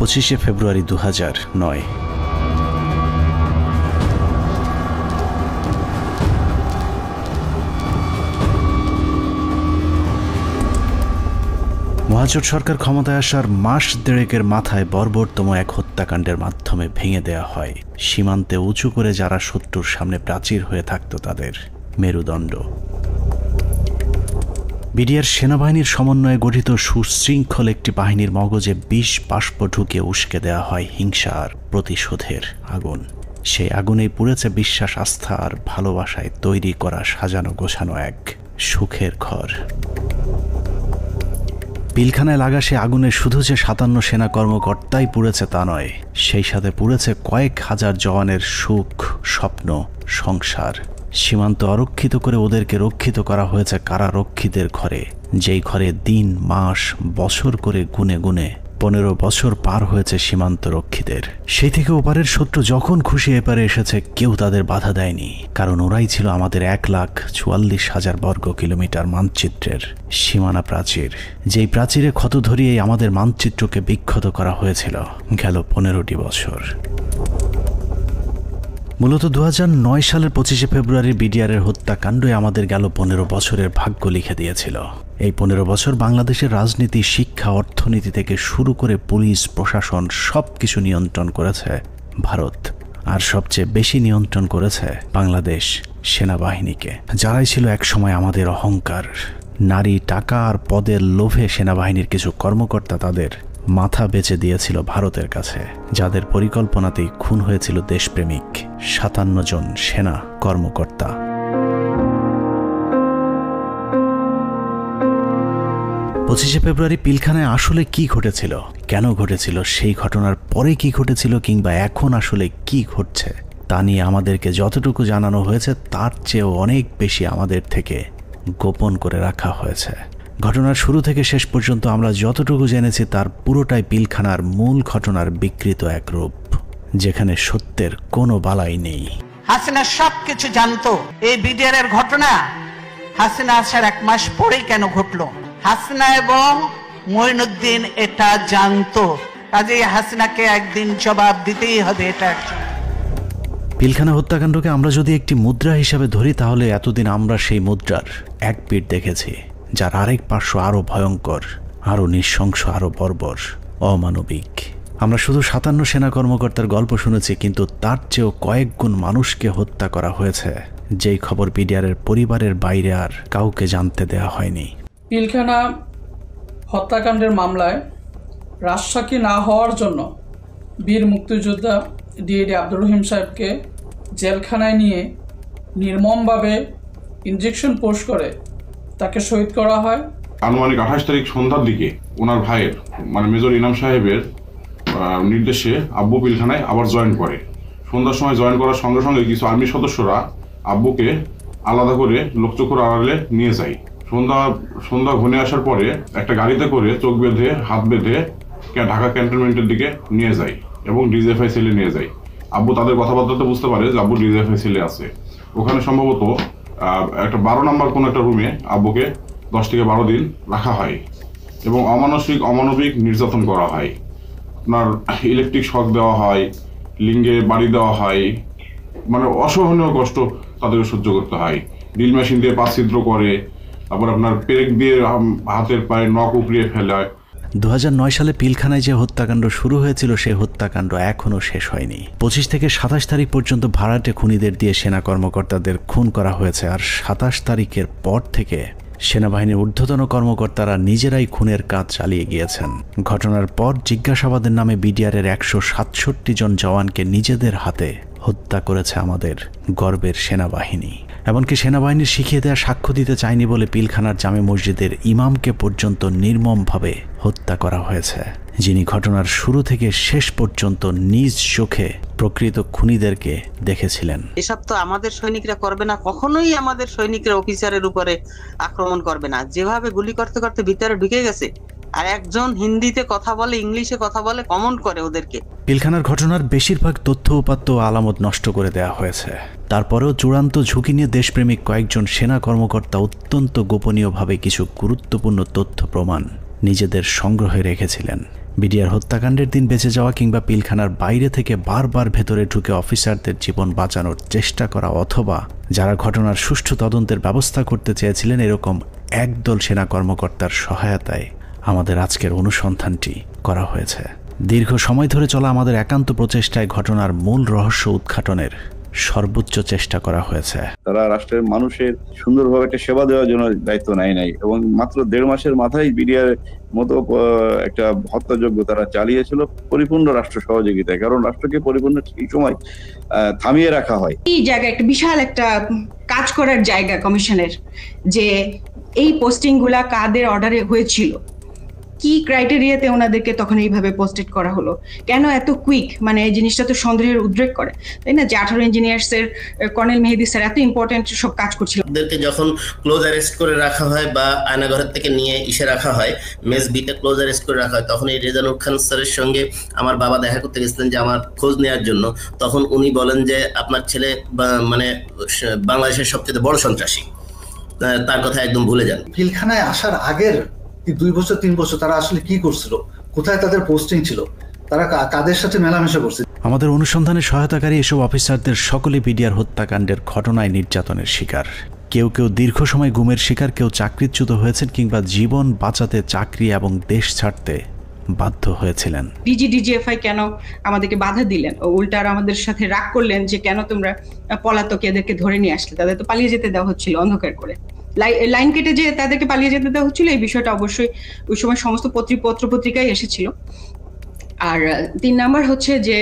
25শে ফেব্রুয়ারি 2009। মহাজোট সরকার ক্ষমতায় আসার মাস দেড়েকের মাথায় বর্বরতম এক হত্যাকাণ্ডের মাধ্যমে ভেঙে দেয়া হয় সীমান্তে উঁচু করে যারা শত্রুর সামনে প্রাচীর হয়ে থাকত তাদের মেরুদণ্ড। বিডিআর সেনাবাহিনীর সমন্বয়ে গঠিত সুশৃঙ্খল একটি বাহিনীর মগজে বিষ বাষ্প ঢুকে উস্কে দেয়া হয় হিংসা আর প্রতিশোধের আগুন। সেই আগুনেই পুড়েছে বিশ্বাস, আস্থা আর ভালোবাসায় তৈরি করা সাজানো গোছানো এক সুখের ঘর। পিলখানায় লাগা সে আগুনে শুধু যে 57 সেনা কর্মকর্তাই পুড়েছে তা নয়, সেই সাথে পুড়েছে কয়েক হাজার জওয়ানের সুখ, স্বপ্ন, সংসার। সীমান্ত অরক্ষিত করে ওদেরকে রক্ষিত করা হয়েছে কারারক্ষীদের ঘরে, যেই ঘরে দিন, মাস, বছর করে গুনে গুনে 15 বছর পার হয়েছে সীমান্ত রক্ষীদের। সেই থেকে ওপারের শত্রু যখন খুশি এপারে এসেছে কেউ তাদের বাধা দেয়নি, কারণ ওরাই ছিল আমাদের 1,44,000 বর্গ কিলোমিটার মানচিত্রের সীমানা প্রাচীর, যেই প্রাচীরে ক্ষত ধরিয়েই আমাদের মানচিত্রকে বিক্ষত করা হয়েছিল গেল 15টি বছর। মূলত 2009 সালের 25শে ফেব্রুয়ারি বিডিআরের হত্যাকাণ্ডই আমাদের গেল 15 বছরের ভাগ্য লিখে দিয়েছিল। এই 15 বছর বাংলাদেশের রাজনীতি, শিক্ষা, অর্থনীতি থেকে শুরু করে পুলিশ, প্রশাসন সবকিছু নিয়ন্ত্রণ করেছে ভারত, আর সবচেয়ে বেশি নিয়ন্ত্রণ করেছে বাংলাদেশ সেনাবাহিনীকে, যারাই ছিল একসময় আমাদের অহংকার। নারী, টাকা আর পদের লোভে সেনাবাহিনীর কিছু কর্মকর্তা তাদের মাথা বেচে দিয়েছিল ভারতের কাছে, যাদের পরিকল্পনাতেই খুন হয়েছিল দেশপ্রেমিক 57 জন সেনা কর্মকর্তা। পঁচিশে ফেব্রুয়ারি পিলখানায় আসলে কি ঘটেছিল, কেন ঘটেছিল, সেই ঘটনার পরে কি ঘটেছিল, কিংবা এখন আসলে কি ঘটছে তা নিয়ে আমাদেরকে যতটুকু জানানো হয়েছে তার চেয়েও অনেক বেশি আমাদের থেকে গোপন করে রাখা হয়েছে। ঘটনার শুরু থেকে শেষ পর্যন্ত আমরা যতটুকু জেনেছি তার পুরোটাই পিলখানার মূল ঘটনার বিকৃত এক রূপ, যেখানে সত্যের কোনো বালাই নেই। হাসিনা সবকিছু জানতো। এই বিডিআরের ঘটনা হাসিনা আসার 1 মাস পরেই কেন ঘটলো? হাসিনা এবং মঈনুদ্দিন এটা জানতো, কাজেই হাসিনাকে একদিন জবাব দিতেই হবে। এটা পিলখানা হত্যাকাণ্ডকে আমরা যদি একটি মুদ্রা হিসাবে ধরি, তাহলে এতদিন আমরা সেই মুদ্রার এক পিঠ দেখেছি, যার আরেক পার্শ্ব আরো ভয়ঙ্কর, আরো নৃশংস, আরো বর্বর, অমানবিক। আমরা শুধু 57 সেনা কর্মকর্তার গল্প শুনেছি, কিন্তু তার চেয়েও কয়েক গুণ মানুষকে হত্যা করা হয়েছে, যেই খবর বিডিআরের পরিবারের বাইরে আর কাউকে জানতে দেওয়া হয়নি। পিলখানা হত্যাকাণ্ডের মামলায় রাজসাক্ষী না হওয়ার জন্য বীর মুক্তিযোদ্ধা ডিএডি আব্দুর রহিম সাহেবকে জেলখানায় নিয়ে নির্মমভাবে ইনজেকশন পোস্ট করে তাকে শহীদ করা হয়। আনুমানিক 28 তারিখ সন্ধ্যার দিকে ওনার ভাইয়ের মানে মেজর ইনাম সাহেবের নির্দেশে আব্বু পিলখানায় আবার জয়েন করে। সন্ধ্যার সময় জয়েন করার সঙ্গে সঙ্গে কিছু আর্মি সদস্যরা আব্বুকে আলাদা করে লোকচক্ষুর আড়ালে নিয়ে যায়। সন্ধ্যা ঘনে আসার পরে একটা গাড়িতে করে চোখ বেঁধে, হাত বেঁধে ঢাকা ক্যান্টনমেন্টের দিকে নিয়ে যায় এবং ডিজিএফআই সেলে নিয়ে যায়। আব্বু তাদের কথাবার্তাতে বুঝতে পারে যে আব্বু ডিজিএফআই সেলে আছে। ওখানে সম্ভবত একটা 12 নম্বর কোনো একটা রুমে আব্বুকে 10 থেকে 12 দিন রাখা হয় এবং অমানবিক নির্যাতন করা হয়। আপনার ইলেকট্রিক শক দেওয়া হয়, লিঙ্গে বাড়ি দেওয়া হয়, মানে অসহনীয় কষ্ট তাদেরকে সহ্য করতে হয়। ড্রিল মেশিন দিয়ে পা ছিদ্র করে, তারপর আপনার পেরেক দিয়ে হাতের পায়ে নখ উপড়িয়ে ফেলে। 2009 সালে পিলখানায় যে হত্যাকাণ্ড শুরু হয়েছিল সেই হত্যাকাণ্ড এখনও শেষ হয়নি। 25 থেকে 27 তারিখ পর্যন্ত ভাড়াটে খুনিদের দিয়ে সেনা কর্মকর্তাদের খুন করা হয়েছে, আর 27 তারিখের পর থেকে সেনাবাহিনীর ঊর্ধ্বতন কর্মকর্তারা নিজেরাই খুনের কাজ চালিয়ে গিয়েছেন। ঘটনার পর জিজ্ঞাসাবাদের নামে বিডিআরের 167 জন জওয়ানকে নিজেদের হাতে হত্যা করেছে আমাদের গর্বের সেনাবাহিনী। এমনকি সেনাবাহিনীর শিখিয়ে দেওয়া সাক্ষ্য দিতে চায়নি বলে পিলখানার জামে মসজিদের ইমামকে পর্যন্ত নির্মমভাবে হত্যা করা হয়েছে, যিনি ঘটনার শুরু থেকে শেষ পর্যন্ত নিজ চোখে প্রকৃত খুনিদেরকে দেখেছিলেন। এসব তো আমাদের সৈনিকরা করবে না, কখনোই আমাদের সৈনিকরা অফিসারের উপরে আক্রমণ করবে না। যেভাবে গুলি করতে করতে ভিতরে ঢুকে গেছে, আর একজন হিন্দিতে কথা বলে, ইংলিশে কথা বলে, কমেন্ট করে ওদেরকে। পিলখানার ঘটনার বেশিরভাগ তথ্য উপাত্ত ও আলামত নষ্ট করে দেওয়া হয়েছে। তারপরেও চূড়ান্ত ঝুঁকি নিয়ে দেশপ্রেমিক কয়েকজন সেনা কর্মকর্তা অত্যন্ত গোপনীয়ভাবে কিছু গুরুত্বপূর্ণ তথ্য প্রমাণ নিজেদের সংগ্রহে রেখেছিলেন। বিডিআর হত্যাকাণ্ডের দিন বেঁচে যাওয়া কিংবা পিলখানার বাইরে থেকে বারবার ভেতরে ঢুকে অফিসারদের জীবন বাঁচানোর চেষ্টা করা অথবা যারা ঘটনার সুষ্ঠু তদন্তের ব্যবস্থা করতে চেয়েছিলেন এরকম একদল সেনা কর্মকর্তার সহায়তায় আমাদের আজকের অনুসন্ধানটি করা হয়েছে। দীর্ঘ সময় ধরে চলা আমাদের একান্ত প্রচেষ্টায় ঘটনার মূল রহস্য উদ্ঘাটনের সর্বোচ্চ চেষ্টা করা হয়েছে। তারা রাষ্ট্রের মানুষের সুন্দরভাবে একটা সেবা দেওয়ার জন্য দায়িত্ব নেয় নাই এবং মাত্র 1.5 মাসের মাথায় বিডিআর মতো একটা হত্যাযজ্ঞ তারা চালিয়েছিল পরিপূর্ণ রাষ্ট্র সহযোগিতায়। কারণ রাষ্ট্রকে পরিপূর্ণ এই সময় থামিয়ে রাখা হয়। এই জায়গা একটা বিশাল একটা কাজ করার জায়গা কমিশনের, যে এই পোস্টিং গুলা কাদের অর্ডারে হয়েছিল, কি ক্রাইটেরিয়াতে ওনাদেরকে তখন এইভাবে পোস্টেড করা হলো, কেন এত কুইক, মানে এই জিনিসটা তো সন্দেহের উদ্রেক করে, তাই না? যে 18 ইঞ্জিনিয়ার্স এর কর্নেল মেহেদী স্যার এত ইম্পর্টেন্ট সব কাজ করছিল, ওদেরকে যখন ক্লোজ অ্যারেস্ট করে রাখা হয় বা আয়নাঘরের থেকে নিয়ে রাখা হয়, মেস বিতে ক্লোজ অ্যারেস্ট করে রাখা হয়, তখন এই রেজানুর খান স্যারের সঙ্গে আমার বাবা দেখা করতে গেছিলেন যে আমার খোঁজ নেওয়ার জন্য। তখন উনি বলেন যে আপনার ছেলে মানে বাংলাদেশের সবচেয়ে বড় সন্ত্রাসী, তার কথা একদম ভুলে যান। পিলখানায় আসার আগের 2 বছর 3 বছর তারা আসলে কি করছিল, কোথায় তাদের পোস্টিং ছিল, তারা কাদের সাথে মেলামেশা করছে। আমাদের অনুসন্ধানে সহায়তাকারী এসব অফিসারদের সকলে বিডিআর হত্যাকাণ্ডের ঘটনায় নির্যাতনের শিকার। কেউ কেউ দীর্ঘ সময় গুমের শিকার, কেউ চাকরিচ্যুত হয়েছেন কিংবা জীবন বাঁচাতে চাকরি এবং দেশ ছাড়তে বাধ্য হয়েছিলেন। ডিজিএফআই কেন আমাদেরকে বাধা দিলেন, উল্টা আমাদের সাথে রাগ করলেন যে কেন তোমরা পলাতক এদেরকে ধরে নিয়ে আসলে, তাদের তো পালিয়ে যেতে দেওয়া হচ্ছিল অন্ধকার করে, লাইন কেটে যে তাদেরকে পালিয়ে যেতে দেওয়া হচ্ছিল। এই বিষয়টা অবশ্যই ওই সময় সমস্ত পত্রিকায় এসেছিল। আর 3 নাম্বার হচ্ছে যে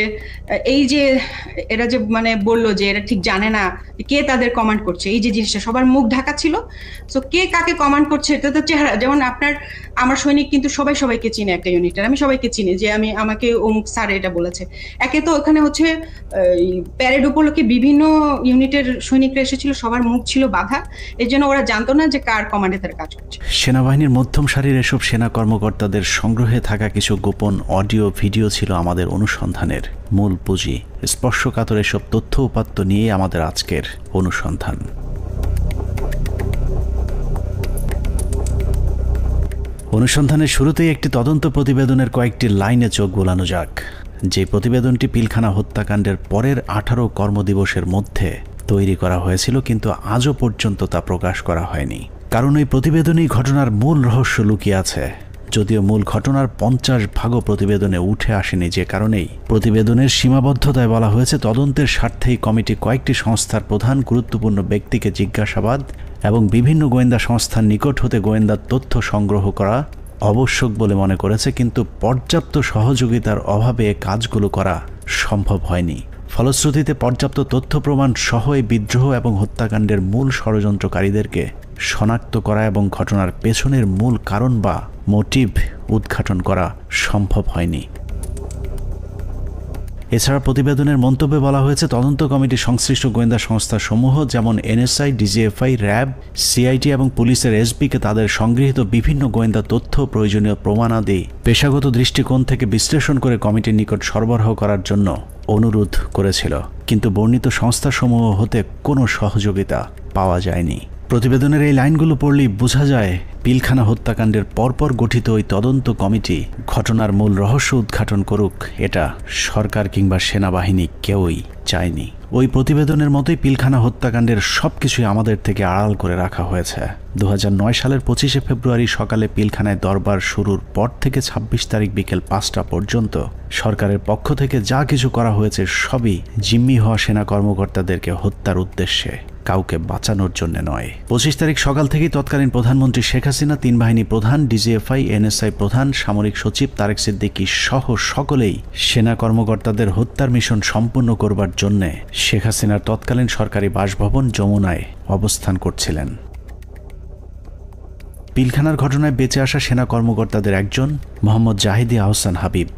এই যে এরা যে মানে বললো যে এরা ঠিক জানে না কে তাদের কমান্ড করছে, এই যে জিনিসটা সবার মুখ ঢাকা ছিল। সো কে কাকে কমান্ড করছে এটা তো চেহারা, যেমন আমার সৈনিক কিন্তু সবাইকে চিনে একটা ইউনিটের, আমি সবাইকে চিনি যে আমাকে অমুক স্যার এটা বলেছে। একে তো ওখানে হচ্ছে প্যারেড উপলক্ষে বিভিন্ন ইউনিটের সৈনিকরা এসেছিল, সবার মুখ ছিল বাধা, এর জন্য ওরা জানতো না যে কার কমান্ডে তারা কাজ করছে। সেনাবাহিনীর মধ্যম সারির এসব সেনা কর্মকর্তাদের সংগ্রহে থাকা কিছু গোপন অডিও ভিডিও ছিল আমাদের অনুসন্ধানের মূল পুঁজি। স্পর্শকাতর এসব তথ্য উপাত্ত নিয়ে আমাদের আজকের অনুসন্ধান। অনুসন্ধানের শুরুতেই একটি তদন্ত প্রতিবেদনের কয়েকটি লাইনে চোখ বোলানো যাক। যে প্রতিবেদনটি পিলখানা হত্যাকাণ্ডের পরের 18 কর্মদিবসের মধ্যে তৈরি করা হয়েছিল, কিন্তু আজও পর্যন্ত তা প্রকাশ করা হয়নি। কারণ এই প্রতিবেদনেই ঘটনার মূল রহস্য লুকিয়ে আছে। যদিও মূল ঘটনার 50 ভাগও প্রতিবেদনে উঠে আসেনি, যে কারণেই প্রতিবেদনের সীমাবদ্ধতায় বলা হয়েছে তদন্তের স্বার্থেই কমিটি কয়েকটি সংস্থার প্রধান গুরুত্বপূর্ণ ব্যক্তিকে জিজ্ঞাসাবাদ এবং বিভিন্ন গোয়েন্দা সংস্থার নিকট হতে গোয়েন্দা তথ্য সংগ্রহ করা আবশ্যক বলে মনে করেছে, কিন্তু পর্যাপ্ত সহযোগিতার অভাবে কাজগুলো করা সম্ভব হয়নি। ফলশ্রুতিতে পর্যাপ্ত তথ্য প্রমাণ সহ এই বিদ্রোহ এবং হত্যাকাণ্ডের মূল ষড়যন্ত্রকারীদেরকে শনাক্ত করা এবং ঘটনার পেছনের মূল কারণ বা মোটিভ উদ্ঘাটন করা সম্ভব হয়নি। এছাড়া প্রতিবেদনের মন্তব্যে বলা হয়েছে তদন্ত কমিটি সংশ্লিষ্ট গোয়েন্দা সংস্থা সমূহ যেমন এনএসআই, ডিজিএফআই, র্যাব, সিআইটি এবং পুলিশের এসবিকে তাদের সংগৃহীত বিভিন্ন গোয়েন্দা তথ্য প্রয়োজনীয় প্রমাণাদি পেশাগত দৃষ্টিকোণ থেকে বিশ্লেষণ করে কমিটির নিকট সরবরাহ করার জন্য অনুরোধ করেছিল, কিন্তু বর্ণিত সংস্থাসমূহ হতে কোনো সহযোগিতা পাওয়া যায়নি। প্রতিবেদনের এই লাইনগুলো পড়লেই বোঝা যায় পিলখানা হত্যাকাণ্ডের পরপর গঠিত ওই তদন্ত কমিটি ঘটনার মূল রহস্য উদ্ঘাটন করুক, এটা সরকার কিংবা সেনাবাহিনী কেউই চায়নি। ওই প্রতিবেদনের মতোই পিলখানা হত্যাকাণ্ডের সবকিছুই আমাদের থেকে আড়াল করে রাখা হয়েছে। 2009 সালের 25 ফেব্রুয়ারি সকালে পিলখানায় দরবার শুরুর পর থেকে 26 তারিখ বিকেল 5টা পর্যন্ত সরকারের পক্ষ থেকে যা কিছু করা হয়েছে সবই জিম্মি হওয়া সেনা কর্মকর্তাদেরকে হত্যার উদ্দেশ্যে, কাউকে বাঁচানোর জন্য নয়। 25 তারিখ সকাল থেকেই তৎকালীন প্রধানমন্ত্রী শেখ হাসিনা, 3 বাহিনী প্রধান, ডিজিএফআই, এনএসআই প্রধান, সামরিক সচিব তারেক সিদ্দিকী সহ সকলেই সেনা কর্মকর্তাদের হত্যার মিশন সম্পূর্ণ করবার জন্য শেখ হাসিনার তৎকালীন সরকারি বাসভবন যমুনায় অবস্থান করছিলেন। পিলখানার ঘটনায় বেঁচে আসা সেনা কর্মকর্তাদের একজন মোহাম্মদ জাহিদি আহসান হাবিব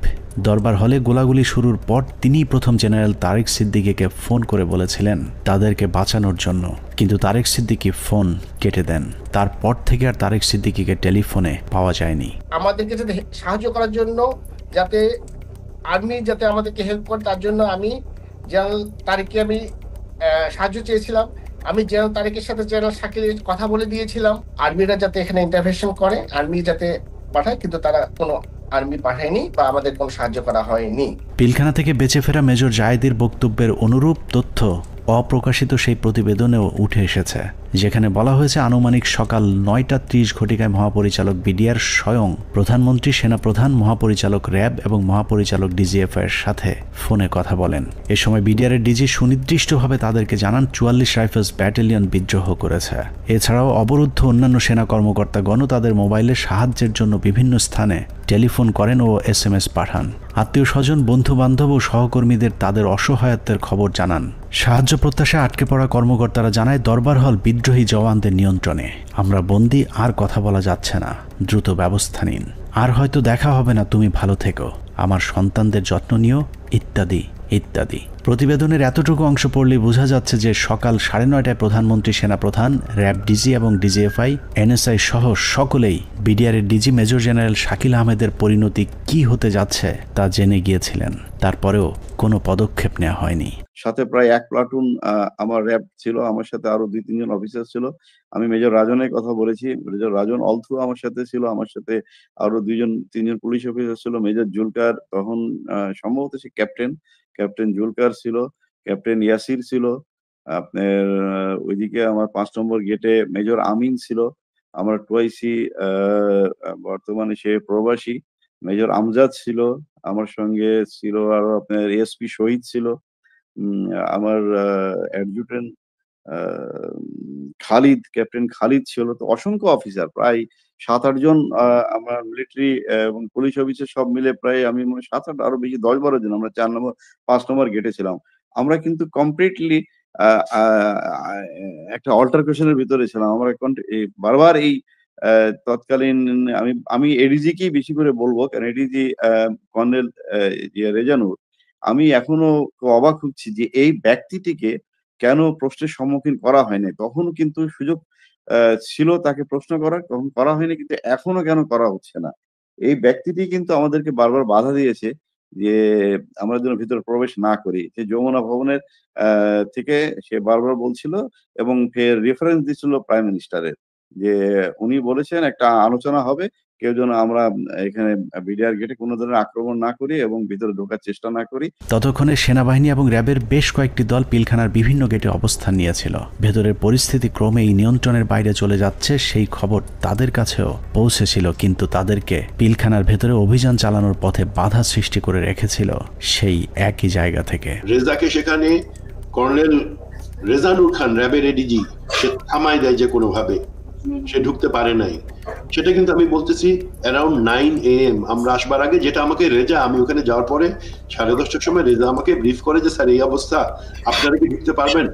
দরবার হলে গোলাগুলি শুরুর পর তিনিই প্রথম জেনারেল তারেক সিদ্দিকীকে ফোন করে বলেছিলেন তাদেরকে বাঁচানোর জন্য, কিন্তু তারেক সিদ্দিকী ফোন কেটে দেন। তারপর থেকে আর তারেক সিদ্দিকীকে টেলিফোনে পাওয়া যায়নি। আমাদেরকে যাতে সাহায্য করার জন্য, যাতে আর্মি যাতে আমাদেরকে হেল্প করে, তার জন্য আমি জেনারেল তারেককে আমি সাহায্য চেয়েছিলাম। আমি জেনারেল তারেকের সাথে জেনারেল শাকিলের কথা বলে দিয়েছিলাম আর্মিরা যাতে এখানে ইন্টারভেনশন করে, আর্মি যাতে পাঠায়, কিন্তু তারা কোনো আর্মি পাঠায়নি বা আমাদের কোনো সাহায্য করা হয়নি। পিলখানা থেকে বেঁচে ফেরা মেজর জায়েদের বক্তব্যের অনুরূপ তথ্য অপ্রকাশিত সেই প্রতিবেদনেও উঠে এসেছে, যেখানে বলা হয়েছে আনুমানিক সকাল 9:30 ঘটিকায় মহাপরিচালক বিডিআর স্বয়ং প্রধানমন্ত্রী, সেনাপ্রধান, মহাপরিচালক র্যাব এবং মহাপরিচালক ডিজিএফআই এর সাথে ফোনে কথা বলেন। এ সময় বিডিআর এর ডিজি সুনির্দিষ্টভাবে তাদেরকে জানান 44 রাইফেলস ব্যাটালিয়ন বিদ্রোহ করেছে। এছাড়াও অবরুদ্ধ অন্যান্য সেনা কর্মকর্তাগণও তাদের মোবাইলে সাহায্যের জন্য বিভিন্ন স্থানে টেলিফোন করেন ও SMS পাঠান। আত্মীয় স্বজন, বন্ধু বান্ধব ও সহকর্মীদের তাদের অসহায়ত্বের খবর জানান। সাহায্য প্রত্যাশায় আটকে পড়া কর্মকর্তারা জানায় দরবার হল বিদ্রোহী জওয়ানদের নিয়ন্ত্রণে, আমরা বন্দী, আর কথা বলা যাচ্ছে না, দ্রুত ব্যবস্থা নিন, আর হয়তো দেখা হবে না, তুমি ভালো থেকো, আমার সন্তানদের যত্ন নিও, ইত্যাদি ইত্যাদি। প্রতিবেদনের এতটুকু অংশ পড়লেই বোঝা যাচ্ছে যে সকাল 9:30টায় প্রধানমন্ত্রী, সেনাপ্রধান, র্যাব ডিজি এবং ডিজিএফআই, NSI সহ সকলেই বিডিআর এর ডিজি মেজর জেনারেল শাকিল আহমেদের পরিণতি কি হতে যাচ্ছে তা জেনে গিয়েছিলেন। তারপরেও কোনো পদক্ষেপ নেওয়া হয়নি। সাথে প্রায় 1 প্লাটুন আমার র্যাব ছিল, আমার সাথে আরো 2-3 জন অফিসার ছিল। আমি মেজর রাজনের কথা বলেছি, মেজর রাজন অলথ্রু আমার সাথে ছিল, আমার সাথে আরো 2-3 জন পুলিশ অফিসার ছিল। মেজর জুলকার তখন সম্ভবত সে ক্যাপ্টেন জুলকার ছিল, ক্যাপ্টেন ইয়াসির ছিল। আপনার ওইদিকে আমার 5 নম্বর গেটে মেজর আমিন ছিল, আমার টুয়াইসি বর্তমানে সে প্রবাসী। মেজর আমজাদ ছিল, আমার সঙ্গে ছিল আরো আপনার এসপি শহীদ ছিল, আমার অ্যাডজুটেন্ট খালিদ, ক্যাপ্টেন খালিদ ছিল। তো অসংখ্য অফিসার, প্রায় 7-8 জন আমার মিলিটারি এবং পুলিশ অফিসার সব মিলে প্রায় আমি মনে 7-8 আরো বেশি 10-12 জন আমরা 5 নম্বর গেটে ছিলাম। আমরা কিন্তু কমপ্লিটলি একটা অল্টারকেশনের ভিতরে ছিলাম। আমরা বারবার এই তৎকালীন আমি এডিজিকেই বেশি করে বলবো, কারণ এডিজি কর্নেল রেজানুর, আমি এখনো অবাক হচ্ছি যে এই ব্যক্তিটিকে কেন প্রশ্নের সম্মুখীন করা হয়নি। তখনও কিন্তু সুযোগ ছিল তাকে প্রশ্ন করার, তখন করা হয়নি, কিন্তু এখনো কেন করা হচ্ছে না। এই ব্যক্তিটি কিন্তু আমাদেরকে বারবার বাধা দিয়েছে যে আমরা যেন ভিতরে প্রবেশ না করি। সে যমুনা ভবনের থেকে সে বারবার বলছিল এবং ফের রেফারেন্স দিচ্ছিল প্রাইম মিনিস্টারের, যে উনি বলেছেন একটা আলোচনা হবে, কেউ যেন আমরা এখানে বিডিআর গেটে কোনো ধরনের আক্রমণ না করি এবং ভিতরে ঢোকার চেষ্টা না করি। ততক্ষণে সেনাবাহিনী এবং র্যাবের বেশ কয়েকটি দল পিলখানার বিভিন্ন গেটে অবস্থান নিয়েছিল। ভেতরের পরিস্থিতি ক্রমেই নিয়ন্ত্রণের বাইরে চলে যাচ্ছে সেই খবর তাদের কাছেও পৌঁছেছিল, কিন্তু তাদেরকে পিলখানার ভেতরে অভিযান চালানোর পথে বাধা সৃষ্টি করে রেখেছিল সেই একই জায়গা থেকে। রেজাকে সেখানে কর্নেল রেজানুর খান, র্যাবের এডিজি, সে থামাই দেয় যে কোনোভাবে, সে ঢুকতে পারে নাই। সেটা কিন্তু আমি বলতেছি অ্যারাউন্ড 9 AM আমরা আসবার আগে, যেটা আমাকে রেজা, আমি ওখানে যাওয়ার পরে 10:30টার সময় রেজা আমাকে ব্রিফ করে যে স্যার এই অবস্থা, আপনারা কি ঢুকতে পারবেন?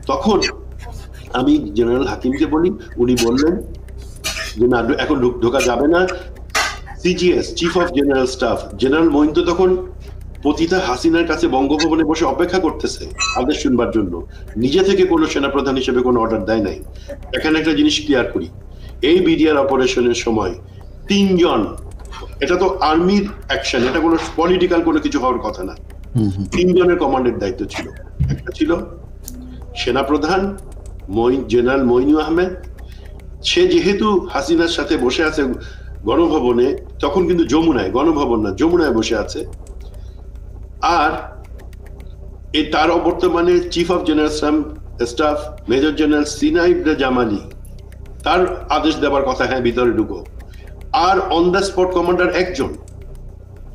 তখন আমি জেনারেল হাকিমকে বলি, উনি বললেন যে না, এখন ঢোকা যাবে না। CGS, chief of general staff, general Moeen তো তখন পতিতা হাসিনার কাছে বঙ্গভবনে বসে অপেক্ষা করতেছে আদেশ শুনবার জন্য, নিজে থেকে কোনো সেনাপ্রধান হিসেবে কোনো অর্ডার দেয় নাই। এখানে একটা জিনিস ক্লিয়ার করি, এই বিডিআর অপারেশনের সময় 3 জন, এটা তো আর্মির অ্যাকশন, এটা কোনো পলিটিক্যাল কোনো কিছু হওয়ার কথা না, 3 জনের কমান্ডের দায়িত্ব ছিল। একটা ছিল সেনাপ্রধান জেনারেল মঈনুল আহমেদ, সে যেহেতু হাসিনার সাথে বসে আছে গণভবনে, তখন কিন্তু যমুনায়, গণভবন না, যমুনায় বসে আছে। আর তার বর্তমানে chief of general staff major general সিনাইব জামালি, তার আদেশ দেওয়ার কথা, হ্যাঁ ভিতরে ঢুকো। আর অন দ্য স্পট কমান্ডার একজন।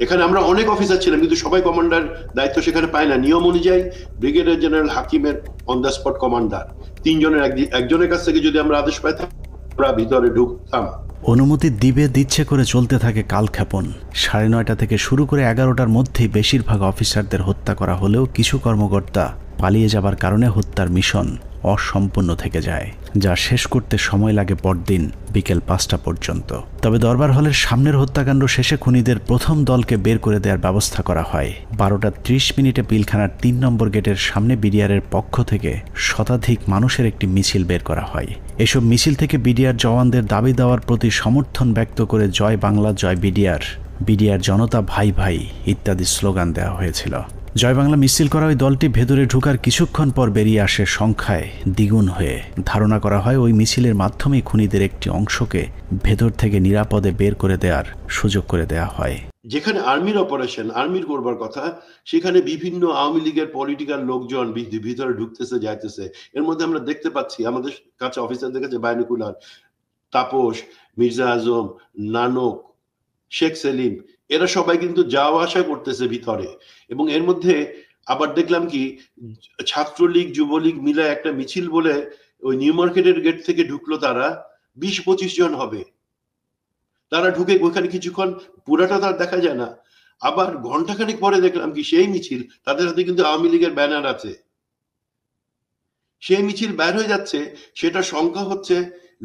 এখানে আমরা অনেক অফিসার ছিলাম, কিন্তু সবাই কমান্ডার দায়িত্ব সেখানে পায় না। নিয়ম অনুযায়ী ব্রিগেডিয়ার জেনারেল হাকিমের অন দ্য স্পট কমান্ডার, 3 জনের একজনের কাছ থেকে যদি আমরা আদেশ পাইতাম, আমরা ভিতরে ঢুকতাম। অনুমতি দিচ্ছে করে চলতে থাকে কালক্ষেপণ। 9:30 থেকে শুরু করে 11টার মধ্যেই বেশিরভাগ অফিসারদের হত্যা করা হলেও কিছু কর্মকর্তা পালিয়ে যাবার কারণে হত্যার মিশন অসম্পূর্ণ থেকে যায়, যা শেষ করতে সময় লাগে পরদিন বিকেল 5টা পর্যন্ত। তবে দরবার হলের সামনের হত্যাকাণ্ড শেষে খুনিদের প্রথম দলকে বের করে দেওয়ার ব্যবস্থা করা হয়। 12:30 পিলখানার 3 নম্বর গেটের সামনে বিডিআরের পক্ষ থেকে শতাধিক মানুষের একটি মিছিল বের করা হয়। এসব মিছিল থেকে বিডিআর জওয়ানদের দাবি দেওয়ার প্রতি সমর্থন ব্যক্ত করে জয় বাংলা, জয় বিডিআর, বিডিআর জনতা ভাই ভাই ইত্যাদি স্লোগান দেওয়া হয়েছিল। জয় বাংলা মিছিল করা ওই দলটি ভেতরে ঢোকার কিছুক্ষণ পর বেরিয়ে আসে সংখ্যায় দ্বিগুণ হয়ে। ধারণা করা হয় ওই মিছিলের মাধ্যমে খুনিদের একটি অংশকে ভেতর থেকে নিরাপদে বের করে দেওয়ার সুযোগ করে দেওয়া হয়। যেখানে আর্মির অপারেশন, আর্মির করবার কথা, সেখানে বিভিন্ন আওয়ামী লীগের পলিটিক্যাল লোকজন ভিতরে ঢুকতেছে যাইতেছে। এর মধ্যে আমরা দেখতে পাচ্ছি আমাদের কাছে অফিসারদের কাছে বাইনোকুলার, তাপস, মির্জা আজম, নানক, শেখ সেলিম, এরা সবাই কিন্তু যাওয়া আসা করতেছে ভিতরে। এবং এর মধ্যে আবার দেখলাম কি ছাত্রলীগ যুবলীগ মিলে একটা মিছিল বলে ওই নিউ মার্কেটের গেট থেকে ঢুকলো, তারা 20-25 জন হবে। তারা ঢুকে ওইখানে কিছুক্ষণ, পুরাটা তার দেখা যায় না, আবার ঘন্টাখানেক পরে দেখলাম কি সেই মিছিল, তাদের হাতে কিন্তু আওয়ামী লীগের ব্যানার আছে, সেই মিছিল বের হয়ে যাচ্ছে। সেটা সংখ্যা হচ্ছে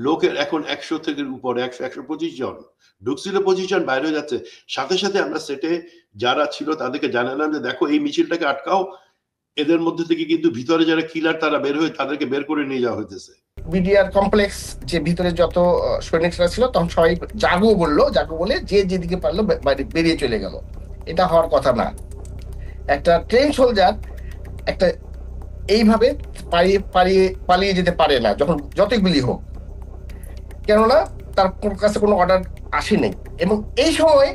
লোকের এখন 100 থেকে উপরে, 100-125 জন ঢুকছিল, 25 জন বাইরে হয়ে যাচ্ছে। সাথে সাথে আমরা সেটে যারা ছিল তাদেরকে জানালাম যে দেখো এই মিছিলটাকে আটকাও, এদের মধ্যে থেকে কিন্তু ভিতরে যারা কিলার তারা বের হয়ে তাদেরকে বের করে নিয়ে যাওয়া হইতেছে। বিডিআর কমপ্লেক্স যে ভিতরে যত সৈনিকরা ছিল তখন সবাই জাগো বললো, জাগো বলে যে যেদিকে পারলো বেরিয়ে চলে গেল। এটা হওয়ার কথা না। একটা ট্রেন সোলজার একটা এইভাবে পালিয়ে যেতে পারে না, যখন যতই গুলি হোক, কেননা তার কাছে কোনো অর্ডার আসেনি। এবং এই সময়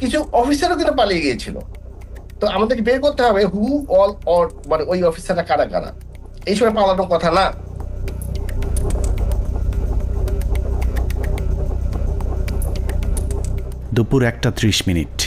কিছু অফিসারও কিন্তু পালিয়ে গিয়েছিল। তো আমাদেরকে বের করতে হবে হু অল অর, মানে ওই অফিসাররা কারা কারা। এই সময় পালানোর কথা না। দুপুর 1:30।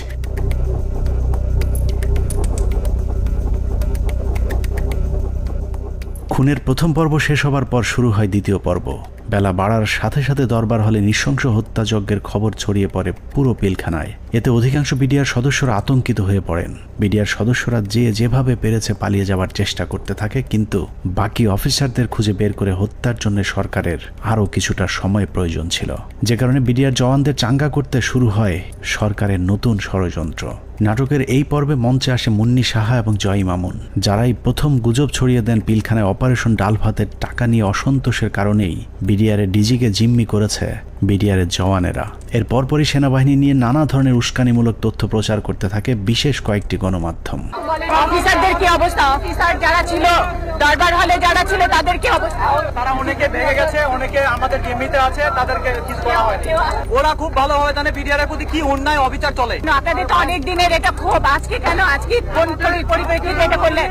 খুনের প্রথম পর্ব শেষ হবার পর শুরু হয় দ্বিতীয় পর্ব। বেলা বাড়ার সাথে সাথে দরবার হলে নৃশংস হত্যাযজ্ঞের খবর ছড়িয়ে পড়ে পুরো পিলখানায়। এতে অধিকাংশ বিডিআর সদস্যরা আতঙ্কিত হয়ে পড়েন। বিডিআর সদস্যরা যেভাবে পেরেছে পালিয়ে যাওয়ার চেষ্টা করতে থাকে, কিন্তু বাকি অফিসারদের খুঁজে বের করে হত্যার জন্য সরকারের আরও কিছুটা সময় প্রয়োজন ছিল, যে কারণে বিডিআর জওয়ানদের চাঙ্গা করতে শুরু হয় সরকারের নতুন ষড়যন্ত্র। নাটকের এই পর্বে মঞ্চে আসে মুন্নি সাহা এবং জয় মামুন, যারাই প্রথম গুজব ছড়িয়ে দেন পিলখানায় অপারেশন ডাল ভাতের টাকা নিয়ে অসন্তোষের কারণেই বিডিআরের ডিজিকে জিম্মি করেছে বিডিআরের জওয়ানেরা। এর পরপরই সেনাবাহিনী নিয়ে নানা ধরনের উস্কানিমূলক তথ্য প্রচার করতে থাকে বিশেষ কয়েকটি গণমাধ্যম। অফিসারদের কি অবস্থা, অফিসার যারা ছিল দরবার হলে যারা ছিল তাদের কি অবস্থা? তারা অনেকে ভেঙে গেছে, অনেকে আমাদের জিম্মিতে আছে, তাদেরকে কিছু করা হয়নি। ওরা খুব ভালো হয় জানে বিডিআর এর প্রতি কি অন্যায় অবিচার চলে। আপনাদের তো অনেক দিনের এটা ক্ষোভ, আজকে কেন, আজকে কোন পরিপ্রেক্ষিতে এটা করলেন?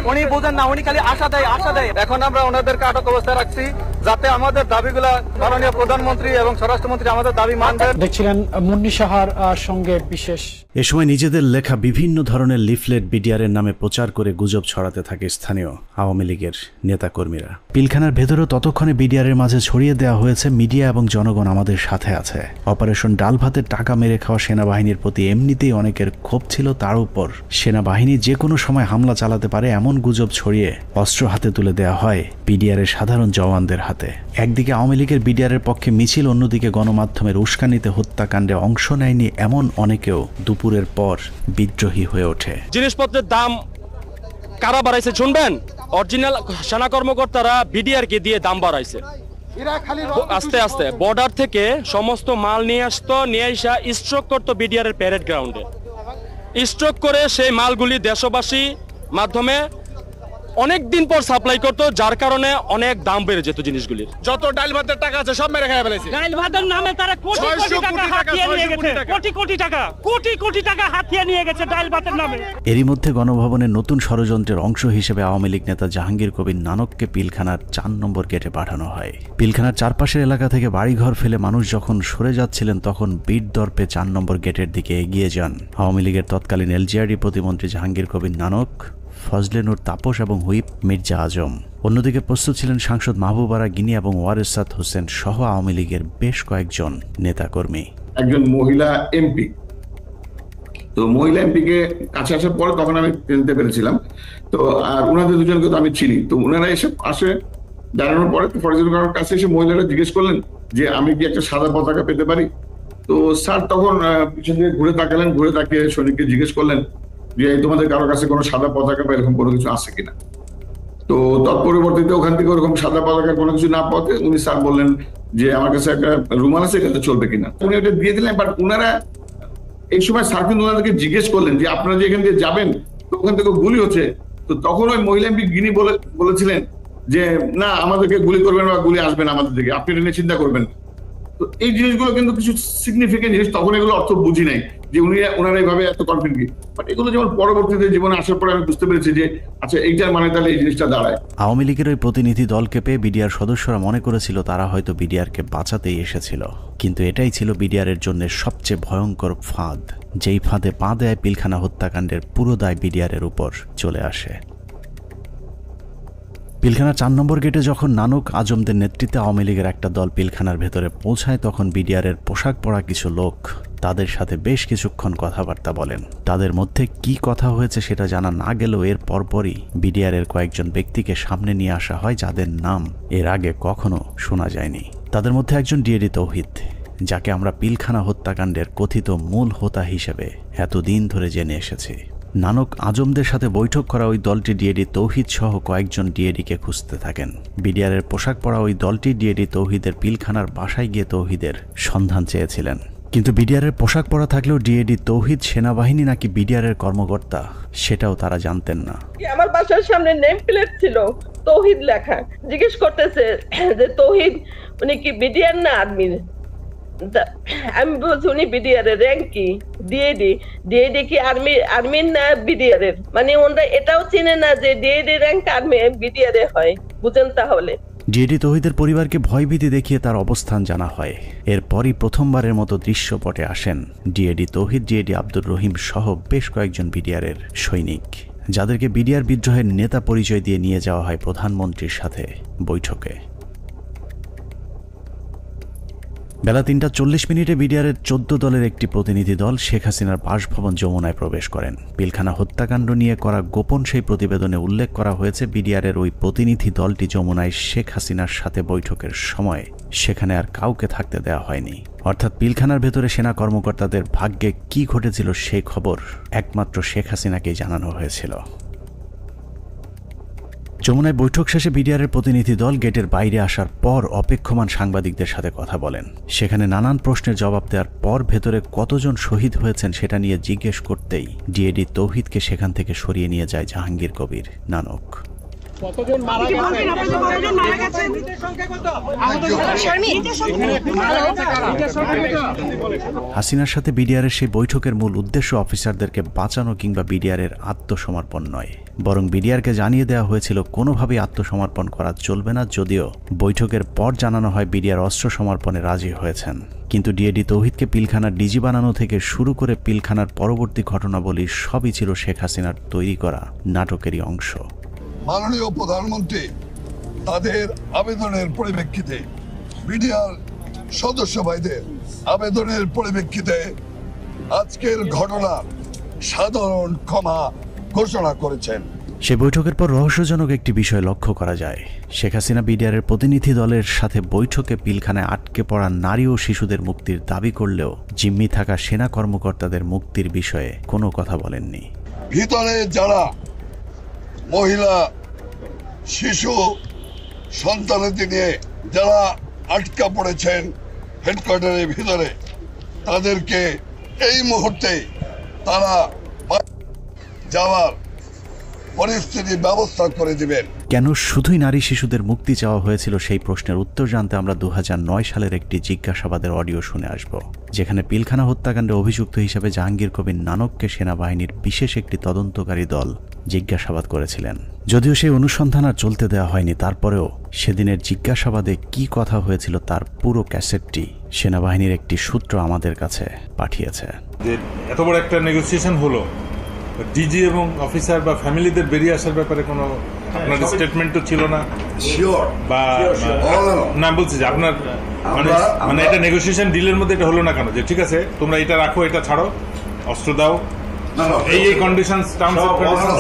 উনি বোঝেন না, উনি খালি আশা দেয়। এখন আমরা ওনাদেরকে আটক অবস্থায় রাখছি যাতে আমাদের দাবিগুলা মাননীয় প্রধানমন্ত্রী এবং স্বরাষ্ট্রমন্ত্রী আমাদের দাবি মানবেন। দেখছিলেন মুন্নি সাহার সঙ্গে বিশেষ। এ সময় নিজেদের লেখা বিভিন্ন ধরনের লিফলেট বিডিআরের নামে প্রচার করে গুজব ছড়াতে থাকে স্থানীয় আওয়ামী লীগের নেতাকর্মীরা। পিলখানার ভেতরেও ততক্ষণে বিডিআরের মাঝে ছড়িয়ে দেওয়া হয়েছে মিডিয়া এবং জনগণ আমাদের সাথে আছে। অপারেশন ডাল ভাতের টাকা মেরে খাওয়া সেনাবাহিনীর প্রতি এমনিতেই অনেকের ক্ষোভ ছিল, তার উপর সেনাবাহিনী যে কোনো সময় হামলা চালাতে পারে এমন গুজব ছড়িয়ে অস্ত্র হাতে তুলে দেওয়া হয় বিডিআরের সাধারণ জওয়ানদের হাতে। একদিকে আওয়ামী লীগের বিডিআরের পক্ষে মিছিল, অন্যদিকে গণমাধ্যমের উস্কানিতে হত্যাকাণ্ডে অংশ নেয়নি এমন অনেকেও দুপুরের পর বিদ্রোহী হয়ে ওঠে। জিনিসপত্রের দাম কারা বাড়াইছে শুনবেন? অরিজিনাল সেনা কর্মকর্তারা বিডিআর কে দিয়ে দাম বাড়াইছে। আস্তে আস্তে বর্ডার থেকে সমস্ত মাল নিয়ে আসতো, নিয়ে আসা স্ট্রোক করতো বিডিআর এর প্যারেড গ্রাউন্ডে। স্ট্রোক করে সেই মালগুলি দেশবাসী মাধ্যমে অনেক দিন পর সাপ্লাই করতো, যার কারণে অনেক দাম বেড়ে যেত জিনিসগুলির। যত ডাল ভাতের টাকা আছে সব মেরে খেয়ে ফেলেছে। ডাল ভাতের নামে তারা কোটি কোটি টাকা হাতিয়ে নিয়ে গেছে, কোটি টাকা হাতিয়ে নিয়ে গেছে ডাল ভাতের নামে। এরই মধ্যে গণভবনের নতুন ষড়যন্ত্রের অংশ হিসেবে আওয়ামী লীগ নেতা জাহাঙ্গীর কবির নানককে পিলখানার 4 নম্বর গেটে পাঠানো হয়। পিলখানার চারপাশের এলাকা থেকে বাড়িঘর ফেলে মানুষ যখন সরে যাচ্ছিলেন, তখন বীর দর্পে 4 নম্বর গেটের দিকে এগিয়ে যান আওয়ামী লীগের তৎকালীন এলজিআরডি প্রতিমন্ত্রী জাহাঙ্গীর কবির নানক, ফজলে নূর তাপস এবং হুইপ মির্জা আজম। অন্যদিকে প্রস্তুত ছিলেন সাংসদ মাহবুবারা গিনি এবং ওয়ারেসাত হোসেন সহ আওয়ামী লীগের বেশ কয়েকজন নেতাকর্মী। একজন মহিলা এমপি, তো মহিলা এমপিকে কাছে আসার পরে তখন আমি চিনতে পেরেছিলাম। তো আর ওনাদের দুজনকে তো আমি চিনি। তো ওনারা এসে আসে দাঁড়ানোর পরে ফরজুল কারোর কাছে এসে মহিলারা জিজ্ঞেস করলেন যে আমি কি একটা সাদা পতাকা পেতে পারি? তো স্যার তখন পিছন দিকে ঘুরে তাকালেন, ঘুরে তাকিয়ে সৈনিককে জিজ্ঞেস করলেন যে তোমাদের কারোর কাছে কোনো সাদা পতাকা বা এরকম কোনো কিছু আছে কিনা। তো তৎপরবর্তীতে ওখান থেকে ওরকম সাদা পতাকার কোনো কিছু না পাওয়াতে উনি স্যার বললেন যে আমার কাছে একটা রুমাল আছে, এটা চলবে কিনা। উনি ওটা দিয়ে দিলেন, বাট উনারা এই সময় স্যার কিন্তু ওনাদেরকে জিজ্ঞেস করলেন যে আপনারা যে এখান দিয়ে যাবেন তো ওখান থেকে গুলি হচ্ছে, তো তখন ওই মহিলা এমপি গিনি বলেছিলেন যে না আমাদেরকে গুলি করবেন বা গুলি আসবেন আমাদের দিকে, আপনি এটা নিয়ে চিন্তা করবেন। তো এই জিনিসগুলো কিন্তু কিছু সিগনিফিকেন্ট জিনিস, তখন এগুলো অর্থ বুঝি নাই যে ওনারা এইভাবে এত কনফিডেন্ট কি, বাট এগুলো যেমন পরবর্তীতে জীবনে আসার পরে আমি বুঝতে পেরেছি যে আচ্ছা এইটার মানে তাহলে এই জিনিসটা দাঁড়ায়। আওয়ামী লীগের ওই প্রতিনিধি দলকে পেয়ে বিডিআর সদস্যরা মনে করেছিল তারা হয়তো বিডিআরকে বাঁচাতেই এসেছিল, কিন্তু এটাই ছিল বিডিআরের জন্য সবচেয়ে ভয়ঙ্কর ফাঁদ, যেই ফাঁদে পা দেয় পিলখানা হত্যাকাণ্ডের পুরো দায় বিডিআরের উপর চলে আসে। পিলখানা 4 নম্বর গেটে যখন নানক আজমদের নেতৃত্বে আওয়ামী লীগের একটা দল পিলখানার ভেতরে পৌঁছায়, তখন বিডিআরের পোশাক পরা কিছু লোক তাদের সাথে বেশ কিছুক্ষণ কথাবার্তা বলেন। তাদের মধ্যে কি কথা হয়েছে সেটা জানা না গেলেও এর পরপরই বিডিআরের কয়েকজন ব্যক্তিকে সামনে নিয়ে আসা হয় যাদের নাম এর আগে কখনো শোনা যায়নি। তাদের মধ্যে একজন ডিএডি তৌহিদ, যাকে আমরা পিলখানা হত্যাকাণ্ডের কথিত মূল হোতা হিসেবে এতদিন ধরে জেনে এসেছি। নানক আজমদের সাথে বৈঠক করা ওই দলটি ডিএডি তৌহিদ সহ কয়েকজন ডিএডিকে খুঁজতে থাকেন। বিডিআরের পোশাক পরা ওই দলটি ডিএডি তৌহিদের পিলখানার বাসায় গিয়ে তৌহিদের সন্ধান চেয়েছিলেন, কিন্তু বিডিআরের পোশাক পরা থাকলেও ডিএডি তৌহিদ সেনাবাহিনী নাকি বিডিআরের কর্মকর্তা সেটাও তারা জানতেন না। আমার বাসার সামনে নেম প্লেট ছিল তৌহিদ লেখা, জিজ্ঞেস করতেছে যে তৌহিদ উনি কি বিডিআর না আর্মির? আমি বলছি উনি বিডিআর এর র্যাঙ্ক কি? ডিএডি কি আর্মির না বিডিআর এর? মানে ওনারা এটাও চিনে না যে ডিএডি র্যাঙ্ক আর্মি বিডিআর এ হয়, বুঝেন? তাহলে ডিএডি তৌহিদের পরিবারকে ভয়ভীতি দেখিয়ে তার অবস্থান জানা হয়। এরপরই প্রথমবারের মতো দৃশ্যপটে আসেন ডিএডি তৌহিদ, ডিএডি আব্দুর রহিম সহ বেশ কয়েকজন বিডিআরের সৈনিক, যাদেরকে বিডিআর বিদ্রোহের নেতা পরিচয় দিয়ে নিয়ে যাওয়া হয় প্রধানমন্ত্রীর সাথে বৈঠকে। বেলা 3:40 বিডিআরের 14 দলের একটি প্রতিনিধি দল শেখ হাসিনার বাসভবন যমুনায় প্রবেশ করেন। পিলখানা হত্যাকাণ্ড নিয়ে করা গোপন সেই প্রতিবেদনে উল্লেখ করা হয়েছে, বিডিআরের ওই প্রতিনিধি দলটি যমুনায় শেখ হাসিনার সাথে বৈঠকের সময় সেখানে আর কাউকে থাকতে দেওয়া হয়নি। অর্থাৎ পিলখানার ভেতরে সেনা কর্মকর্তাদের ভাগ্যে কি ঘটেছিল সেই খবর একমাত্র শেখ হাসিনাকেই জানানো হয়েছিল। যমুনায় বৈঠক শেষে বিডিআরের প্রতিনিধি দল গেটের বাইরে আসার পর অপেক্ষমান সাংবাদিকদের সাথে কথা বলেন। সেখানে নানান প্রশ্নের জবাব দেওয়ার পর ভেতরে কতজন শহীদ হয়েছেন সেটা নিয়ে জিজ্ঞেস করতেই ডিএডি তৌহিদকে সেখান থেকে সরিয়ে নিয়ে যায় জাহাঙ্গীর কবির নানক। হাসিনার সাথে বিডিআরের সেই বৈঠকের মূল উদ্দেশ্য অফিসারদেরকে বাঁচানো কিংবা বিডিআরের আত্মসমর্পণ নয়, বরং বিডিআরকে জানিয়ে দেওয়া হয়েছিল কোনোভাবেই আত্মসমর্পণ করা চলবে না। যদিও বৈঠকের পর জানানো হয় বিডিআর অস্ত্র সমর্পণে রাজি হয়েছেন, কিন্তু ডিএডি তৌহিদকে পিলখানার ডিজি বানানো থেকে শুরু করে পিলখানার পরবর্তী ঘটনাবলী সবই ছিল শেখ হাসিনার তৈরি করা নাটকেরই অংশ। মাননীয় প্রধানমন্ত্রী তাদের আবেদনের পরিপ্রেক্ষিতে, বিডিআর সদস্য ভাইদের আবেদনের পরিপ্রেক্ষিতে আজকের ঘটনার সাধারণ ক্ষমা ঘোষণা করেছেন। সে বৈঠকের পর রহস্যজনক একটি বিষয় লক্ষ্য করা যায়। শেখ হাসিনা বিডিআরের প্রতিনিধি দলের সাথে বৈঠকে পিলখানায় আটকে পড়া নারী ও শিশুদের মুক্তির দাবি করলেও জিম্মি থাকা সেনা কর্মকর্তাদের মুক্তির বিষয়ে কোনো কথা বলেননি। ভিতরে যারা মহিলা, শিশু, সন্তানাদি নিয়ে যারা আটকা পড়েছেন হেডকোয়ার্টারের ভিতরে, তাদেরকে এই মুহূর্তে তারা যাওয়ার পরিস্থিতি ব্যবস্থা করে দিবেন। কেন শুধুই নারী শিশুদের মুক্তি চাওয়া হয়েছিল সেই প্রশ্নের উত্তর জানতে আমরা 2009 সালের একটি জিজ্ঞাসাবাদের অডিও শুনে আসব, যেখানে পিলখানা হত্যাকাণ্ডে অভিযুক্ত হিসেবে জাহাঙ্গীর কবির নানককে সেনাবাহিনীর বিশেষ একটি তদন্তকারী দল জিজ্ঞাসাবাদ করেছিলেন। যদিও সেই অনুসন্ধান আর চলতে দেওয়া হয়নি, তারপরেও সেদিনের জিজ্ঞাসাবাদে কি কথা হয়েছিল তার পুরো ক্যাসেটটি সেনাবাহিনীর একটি সূত্র আমাদের কাছে পাঠিয়েছে। এত বড় একটা নেগোসিয়েশন হলো, ডিজি এবং অফিসার বা ফ্যামিলিদের বেরিয়ে আসার ব্যাপারে কোনো আপনার স্টেটমেন্ট তো ছিল না, বা না বলছি যে আপনার মানে এটা নেগোসিয়েশন ডিলের মধ্যে এটা হলো না কেন, যে ঠিক আছে তোমরা এটা রাখো, এটা ছাড়ো, অস্ত্র দাও, এই কন্ডিশনস টার্মস অফ কন্ডিশনস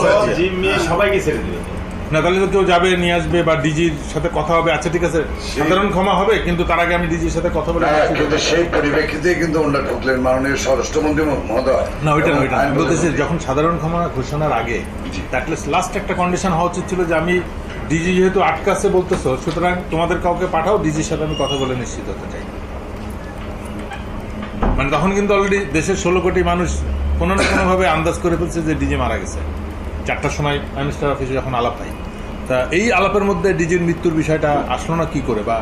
সবাইকে ছেড়ে দিবে না, তাহলে তো কেউ যাবে নিয়ে আসবে বা ডিজির সাথে কথা হবে, আচ্ছা ঠিক আছে সাধারণ ক্ষমা হবে, কিন্তু তার আগে আমি ডিজির সাথে কথা বলে সেই পরিপ্রেক্ষিতে কিন্তু ওনারা ঢুকলেন মাননীয় স্বরাষ্ট্রমন্ত্রী মহোদয়। না ওইটা আমি বলতেছি যখন সাধারণ ক্ষমা ঘোষণার আগে লাস্ট একটা কন্ডিশন হওয়া উচিত ছিল যে আমি ডিজি যেহেতু আটকাছে বলতেছো, সুতরাং তোমাদের কাউকে পাঠাও, ডিজির সাথে আমি কথা বলে নিশ্চিত হতে চাই। মানে তখন কিন্তু অলরেডি দেশের 16 কোটি মানুষ কোনো না কোনোভাবে আন্দাজ করে ফেলছে যে ডিজি মারা গেছে। 4টার সময় প্রাইম মিনিস্টার অফিসে যখন আলাপ হয়, তা এই আলাপের মধ্যে ডিজির মৃত্যুর বিষয়টা আসলো না কি করে, বা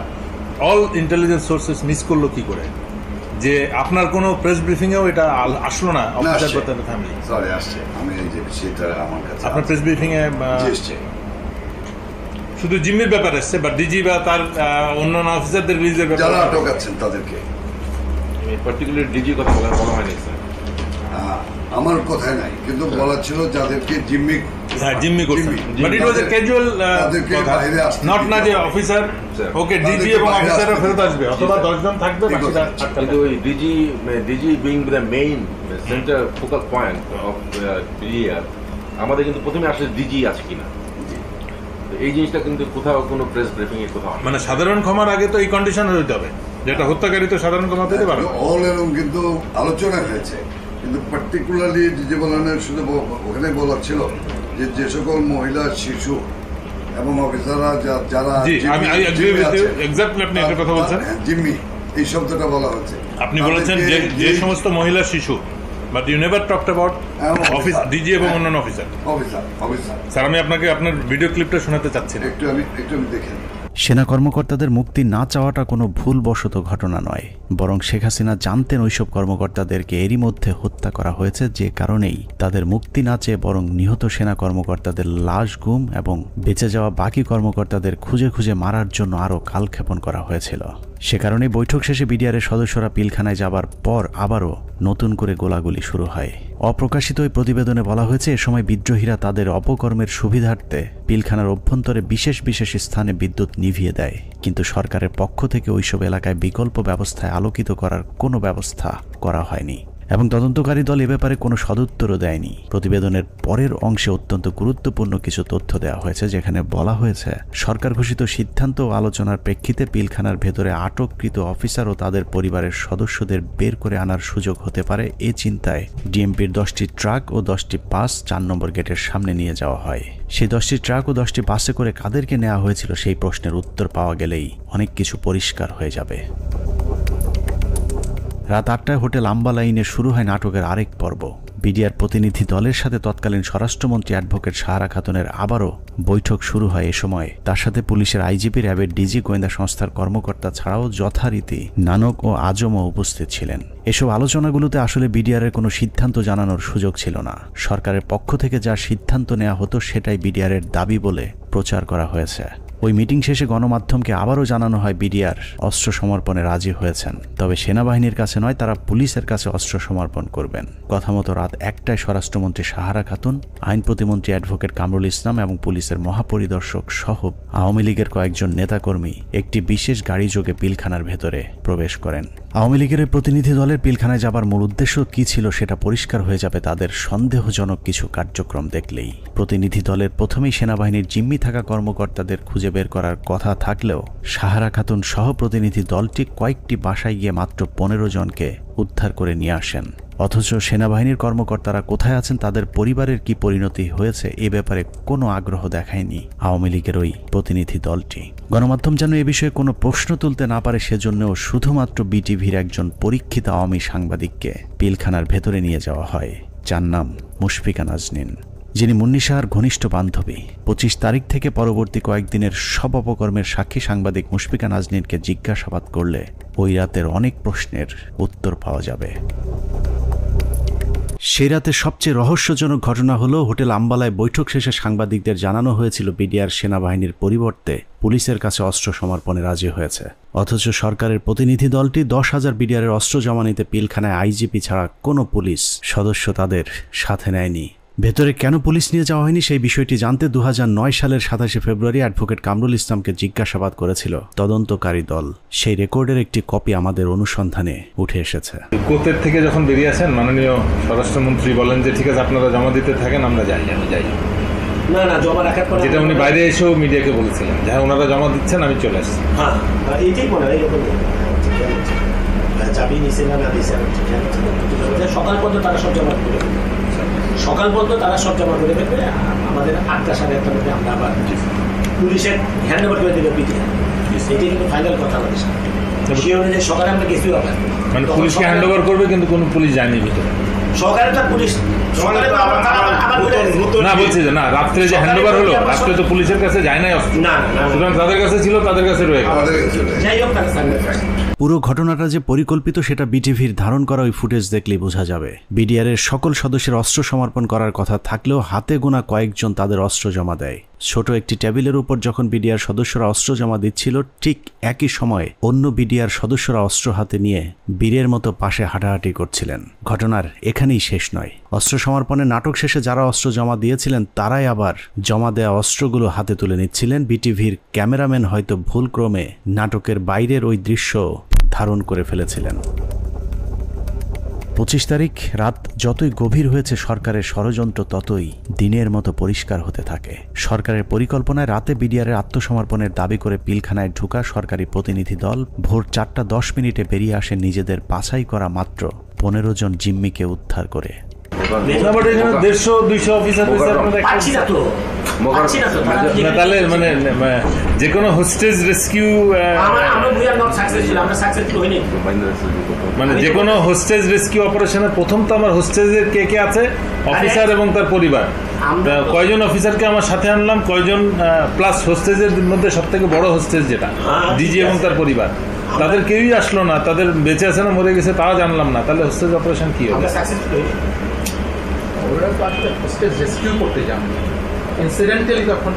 অল ইন্টেলিজেন্স সোর্সেস মিস করলো কি করে, যে আপনার কোনো প্রেস ব্রিফিংয়েও এটা আসলো না অফিসার বা তার ফ্যামিলি? সরি, আসছে। আমি এই যে বিষয়টা আমার কাছে আপনার প্রেস ব্রিফিংয়ে শুধু জিম্মির ব্যাপার আসছে, বা ডিজি বা তার অন্যান্য অফিসারদের রিলিজের ব্যাপারে যারা আটক আছেন তাদেরকে পার্টিকুলার ডিজি কথা বলা হয়নি স্যার। আমার কথাই নাই, কিন্তু বলা ছিল যাদেরকে জিম্মি করছে, but it was A casual কথা, নট না যে অফিসার ওকে ডিজি এবং অফিসাররা ফেরত আসবে অথবা 10 জন থাকবে বাকিটা আটকাল। কিন্তু ওই DG being the main centre focal point of PDR, আমাদের কিন্তু প্রথমে আসলে ডিজি আছে কিনা এই জিনিসটা কিন্তু কোথাও কোনো প্রেস ব্রিফিং এ কোথাও, মানে সাধারণ ক্ষমার আগে তো এই কন্ডিশন হইতে হবে, যেটা হত্যাকারী তো সাধারণ ক্ষমা পেতে পারে। অল এরকম কিন্তু আলোচনা হয়েছে, কিন্তু পার্টিকুলারলি ডিজি বলানের শুধু ওখানে বলা ছিল যে সকল মহিলা, শিশু এবং অফিসাররা যারা জিম্মি, এই শব্দটা বলা হচ্ছে। আপনি বলেছেন যে সমস্ত মহিলা, শিশু, but you never talked about office DG এবং অন্যান্য অফিসার। স্যার, আমি আপনাকে আপনার ভিডিও ক্লিপটা শোনাতে চাচ্ছি না, একটু আমি দেখেন। সেনা কর্মকর্তাদের মুক্তি না চাওয়াটা কোনো ভুলবশত ঘটনা নয়, বরং শেখ হাসিনা জানতেন ওইসব কর্মকর্তাদেরকে এরই মধ্যে হত্যা করা হয়েছে, যে কারণেই তাদের মুক্তি না চেয়ে বরং নিহত সেনা কর্মকর্তাদের লাশ গুম এবং বেঁচে যাওয়া বাকি কর্মকর্তাদের খুঁজে খুঁজে মারার জন্য আরও কালক্ষেপণ করা হয়েছিল। সে কারণে বৈঠক শেষে বিডিআরের সদস্যরা পিলখানায় যাবার পর আবারও নতুন করে গোলাগুলি শুরু হয়। অপ্রকাশিত ওই প্রতিবেদনে বলা হয়েছে, এ সময় বিদ্রোহীরা তাদের অপকর্মের সুবিধার্থে পিলখানার অভ্যন্তরে বিশেষ বিশেষ স্থানে বিদ্যুৎ নিভিয়ে দেয়, কিন্তু সরকারের পক্ষ থেকে ওইসব এলাকায় বিকল্প ব্যবস্থায় আলোকিত করার কোনো ব্যবস্থা করা হয়নি এবং তদন্তকারী দল এ ব্যাপারে কোনো সদুত্তরও দেয়নি। প্রতিবেদনের পরের অংশে অত্যন্ত গুরুত্বপূর্ণ কিছু তথ্য দেওয়া হয়েছে, যেখানে বলা হয়েছে সরকার ঘোষিত সিদ্ধান্ত ও আলোচনার প্রেক্ষিতে পিলখানার ভেতরে আটককৃত অফিসার ও তাদের পরিবারের সদস্যদের বের করে আনার সুযোগ হতে পারে, এ চিন্তায় ডিএমপির 10টি ট্রাক ও 10টি বাস 4 নম্বর গেটের সামনে নিয়ে যাওয়া হয়। সেই 10টি ট্রাক ও 10টি বাসে করে কাদেরকে নেওয়া হয়েছিল সেই প্রশ্নের উত্তর পাওয়া গেলেই অনেক কিছু পরিষ্কার হয়ে যাবে। রাত 8টায় হোটেল আম্বা লাইনে শুরু হয় নাটকের আরেক পর্ব। বিডিআর প্রতিনিধি দলের সাথে তৎকালীন স্বরাষ্ট্রমন্ত্রী অ্যাডভোকেট সাহারা খাতুনের আবারও বৈঠক শুরু হয়। এ সময় তার সাথে পুলিশের আইজিপি, র্যাবের ডিজি, গোয়েন্দা সংস্থার কর্মকর্তা ছাড়াও যথারীতি নানক ও আজমও উপস্থিত ছিলেন। এসব আলোচনাগুলোতে আসলে বিডিআরের কোনো সিদ্ধান্ত জানানোর সুযোগ ছিল না। সরকারের পক্ষ থেকে যা সিদ্ধান্ত নেওয়া হতো সেটাই বিডিআরের দাবি বলে প্রচার করা হয়েছে। ওই মিটিং শেষে গণমাধ্যমকে আবারও জানানো হয় বিডিআর অস্ত্র সমর্পণে রাজি হয়েছেন, তবে সেনাবাহিনীর কাছে নয়, তারা পুলিশের কাছে অস্ত্র সমর্পণ করবেন। কথা মতো রাত 1টায় স্বরাষ্ট্রমন্ত্রী সাহারা খাতুন, আইন প্রতিমন্ত্রী অ্যাডভোকেট কামরুল ইসলাম এবং পুলিশের মহাপরিদর্শক সহ আওয়ামী লীগের কয়েকজন নেতাকর্মী একটি বিশেষ গাড়ি যোগে পিলখানার ভেতরে প্রবেশ করেন। আওয়ামী লীগের প্রতিনিধি দলের পিলখানায় যাবার মূল উদ্দেশ্য কি ছিল সেটা পরিষ্কার হয়ে যাবে তাদের সন্দেহজনক কিছু কার্যক্রম দেখলেই। প্রতিনিধি দলের প্রথমেই সেনাবাহিনীর জিম্মি থাকা কর্মকর্তাদের খুঁজে বের করার কথা থাকলেও সাহারা খাতুন সহ প্রতিনিধি দলটি কয়েকটি বাসায় গিয়ে মাত্র 15 জনকে উদ্ধার করে নিয়ে আসেন। অথচ সেনাবাহিনীর কর্মকর্তারা কোথায় আছেন, তাদের পরিবারের কি পরিণতি হয়েছে, এ ব্যাপারে কোনো আগ্রহ দেখায়নি আওয়ামী লীগের ওই প্রতিনিধি দলটি। গণমাধ্যম যেন এ বিষয়ে কোনো প্রশ্ন তুলতে না পারে সেজন্যও শুধুমাত্র বিটিভির একজন পরীক্ষিত আওয়ামী সাংবাদিককে পিলখানার ভেতরে নিয়ে যাওয়া হয়, যার নাম মুশফিকা নাজনীন, যিনি মুন্নী শাহর ঘনিষ্ঠ বান্ধবী। 25 তারিখ থেকে পরবর্তী কয়েকদিনের সব অপকর্মের সাক্ষী সাংবাদিক মুশফিকা নাজনীনকে জিজ্ঞাসাবাদ করলে ওই রাতের অনেক প্রশ্নের উত্তর পাওয়া যাবে। সেই রাতে সবচেয়ে রহস্যজনক ঘটনা হলো, হোটেল আম্বালায় বৈঠক শেষে সাংবাদিকদের জানানো হয়েছিল বিডিআর সেনাবাহিনীর পরিবর্তে পুলিশের কাছে অস্ত্র সমর্পণে রাজি হয়েছে। অথচ সরকারের প্রতিনিধি দলটি 10,000 বিডিআরের অস্ত্র জমা নিতে পিলখানায় আইজিপি ছাড়া কোনো পুলিশ সদস্য তাদের সাথে নেয়নি। ভেতরে কেন পুলিশ নিয়ে যাওয়া হয়নি সেই বিষয়টি জানতে 2009 সালের 27 ফেব্রুয়ারি অ্যাডভোকেট কামরুল ইসলামকে জিজ্ঞাসাবাদ করেছিল তদন্তকারী দল। সেই রেকর্ডের একটি কপি আমাদের অনুসন্ধানে উঠে এসেছে। কোর্টের থেকে যখন বেরিয়ে আসেন মাননীয় স্বরাষ্ট্রমন্ত্রী বলেন যে ঠিক আছে আপনারা জমা দিতে থাকেন, আমরা যাই। আমি যাই না জমা রাখার পর, যেটা উনি বাইরে এসেও মিডিয়াকে বলেছিলেন, যাহা ওনারা জমা দিচ্ছেন আমি চলে আসছি। হ্যাঁ, এইটাই মনে হয় এরকম চাবি নিচে না দিয়েছে। সকাল পর্যন্ত তারা সব জমা করে ফেলবে, সকাল পর্যন্ত তারা সব জমা করে ফেলবে। আমাদের 8টা সাড়ে 8টার মধ্যে আমরা আবার পুলিশের হ্যান্ড ওভার করে দেবে পিটিআর। এটাই কিন্তু ফাইনাল কথা আমাদের সাথে। সেই অনুযায়ী সকালে আমরা গেছি ওখানে, মানে পুলিশকে হ্যান্ড ওভার করবে কিন্তু কোনো পুলিশ যায়নি ভিতরে। সকালে তো পুলিশ না বলছি যে না রাত্রে যে হ্যান্ড ওভার হলো, রাত্রে তো পুলিশের কাছে যায় নাই অস্ত্র, সুতরাং তাদের কাছে ছিল, তাদের কাছে রয়ে গেল। পুরো ঘটনাটা যে পরিকল্পিত সেটা বিটিভির ধারণ করা ওই ফুটেজ দেখলেই বোঝা যাবে। বিডিআর এর সকল সদস্যের অস্ত্র সমর্পণ করার কথা থাকলেও হাতে গোনা কয়েকজন তাদের অস্ত্র জমা দেয়। ছোট একটি টেবিলের উপর যখন বিডিআর সদস্যরা অস্ত্র জমা দিচ্ছিল, ঠিক একই সময়ে অন্য বিডিআর সদস্যরা অস্ত্র হাতে নিয়ে বীরের মতো পাশে হাঁটাহাঁটি করছিলেন। ঘটনার এখানেই শেষ নয়। অস্ত্র সমর্পণের নাটক শেষে যারা অস্ত্র জমা দিয়েছিলেন তারাই আবার জমা দেওয়া অস্ত্রগুলো হাতে তুলে নিচ্ছিলেন। বিটিভির ক্যামেরাম্যান হয়তো ভুলক্রমে নাটকের বাইরের ওই দৃশ্য ধারণ করে ফেলেছিলেন। 25 তারিখ রাত যতই গভীর হয়েছে, সরকারের ষড়যন্ত্র ততই দিনের মতো পরিষ্কার হতে থাকে। সরকারের পরিকল্পনায় রাতে বিডিআরের আত্মসমর্পণের দাবি করে পিলখানায় ঢোকা সরকারি প্রতিনিধি দল ভোর 4:10 বেরিয়ে আসে নিজেদের বাছাই করা মাত্র 15 জন জিম্মিকে উদ্ধার করে। তাহলে মানে যে কোনো হোস্টেজ রেস্কিউ, মানে যে কোনো হোস্টেজ রেস্কিউ অপারেশনের প্রথম তো আমার হোস্টেজের কে কে আছে, অফিসার এবং তার পরিবার, কয়জন অফিসারকে আমার সাথে আনলাম, কয়জন প্লাস হোস্টেজের মধ্যে সব থেকে বড় হোস্টেজ যেটা ডিজি এবং তার পরিবার, তাদের কেউই আসলো না। তাদের বেঁচে আছে না মরে গেছে তাও জানলাম না। তাহলে হোস্টেজ অপারেশন কি হবে? ওরা তো আসলে হোস্টেজ রেস্কিউ করতে যান, ইনসিডেন্টালি তখন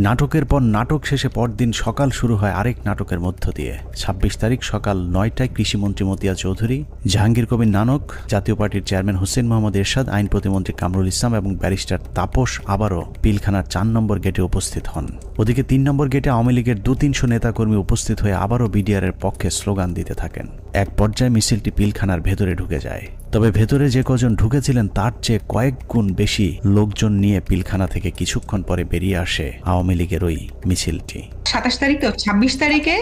নাটকের পর নাটক শেষে পরদিন সকাল শুরু হয় আরেক নাটকের মধ্য দিয়ে। 26 তারিখ সকাল 9টায় কৃষিমন্ত্রী মতিয়া চৌধুরী, জাহাঙ্গীর কবির নানক, জাতীয় পার্টির চেয়ারম্যান হোসেন মোহাম্মদ এরশাদ, আইন প্রতিমন্ত্রী কামরুল ইসলাম এবং ব্যারিস্টার তাপস আবারও পিলখানার 4 নম্বর গেটে উপস্থিত হন। ওদিকে 3 নম্বর গেটে আওয়ামী লীগের 200-300 নেতাকর্মী উপস্থিত হয়ে আবারও বিডিআরের পক্ষে স্লোগান দিতে থাকেন। এক পর্যায়ে মিছিলটি পিলখানার ভেতরে ঢুকে যায়। তবে ভেতরে যে কজন ঢুকেছিলেন তার চেয়ে কয়েক গুণ বেশি লোকজন নিয়ে পিলখানা থেকে কিছুক্ষণ পরে বেরিয়ে আসে আওয়ামী লীগের ওই মিছিলটি। 27 তারিখ তো 26 তারিখে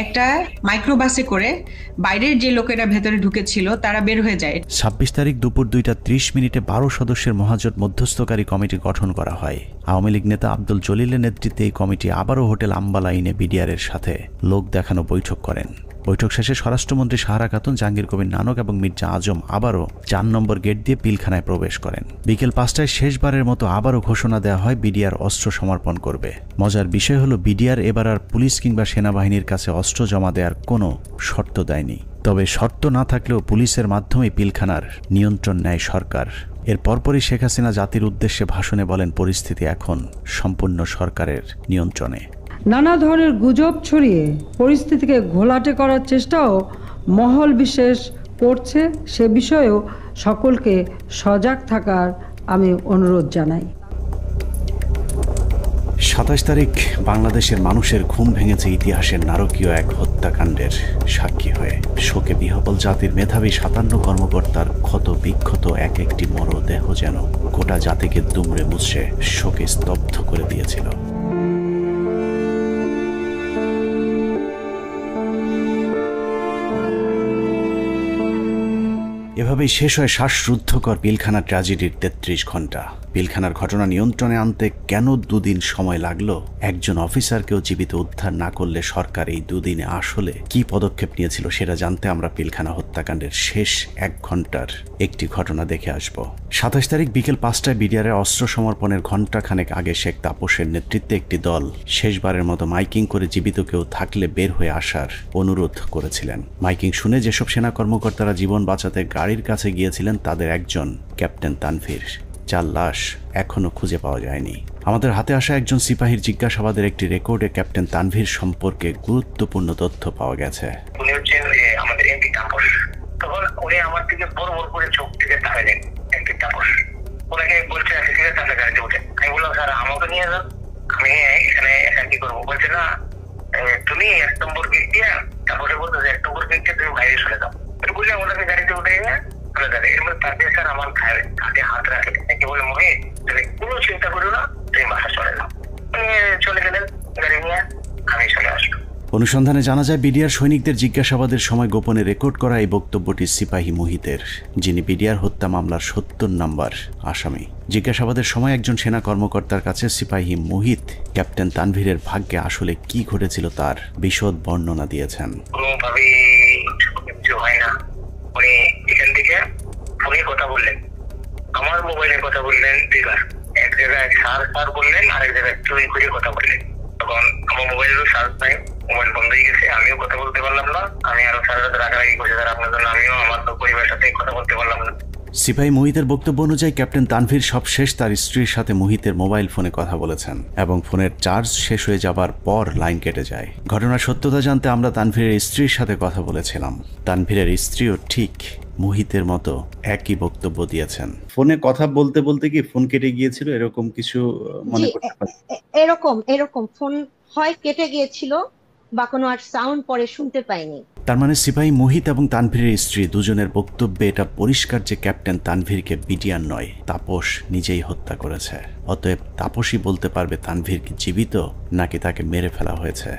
একটা মাইক্রোবাসে করে বাইরের যে লোকেরা ভেতরে ঢুকেছিল তারা বের হয়ে যায়। 26 তারিখ দুপুর 2:30 12 সদস্যের মহাজোট মধ্যস্থকারী কমিটি গঠন করা হয়। আওয়ামী লীগ নেতা আব্দুল জলিলের নেতৃত্বে এই কমিটি আবারও হোটেল আম্বালাইনে বিডিআরের সাথে লোক দেখানো বৈঠক করেন। বৈঠক শেষে স্বরাষ্ট্রমন্ত্রী সাহারা খাতুন, জাহাঙ্গীর কবির নানক এবং মির্জা আজম আবারও 4 নম্বর গেট দিয়ে পিলখানায় প্রবেশ করেন। বিকেল 5টায় শেষবারের মতো আবারও ঘোষণা দেওয়া হয় বিডিআর অস্ত্র সমর্পণ করবে। মজার বিষয় হলো বিডিআর এবার আর পুলিশ কিংবা সেনাবাহিনীর কাছে অস্ত্র জমা দেওয়ার কোনো শর্ত দেয়নি। তবে শর্ত না থাকলেও পুলিশের মাধ্যমে পিলখানার নিয়ন্ত্রণ নেয় সরকার। এর পরপরই শেখ হাসিনা জাতির উদ্দেশ্যে ভাষণে বলেন, পরিস্থিতি এখন সম্পূর্ণ সরকারের নিয়ন্ত্রণে। নানা ধরনের গুজব ছড়িয়ে পরিস্থিতিকে ঘোলাটে করার চেষ্টাও মহল বিশেষ করছে, সে বিষয়েও সকলকে সজাগ থাকার আমি অনুরোধ জানাই। 27 তারিখ বাংলাদেশের মানুষের ঘুম ভেঙেছে ইতিহাসের নারকীয় এক হত্যাকাণ্ডের সাক্ষী হয়ে। শোকে বিহ্বল জাতির মেধাবী 57 কর্মকর্তার ক্ষত বিক্ষত এক একটি মরদেহ যেন গোটা জাতিকে দুমড়ে মুচড়ে শোকে স্তব্ধ করে দিয়েছিল। এভাবেই শেষ হয় শ্বাসরুদ্ধকর পিলখানা ট্র্যাজেডির 33 ঘন্টা। পিলখানার ঘটনা নিয়ন্ত্রণে আনতে কেন 2 দিন সময় লাগলো? একজন অফিসারকেও জীবিত উদ্ধার না করলে সরকার এই 2 দিনে আসলে কি পদক্ষেপ নিয়েছিল সেটা জানতে আমরা পিলখানা হত্যাকাণ্ডের শেষ 1 ঘন্টার একটি ঘটনা দেখে আসব। 27 তারিখ বিকেল 5টায় বিডিআরের অস্ত্র সমর্পণের ঘণ্টাখানেক আগে শেখ তাপসের নেতৃত্বে একটি দল শেষবারের মতো মাইকিং করে জীবিত কেউ থাকলে বের হয়ে আসার অনুরোধ করেছিলেন। মাইকিং শুনে যেসব সেনা কর্মকর্তারা জীবন বাঁচাতে গাড়ির কাছে গিয়েছিলেন তাদের একজন ক্যাপ্টেন তানভীর, যার লাশ এখনো খুঁজে পাওয়া যায়নি। আমাদের হাতে আসা একজন সিপাহীর জিজ্ঞাসাবাদের একটি রেকর্ডে ক্যাপ্টেন তানভীর সম্পর্কে গুরুত্বপূর্ণ তথ্য পাওয়া গেছে। উনি হচ্ছেন আমাদের এমপি তাপস। তখন উনি আমার দিকে বড় বড় করে চোখ থেকে তাকালেন এমপি তাপস। ওনাকে বলছে ঠিক আছে তাহলে গাড়িতে উঠে। আমি বললাম স্যার আমাকে নিয়ে যান, আমি এখানে একা কি করবো? বলছে না তুমি 1 নম্বর গেট দিয়ে, তারপরে বলতো 1 নম্বর গেট দিয়ে তুমি বাইরে চলে যাও। বললাম ওনাকে গাড়িতে উঠে চলে যাবে। এর মধ্যে তার স্যার আমার কাঁধে হাত রাখে নাকি বলে মনে তুমি কোনো চিন্তা করো না, তুমি বাসা চলে যাও। চলে গেলেন গাড়ি নিয়ে, আমি চলে আসবো। অনুসন্ধানে জানা যায় বিডিআর সৈনিকদের জিজ্ঞাসাবাদের সময় গোপনে রেকর্ড করা এই বক্তব্যটি সিপাহী মুহিতের, যিনি বিডিআর হত্যা মামলার ৭০ নম্বর আসামি। জিজ্ঞাসাবাদের সময় একজন সেনা কর্মকর্তার কাছে সিপাহী মুহিত ক্যাপ্টেন তানভীরের ভাগ্যে আসলে কি ঘটেছিল তার বিশদ বর্ণনা দিয়েছেন। কোনোভাবেই কিছু হয় না, উনি এখান থেকে ফোনে কথা বললেন, আমার মোবাইলে কথা বললেন, দিঘার এক জায়গায় সার বললেন, আরেক জায়গায় চুরি করে কথা বললেন। তখন আমার মোবাইলেরও সার্চ নাই, মোবাইল বন্ধ হয়ে গেছে, আমিও কথা বলতে পারলাম না। আমি আরো সারা রাত রাগারাগি করছি স্যার আপনার জন্য, আমিও আমার পরিবারের সাথে কথা বলতে পারলাম না। সিপাহী মুহিতের বক্তব্য অনুযায়ী ক্যাপ্টেন তানভীর সবশেষ তার স্ত্রীর সাথে মুহিতের মোবাইল ফোনে কথা বলেছেন এবং ফোনের চার্জ শেষ হয়ে যাবার পর লাইন কেটে যায়। ঘটনার সত্যতা জানতে আমরা তানভীরের স্ত্রীর সাথে কথা বলেছিলাম। তানভীরের স্ত্রীও ঠিক মুহিতের মতো একই বক্তব্য দিয়েছেন। ফোনে কথা বলতে বলতে কি ফোন কেটে গিয়েছিল, এরকম কিছু মনে করতে পারেন? এরকম ফোন হয় কেটে গিয়েছিল বা কোনো আর সাউন্ড পরে শুনতে পাইনি। তার মানে সিপাহী মুহিত এবং তানভীরের স্ত্রী দুজনের বক্তব্যে এটা পরিষ্কার যে ক্যাপ্টেন তানভীরকে বিডিআর নয়, তাপস নিজেই হত্যা করেছে। অতএব তাপসই বলতে পারবে তানভীর কি জীবিত নাকি তাকে মেরে ফেলা হয়েছে।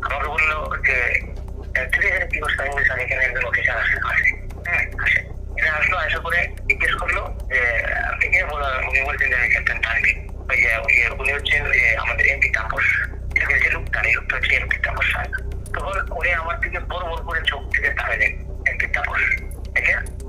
আমাকে বললো যে কি করছে, এখানে একজন অফিসার আসে, এরা আসলো, আসা করে জিজ্ঞেস করলো যে আপনি কে? উনি বলছেন যে আমি ক্যাপ্টেন তানভীর, উনি হচ্ছেন আমাদের এমপি তাপস, যে লোকটা এই লোকটা হচ্ছে এমপি তাপস সাহেব। তখন উনি আমার দিকে বড় বড় করে চোখ থেকে তাকালেন, এমপি তাপস,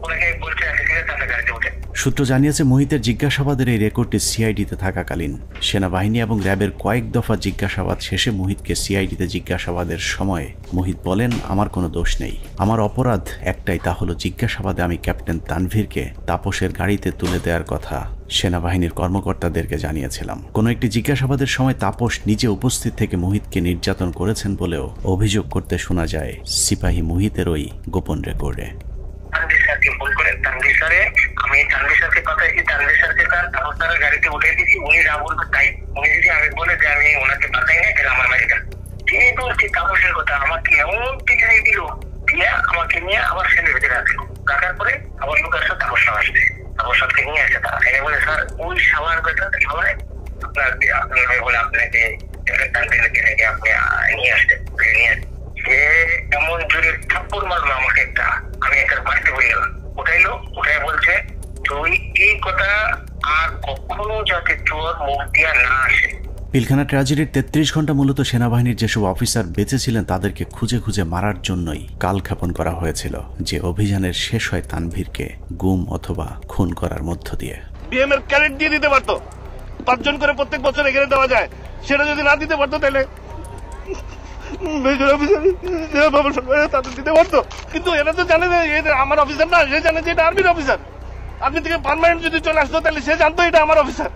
ওনাকে বলছে তাদের গাড়িতে উঠে। সূত্র জানিয়েছে মুহিতের জিজ্ঞাসাবাদের এই রেকর্ডটি সিআইডিতে থাকাকালীন সেনাবাহিনী এবং র্যাবের কয়েক দফা জিজ্ঞাসাবাদ শেষে মুহিতকে সিআইডিতে জিজ্ঞাসাবাদের সময় মুহিত বলেন, আমার কোনো দোষ নেই, আমার অপরাধ একটাই, তা হলো জিজ্ঞাসাবাদে আমি ক্যাপ্টেন তানভীরকে তাপসের গাড়িতে তুলে দেওয়ার কথা সেনাবাহিনীর কর্মকর্তাদেরকে জানিয়েছিলাম। কোনো একটি জিজ্ঞাসাবাদের সময় তাপস নিজে উপস্থিত থেকে মুহিতকে নির্যাতন করেছেন বলেও অভিযোগ করতে শোনা যায় সিপাহী মুহিতের ওই গোপন রেকর্ডে। তানভীর স্যারকে ফোন করেন, তানভীর স্যারে আমি তানভীর স্যারকে পাঠাইছি, তানভীর স্যারকে তাপস স্যারের গাড়িতে উঠে দিচ্ছি, উনি যা বলবে তাই। উনি যদি আমি বলে যে আমি ওনাকে পাঠাই না, তাহলে আমার মাঝে তিনি বলছি তাপসের কথা, আমাকে এমন পিছনে দিল, দিয়ে আমাকে নিয়ে আবার সেনের ভিতরে রাখলো, রাখার পরে আবার লোক আসে, তাপস সার আসবে, তাপস সারকে নিয়ে আসে তারা, এনে বলে স্যার ওই সাবার বেটা সবাই আপনার বলে আপনাকে তানভীরকে নাকি আপনি নিয়ে আসতেন, নিয়ে সে এমন জোরে থাপ্পড় মারলো আমাকে একটা, আমি একটা বাড়িতে বলে গেলাম, উঠাইলো, উঠাই বলছে তুই এই কথা আর কখনো যাতে তোর মুখ দিয়া না আসে। পিলখানা ট্র্যাজেডির ৩৩ ঘন্টা মূলত সেনাবাহিনীর যেসব অফিসার বেঁচে ছিলেন তাদেরকে খুঁজে খুঁজে মারার জন্যই কালক্ষেপণ করা হয়েছিল, যে অভিযানের শেষ হয় তানভীরকে গুম অথবা খুন করার মধ্য দিয়ে। বিএম এর ক্যাডেট দিয়ে দিতে পারতো, 5 জন করে প্রত্যেক বছর এখানে দেওয়া যায়, সেটা যদি না দিতে পারতো তাহলে মেজর অফিসার তাদের দিতে পারতো। কিন্তু এরা তো জানে যে এটা আমার অফিসার না, সে জানে যে এটা আর্মির অফিসার। আর্মি থেকে পার্মানেন্ট যদি চলে আসতো তাহলে সে জানতো এটা আমার অফিসার,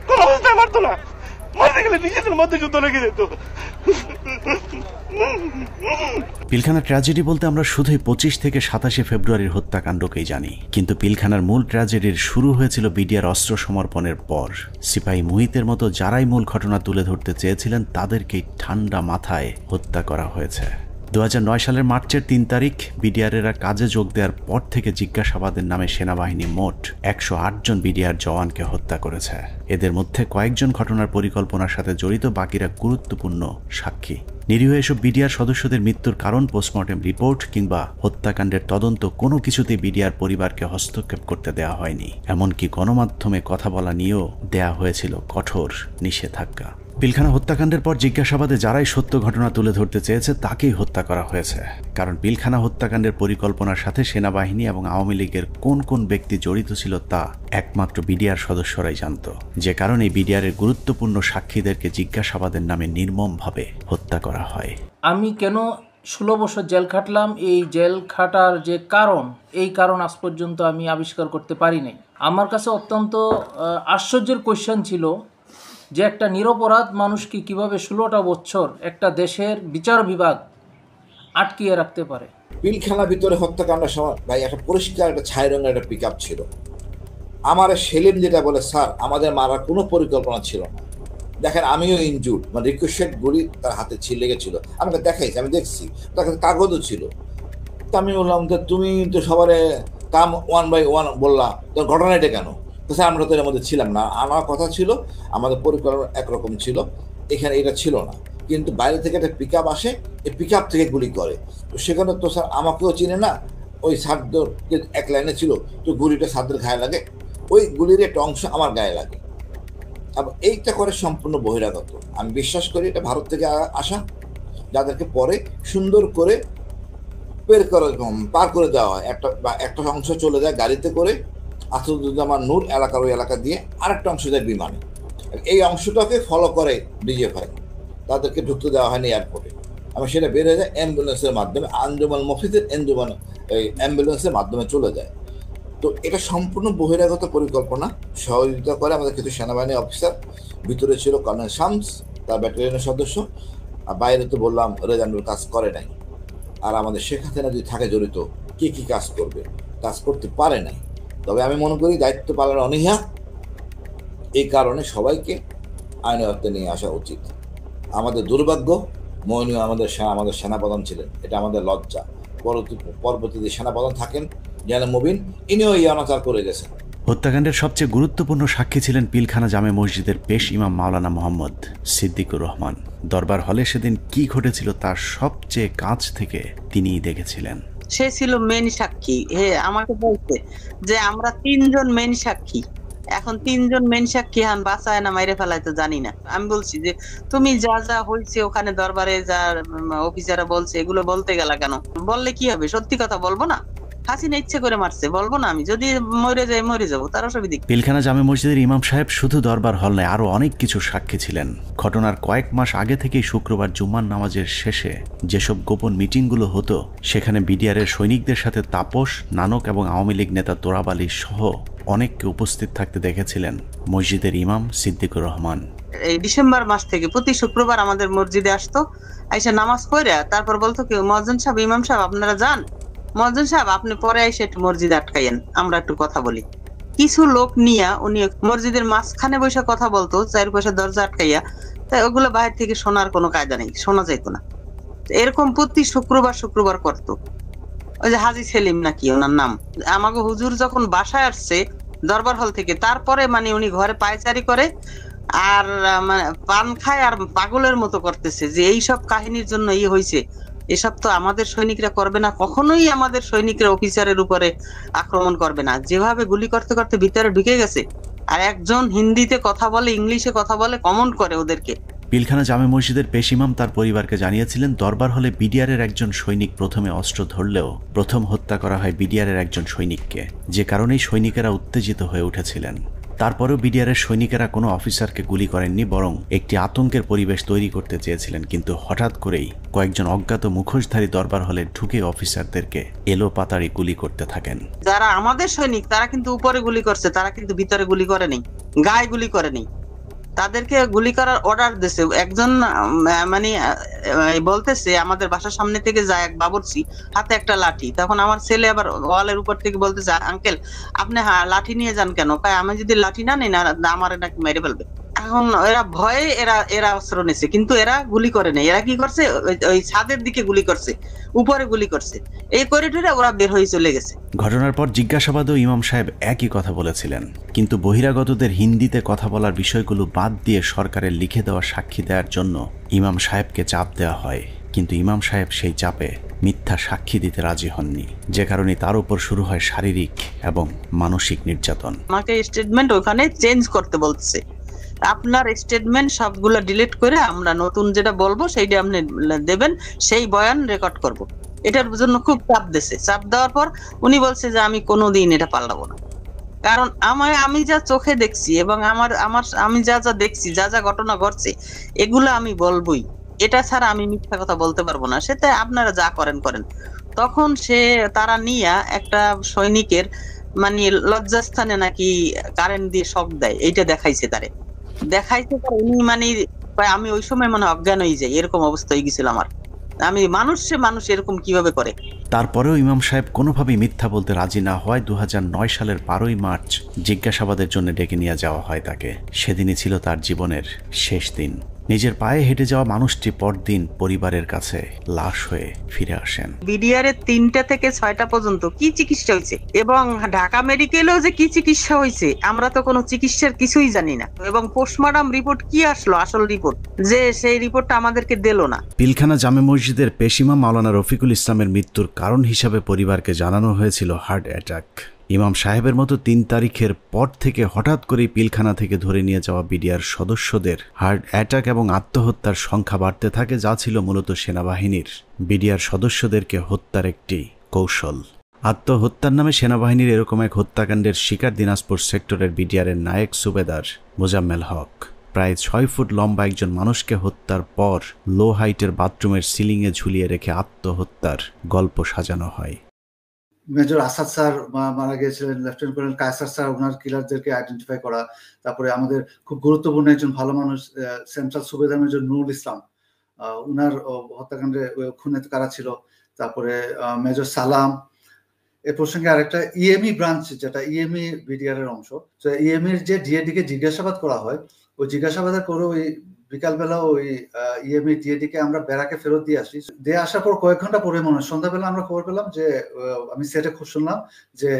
কোন অবস্থায় মারতো না, মারতে গেলে নিজেদের মধ্যে যুদ্ধ লেগে যেত। পিলখানা ট্র্যাজেডি বলতে আমরা শুধুই 25 থেকে 27 ফেব্রুয়ারির হত্যাকাণ্ডকেই জানি, কিন্তু পিলখানার মূল ট্র্যাজেডির শুরু হয়েছিল বিডিআর অস্ত্র সমর্পণের পর। সিপাহী মুহিতের মতো যারাই মূল ঘটনা তুলে ধরতে চেয়েছিলেন তাদেরকেই ঠান্ডা মাথায় হত্যা করা হয়েছে। 2009 সালের মার্চের 3 তারিখ বিডিআরেরা কাজে যোগ দেওয়ার পর থেকে জিজ্ঞাসাবাদের নামে সেনাবাহিনী মোট 108 জন বিডিআর জওয়ানকে হত্যা করেছে। এদের মধ্যে কয়েকজন ঘটনার পরিকল্পনার সাথে জড়িত, বাকিরা গুরুত্বপূর্ণ সাক্ষী। নিরীহ এসব বিডিআর সদস্যদের মৃত্যুর কারণ, পোস্টমর্টেম রিপোর্ট কিংবা হত্যাকাণ্ডের তদন্ত কোনো কিছুতেই বিডিআর পরিবারকে হস্তক্ষেপ করতে দেওয়া হয়নি। এমনকি গণমাধ্যমে কথা বলা নিয়েও দেয়া হয়েছিল কঠোর নিষেধাজ্ঞা। পিলখানা হত্যাকাণ্ডের পর জিজ্ঞাসাবাদে যারাই সত্য ঘটনা তুলে ধরতে চেয়েছে তাকেই হত্যা করা হয়েছে, কারণ পিলখানা হত্যাকাণ্ডের পরিকল্পনার সাথে সেনাবাহিনী এবং আওয়ামী লীগের কোন কোন ব্যক্তি জড়িত ছিল তা একমাত্র বিডিআর সদস্যরাই জানত, যে কারণে বিডিআরের গুরুত্বপূর্ণ সাক্ষীদেরকে জিজ্ঞাসাবাদের নামে নির্মমভাবে হত্যা করা হয়। আমি কেন 16 বছর জেল খাটলাম, এই জেল খাটার যে কারণ, এই কারণ আজ পর্যন্ত আমি আবিষ্কার করতে পারি নাই। আমার কাছে অত্যন্ত আশ্চর্যের কোয়েশ্চেন ছিল যে একটা নিরপরাধ মানুষকে কিভাবে 16টা বছর একটা দেশের বিচার বিভাগ আটকিয়ে রাখতে পারে। পিলখানার ভিতরে হত্যাকাণ্ডের সময় ভাই একটা পরিষ্কার একটা ছাই রঙের একটা পিকআপ ছিল, আমার সেলিম যেটা বলে, স্যার আমাদের মারার কোনো পরিকল্পনা ছিল না, দেখেন আমিও ইনজুর্ড, মানে রিকোয়েস্টেড গুলি তার হাতে লেগেছিল, আমাকে দেখাইছি, আমি দেখছি, তার কাছে কাগজও ছিল। তো আমি বললাম যে তুমি তো সবারে কাম 1 by 1 বললা, তোর ঘটনা এটা কেন? তো স্যার আমরা তো এর মধ্যে ছিলাম না, আমার কথা ছিল আমাদের পরিকল্পনা একরকম ছিল, এখানে এটা ছিল না, কিন্তু বাইরে থেকে একটা পিক আপ আসে, এই পিক আপ থেকে গুলি করে। তো সেখানে তো স্যার আমাকেও চিনে না, ওই সারদের এক লাইনে ছিল, তো গুলিটা সারদের গায়ে লাগে, ওই গুলির একটা অংশ আমার গায়ে লাগে। আবার এইটা করে সম্পূর্ণ বহিরাগত, আমি বিশ্বাস করি এটা ভারত থেকে আসা, যাদেরকে পরে সুন্দর করে পার করে দেওয়া হয়, একটা অংশ চলে যায় গাড়িতে করে আসাদুজ্জামান নূর এলাকার ওই এলাকা দিয়ে, আরেকটা অংশ যায় বিমানে, এই অংশটাকে ফলো করে ডিজিএফআই, তাদেরকে ঢুকতে দেওয়া হয়নি এয়ারপোর্টে। আমি সেটা বের হয়ে যায় অ্যাম্বুলেন্সের মাধ্যমে, আঞ্জুমান মফিজের এই অ্যাম্বুলেন্সের মাধ্যমে চলে যায়। তো এটা সম্পূর্ণ বহিরাগত পরিকল্পনা, সহযোগিতা করে আমাদের কিছু সেনাবাহিনী অফিসার, ভিতরে ছিল কর্নেল শামস তার ব্যাটালিয়নের সদস্য, আর বাইরে তো বললাম রেজানুর কাজ করে নাই। আর আমাদের শেখ হাসিনা যদি থাকে জড়িত, কে কি কাজ করবে, কাজ করতে পারে নাই। তবে আমি মনে করি দায়িত্ব পালনের অনীহা, এই কারণে সবাইকে আইনের আওতায় নিয়ে আসা উচিত। আমাদের দুর্ভাগ্য, মইনুল আমাদের সেনাপ্রধান ছিলেন, এটা আমাদের লজ্জা। পরবর্তীতে সেনাপ্রধান থাকেন জেনারেল মুবিন, ইনিও এই অনাচার করে গেছেন। হত্যাকাণ্ডের সবচেয়ে গুরুত্বপূর্ণ সাক্ষী ছিলেন পিলখানা জামে মসজিদের পেশ ইমাম মাওলানা মোহাম্মদ সিদ্দিকুর রহমান। দরবার হলে সেদিন কি ঘটেছিল তার সবচেয়ে কাছ থেকে তিনিই দেখেছিলেন। সে ছিল মেন সাক্ষী। আমাকে বলছে যে আমরা 3 জন মেন সাক্ষী, এখন 3 জন মেন সাক্ষী হান বাঁচায় না মাইরে ফেলাইতে জানি না। আমি বলছি যে তুমি যা যা হয়েছে ওখানে দরবারে যা অফিসাররা বলছে এগুলো বলতে গেলা কেন? বললে কি হবে? সত্যি কথা বলবো না? হাসিনা ইচ্ছে করে মারছে, বলবো না? আমি যদি মরে যাই মরে যাবো, তার অসুবিধা। পিলখানা জামে মসজিদের ইমাম সাহেব শুধু দরবার হল নয়, আরো অনেক কিছু সাক্ষী ছিলেন। ঘটনার কয়েক মাস আগে থেকেই শুক্রবার জুম্মার নামাজের শেষে যেসব গোপন মিটিংগুলো হতো, সেখানে বিডিআরের সৈনিকদের সাথে তাপস, নানক এবং আওয়ামী লীগ নেতা তোরাব আলী সহ অনেককে উপস্থিত থাকতে দেখেছিলেন মসজিদের ইমাম সিদ্দিকুর রহমান। এই ডিসেম্বর মাস থেকে প্রতি শুক্রবার আমাদের মসজিদে আসতো, আইসা নামাজ পড়ে তারপর বলতো কি, মুয়াজ্জিন সাহেব, ইমাম সাহেব আপনারা যান, মুয়াজ্জিন সাহেব আপনি পরে এসে একটু মসজিদ আটকাইয়েন, আমরা একটু কথা বলি। কিছু লোক নিয়ে উনি মসজিদের মাঝখানে বসে কথা বলতো, 4 পাশে দরজা আটকাইয়া, তাই ওগুলো বাইরে থেকে শোনার কোনো কায়দা নেই, শোনা যাইতো না। এরকম প্রতি শুক্রবার করতো। ওই যে হাজি সেলিম নাকি ওনার নাম, আমাকে হুজুর যখন বাসায় আসছে দরবার হল থেকে, তারপরে মানে উনি ঘরে পায়চারি করে আর মানে পান খায় আর পাগলের মতো করতেছে যে এইসব কাহিনীর জন্য হয়েছে, এসব তো আমাদের সৈনিকরা করবে না, কখনোই আমাদের সৈনিকরা অফিসারের উপরে আক্রমণ করবে না। যেভাবে গুলি করতে করতে ভিতরে ঢুকে গেছে, আর একজন হিন্দিতে কথা বলে, ইংলিশে কথা বলে, কমেন্ট করে ওদেরকে। পিলখানা জামে মসজিদের পেশ ইমাম তার পরিবারকে জানিয়েছিলেন, দরবার হলে বিডিআরের একজন সৈনিক প্রথমে অস্ত্র ধরলেও প্রথম হত্যা করা হয় বিডিআরের একজন সৈনিককে, যে কারণেই সৈনিকেরা উত্তেজিত হয়ে উঠেছিলেন। তারপরেও বিডিআরের সৈনিকেরা কোনো অফিসারকে গুলি করেননি, বরং একটি আতঙ্কের পরিবেশ তৈরি করতে চেয়েছিলেন। কিন্তু হঠাৎ করেই কয়েকজন অজ্ঞাত মুখোশধারী দরবার হলে ঢুকে অফিসারদেরকে এলো পাতাড়ি গুলি করতে থাকেন। যারা আমাদের সৈনিক তারা কিন্তু উপরে গুলি করছে, তারা কিন্তু ভিতরে গুলি করেনি, গায়ে গুলি করেনি, তাদেরকে গুলি করার অর্ডার দিয়েছে। একজন মানে বলতেছে আমাদের বাসার সামনে থেকে যায় এক বাবুর্চি, হাতে একটা লাঠি। তখন আমার ছেলে আবার ওয়ালের উপর থেকে বলতেছে, আঙ্কেল আপনি লাঠি নিয়ে যান কেন? আমি যদি লাঠি না নিই না আমার নাকি মেরে ফেলবে। এখন এরা ভয়ে এরা অস্ত্র নিছে, কিন্তু এরা গুলি করে নেই। এরা কি করছে, ওই ছাদের দিকে গুলি করছে, উপরে গুলি করছে, এই করিডোরে ওরা বের হয়ে চলে গেছে। ঘটনার পর জিজ্ঞাসাবাদেও ইমাম সাহেব একই কথা বলেছিলেন, কিন্তু বহিরাগতদের হিন্দিতে কথা বলার বিষয়গুলো বাদ দিয়ে সরকারের লিখে দেওয়া সাক্ষী দেওয়ার জন্য ইমাম সাহেবকে চাপ দেওয়া হয়। কিন্তু ইমাম সাহেব সেই চাপে মিথ্যা সাক্ষী দিতে রাজি হননি, যে কারণে তার উপর শুরু হয় শারীরিক এবং মানসিক নির্যাতন। আমাকে স্টেটমেন্ট ওখানে চেঞ্জ করতে বলছে, আপনার স্টেটমেন্ট সবগুলো ডিলিট করে আমরা নতুন যেটা বলবো সেইটা আপনি দেবেন, সেই বয়ান রেকর্ড করব। এটার জন্য খুব চাপ দিয়েছে। চাপ দেওয়ার পর উনি বলছে যে আমি কোনোদিন এটা পাল্টাবো না, কারণ আমি যা চোখে দেখছি এবং আমি যা যা দেখছি, যা যা ঘটনা ঘটছে, এগুলো আমি বলবোই, এটা ছাড়া আমি মিথ্যা কথা বলতে পারবো না। সেটা আপনারা যা করেন করেন। তখন তারা নিয়ে একটা সৈনিকের মানে লজ্জাস্থানে নাকি কারেন্ট দিয়ে শক দেয়, এইটা দেখাইছে তারে। উনি মানে আমি ওই সময় মানে অজ্ঞান হয়ে যাই, এরকম অবস্থা হয়ে গেছিল আমার। আমি মানুষ এরকম কিভাবে করে? তারপরেও ইমাম সাহেব কোনোভাবেই মিথ্যা বলতে রাজি না হয় 2009 সালের 12ই মার্চ জিজ্ঞাসাবাদের জন্য ডেকে নিয়ে যাওয়া হয় তাকে। সেদিনই ছিল তার জীবনের শেষ দিন। নিজের পায়ে হেঁটে যাওয়া মানুষটি পরদিন পরিবারের কাছে লাশ হয়ে ফিরে আসেন। বিডিআর 3টা থেকে 6টা পর্যন্ত কি চিকিৎসা হয়েছে এবং ঢাকা মেডিকেলেও যে কি চিকিৎসা হয়েছে আমরা তো কোনো চিকিৎসার কিছুই জানি না। এবং পোস্টমর্টম রিপোর্ট কি আসলো, আসল রিপোর্ট, যে সেই রিপোর্টটা আমাদেরকে দিল না। পিলখানা জামে মসজিদের পেশিমা মাওলানা রফিকুল ইসলামের মৃত্যুর কারণ হিসাবে পরিবারকে জানানো হয়েছিল হার্ট অ্যাটাক। ইমাম সাহেবের মতো 3 তারিখের পর থেকে হঠাৎ করেই পিলখানা থেকে ধরে নিয়ে যাওয়া বিডিআর সদস্যদের হার্ট অ্যাটাক এবং আত্মহত্যার সংখ্যা বাড়তে থাকে, যা ছিল মূলত সেনাবাহিনীর বিডিআর সদস্যদেরকে হত্যার একটি কৌশল। আত্মহত্যার নামে সেনাবাহিনীর এরকম এক হত্যাকাণ্ডের শিকার দিনাজপুর সেক্টরের বিডিআরের নায়েক সুবেদার মোজাম্মেল হক। প্রায় 6 ফুট লম্বা একজন মানুষকে হত্যার পর লো হাইটের বাথরুমের সিলিংয়ে ঝুলিয়ে রেখে আত্মহত্যার গল্প সাজানো হয়। মেজর আসাদ স্যার মারা গিয়েছিলেন, লেফটেন্যান্ট কর্নেল কায়সার স্যার ওনার কিলারদেরকে আইডেন্টিফাই করা, তারপরে আমাদের খুব গুরুত্বপূর্ণ একজন ভালো মানুষ সেন্ট্রাল সুবেদার মেজর নুরুল ইসলাম, উনার হত্যাকাণ্ডে খুনে কারা ছিল, তারপরে মেজর সালাম। এ প্রসঙ্গে আরেকটা ইএমই ব্রাঞ্চ, যেটা ইএমই বিডিআর এর অংশ, তো ইএমইর যে ডিএডিকে জিজ্ঞাসাবাদ করা হয়, ওই জিজ্ঞাসাবাদের করে ওই বিকালবেলা ওই ইএমই ডিএডিকে আমরা ব্যারাকে ফেরত দিয়ে আসি। দিয়ে আসার পর কয়েক ঘন্টা পরে মনে হয় সন্ধ্যাবেলা আমরা খবর পেলাম যে আমি সেটে খুব শুনলাম যে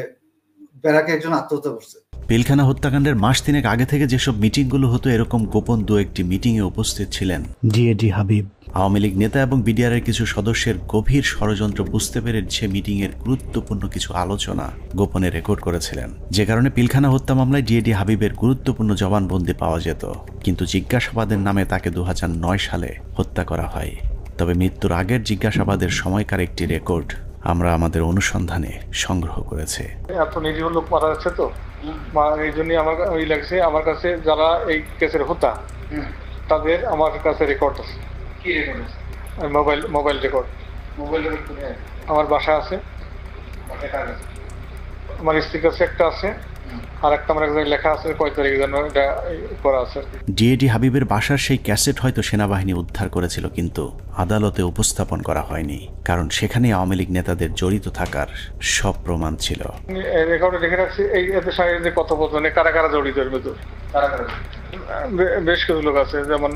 ব্যারাকে একজন আত্মহত্যা করছে। পিলখানা হত্যাকাণ্ডের মাস 3 আগে থেকে যেসব মিটিংগুলো হতো, এরকম গোপন 2-1টি মিটিংয়ে উপস্থিত ছিলেন ডিএডি হাবিব। আওয়ামী লীগ নেতা এবং বিডিআরের কিছু সদস্যের গভীর ষড়যন্ত্র বুঝতে পেরে সে মিটিংয়ের গুরুত্বপূর্ণ কিছু আলোচনা গোপনে রেকর্ড করেছিলেন, যে কারণে পিলখানা হত্যা মামলায় ডিএডি হাবিবের গুরুত্বপূর্ণ জবানবন্দি পাওয়া যেত। কিন্তু জিজ্ঞাসাবাদের নামে তাকে 2009 সালে হত্যা করা হয়। তবে মৃত্যুর আগের জিজ্ঞাসাবাদের সময়কার একটি রেকর্ড আমরা আমাদের অনুসন্ধানে সংগ্রহ করেছি। এত নিরীহ লোক মারা যাচ্ছে, তো এই জন্যই আমার ওই লাগছে। আমার কাছে যারা এই কেসের হোতা তাদের আমার কাছে রেকর্ড আছে। কি রেকর্ড আছে? Mobile record. মোবাইল রেকর্ড কোথায়? আমার বাসায় আছে। আমার স্ত্রীর কাছে একটা আছে, আর একটা আমার একজন লেখা আছে কয় তারিখ যেন এটা করা আছে। ডিএডি হাবিবের বাসার সেই ক্যাসেট হয়তো সেনাবাহিনী উদ্ধার করেছিল, কিন্তু আদালতে উপস্থাপন করা হয়নি, কারণ সেখানে আওয়ামী লীগ নেতাদের জড়িত থাকার সব প্রমাণ ছিল। রেকর্ডে লিখে রাখছি এই এতে সাইডে যে কথোপকথনে কারা কারা জড়িত এর ভিতর। বেশ কিছু লোক আছে, যেমন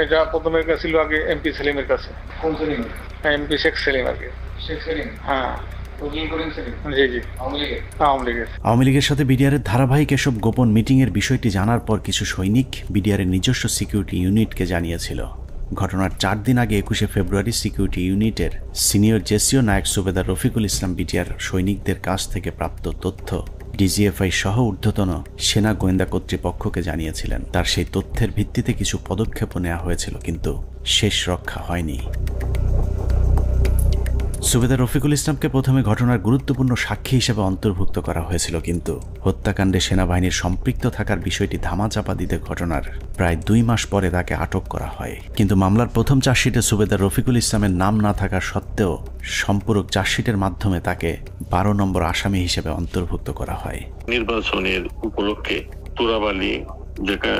এটা প্রথমে ছিল আগে এমপি সেলিমের কাছে। কোন সেলিম? এমপি শেখ সেলিম আগে। শেখ সেলিম? হ্যাঁ। আওয়ামী লীগের সাথে বিডিআরের ধারাবাহিক এসব গোপন মিটিংয়ের বিষয়টি জানার পর কিছু সৈনিক বিডিআরের নিজস্ব সিকিউরিটি ইউনিটকে জানিয়েছিল। ঘটনার 4 দিন আগে 21শে ফেব্রুয়ারি সিকিউরিটি ইউনিটের সিনিয়র জেসিও নায়ক সুবেদার রফিকুল ইসলাম বিডিআর সৈনিকদের কাছ থেকে প্রাপ্ত তথ্য ডিজিএফআই সহ ঊর্ধ্বতন সেনা গোয়েন্দা কর্তৃপক্ষকে জানিয়েছিলেন। তার সেই তথ্যের ভিত্তিতে কিছু পদক্ষেপও নেওয়া হয়েছিল, কিন্তু শেষ রক্ষা হয়নি। সুবেদার রফিকুল ইসলামকে প্রথমে ঘটনার গুরুত্বপূর্ণ সাক্ষী হিসেবে অন্তর্ভুক্ত করা হয়েছিল, কিন্তু হত্যাকাণ্ডে সেনাবাহিনীর সম্পৃক্ত থাকার বিষয়টি ধামাচাপা দিতে ঘটনার প্রায় 2 মাস পরে তাকে আটক করা হয়। কিন্তু মামলার প্রথম চার্জশিটে সুবেদার রফিকুল ইসলামের নাম না থাকা সত্ত্বেও সম্পূরক চার্জশিটের মাধ্যমে তাকে 12 নম্বর আসামি হিসেবে অন্তর্ভুক্ত করা হয়। নির্বাচনের উপলক্ষে তুরাবালি, যেটা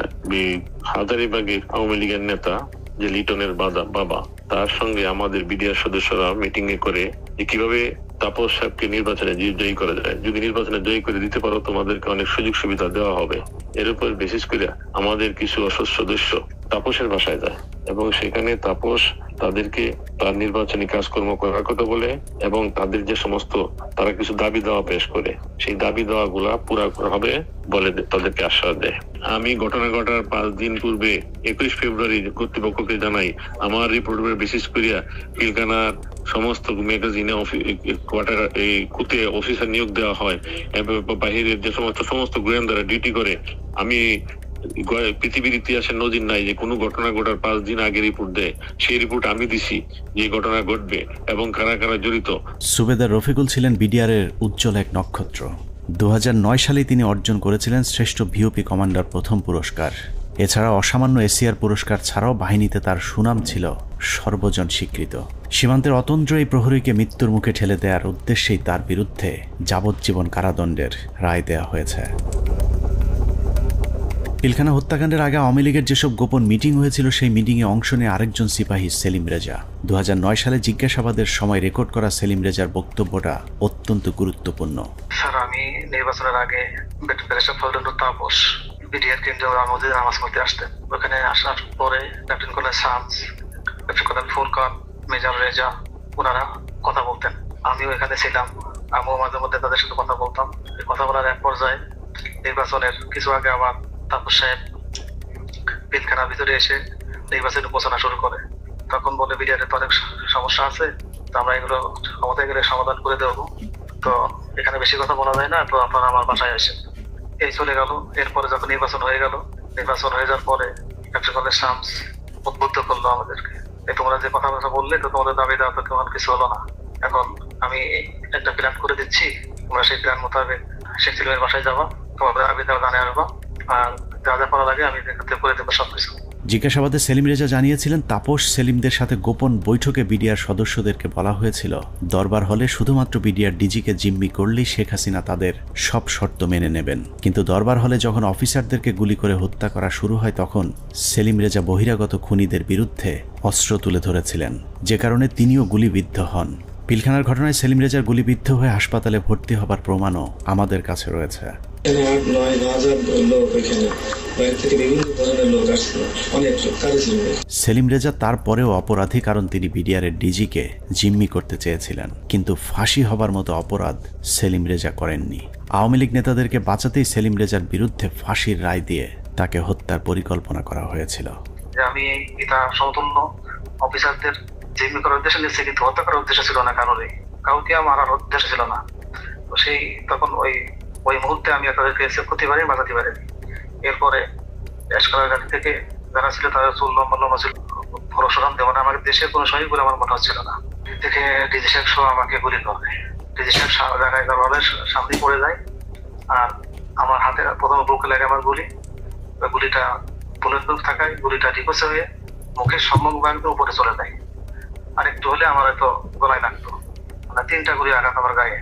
হাজারীবাগের আওয়ামী লীগের নেতা যে লিটনের বাবা, তার সঙ্গে আমাদের বিডিআর সদস্যরা মিটিং এ করে যে কিভাবে তাপস সাহেবকে নির্বাচনে জয়ী করা যায়। যদি নির্বাচনে জয়ী করে দিতে পারো তোমাদেরকে অনেক সুযোগ সুবিধা দেওয়া হবে। এর উপর বিশেষ করে আমাদের কিছু সদস্য তাপসের বাসায় যায় এবং সেখানে তাপস তাদেরকে তার নির্বাচনী কাজকর্ম করার কথা বলে এবং তাদের যে সমস্ত তারা কিছু দাবি দেওয়া পেশ করে, সেই দাবি দেওয়া গুলা পুরা করা হবে বলে তাদেরকে আশ্বাস দেয়। আমি ঘটনা ঘটার 5 দিন পূর্বে 21 ফেব্রুয়ারি কর্তৃপক্ষকে জানাই আমার রিপোর্টের বিশেষ করিয়া পিলখানার সমস্ত ম্যাগাজিনে কোয়ার্টার এই কুতে অফিসার নিয়োগ দেওয়া হয় এবং বাহিরের যে সমস্ত গোয়েন্দারা ডিউটি করে। আমি পৃথিবীর ইতিহাসের নজির নাই যে কোনো ঘটনা ঘটার 5 দিন আগে রিপোর্ট দেয়। সেই রিপোর্ট আমি দিছি যে ঘটনা ঘটবে এবং কারা কারা জড়িত। সুবেদার রফিকুল ছিলেন বিডিআরের উজ্জ্বল এক নক্ষত্র। 2009 সালে তিনি অর্জন করেছিলেন শ্রেষ্ঠ ভিওপি কমান্ডার প্রথম পুরস্কার। এছাড়া অসামান্য এসিআর পুরস্কার ছাড়াও বাহিনীতে তার সুনাম ছিল সর্বজন স্বীকৃত। সীমান্তের অতন্দ্র এই প্রহরীকে মৃত্যুর মুখে ঠেলে দেওয়ার উদ্দেশ্যেই তার বিরুদ্ধে যাবজ্জীবন কারাদণ্ডের রায় দেওয়া হয়েছে। পিলখানা হত্যাকাণ্ডের আগে আওয়ামী লীগের যেসব গোপন মিটিং হয়েছিল সেই মিটিংয়ে অংশ নিয়ে আরেকজন সিপাহী সেলিম রেজা। 2009 সালে জিজ্ঞাসাবাদের সময় রেকর্ড করা সেলিম রেজার বক্তব্যটা অত্যন্ত গুরুত্বপূর্ণ। স্যার, আমি নির্বাচনের আগে ব্যারিস্টার ফজলুর তাপস বিডিআর কেন্দ্রে আমাদের নামাজ পড়তে আসতেন। ওখানে আসার পরে lieutenant colonel Shams, lieutenant colonel Furqan, major Reza ওনারা কথা বলতেন। আমিও এখানে ছিলাম, আমিও মাঝে মধ্যে তাদের সাথে কথা বলতাম। কথা বলার এক পর্যায়ে নির্বাচনের কিছু আগে আমার তাপস সাহেব পিলখানার ভিতরে এসে নির্বাচনের ঘোষণা শুরু করে। তখন বলে বিডিআরের তো অনেক সমস্যা আছে, তো আমরা এগুলো ক্ষমতায় গেলে সমাধান করে দেবো, তো এখানে বেশি কথা বলা যায় না, তো আপনারা আমার বাসায় আসেন। এই চলে গেল। এরপরে যখন নির্বাচন হয়ে গেল, নির্বাচন হয়ে যাওয়ার পরে লেফটেন্যান্ট শামস উদ্বুদ্ধ করলো আমাদেরকে, তোমরা যে কথাবার্তা বললে তো তোমাদের দাবি দেওয়া তো কেমন কিছু হলো না। এখন আমি একটা প্ল্যান করে দিচ্ছি, তোমরা সেই প্ল্যান মোতাবেক শেখ সেলিমের বাসায় যাবা, তোমাদের দাবি দেওয়া জানিয়ে আসবা, আর যা যা করা লাগে আমি করে দেবো সবকিছু। জিজ্ঞাসাবাদে সেলিম রেজা জানিয়েছিলেন তাপস সেলিমদের সাথে গোপন বৈঠকে বিডিআর সদস্যদেরকে বলা হয়েছিল দরবার হলে শুধুমাত্র বিডিআর ডিজিকে জিম্মি করলেই শেখ হাসিনা তাদের সব শর্ত মেনে নেবেন। কিন্তু দরবার হলে যখন অফিসারদেরকে গুলি করে হত্যা করা শুরু হয় তখন সেলিম রেজা বহিরাগত খুনিদের বিরুদ্ধে অস্ত্র তুলে ধরেছিলেন, যে কারণে তিনিও গুলিবিদ্ধ হন। পিলখানার ঘটনায় সেলিম রেজার গুলিবিদ্ধ হয়ে হাসপাতালে ভর্তি হবার প্রমাণও আমাদের কাছে রয়েছে। সেলিম রেজা তারপরেও অপরাধী, কারণ তিনি বিডিআরের ডিজিকে জিম্মি করতে চেয়েছিলেন, কিন্তু ফাঁসি হবার মতো অপরাধ সেলিম রেজা করেননি। আওয়ামী লীগ নেতাদেরকে বাঁচাতেই সেলিম রেজার বিরুদ্ধে ফাঁসির রায় দিয়ে তাকে হত্যার পরিকল্পনা করা হয়েছিল। আমি এটা সমতুল্য অফিসারদের জিম্মি করার উদ্দেশ্য নিচ্ছে, কিন্তু হত্যা করার উদ্দেশ্য ছিল না, কারণে কাউকে মারার উদ্দেশ্য ছিল না। তো সেই তখন ওই মুহূর্তে আমি তাদেরকে সেভ করতে পারি, বাঁচাতে পারি। এরপরে এসকালার গাড়ি থেকে যারা ছিল তাদের চুল লম্বা লম্বা ছিল, পরশুরাম দেওয়া আমাদের দেশের কোনো সহি বলে আমার মনে হচ্ছিল না। থেকে ডিজি সাহেব সহ আমাকে গুলি করে, ডিজি সাহেব জায়গায় সামনে পড়ে যায়, আর আমার হাতে প্রথমে বুকে লাগে আমার গুলিটা বুলেট প্রুফ থাকায় গুলিটা রিকোয়েস্ট হয়ে মুখের সম্মুখ ভাগ উপরে চলে যায়, আর একটু হলে আমার হয়তো গলায় লাগতো। মানে 3টা গুলি আঘাত আমার গায়ে।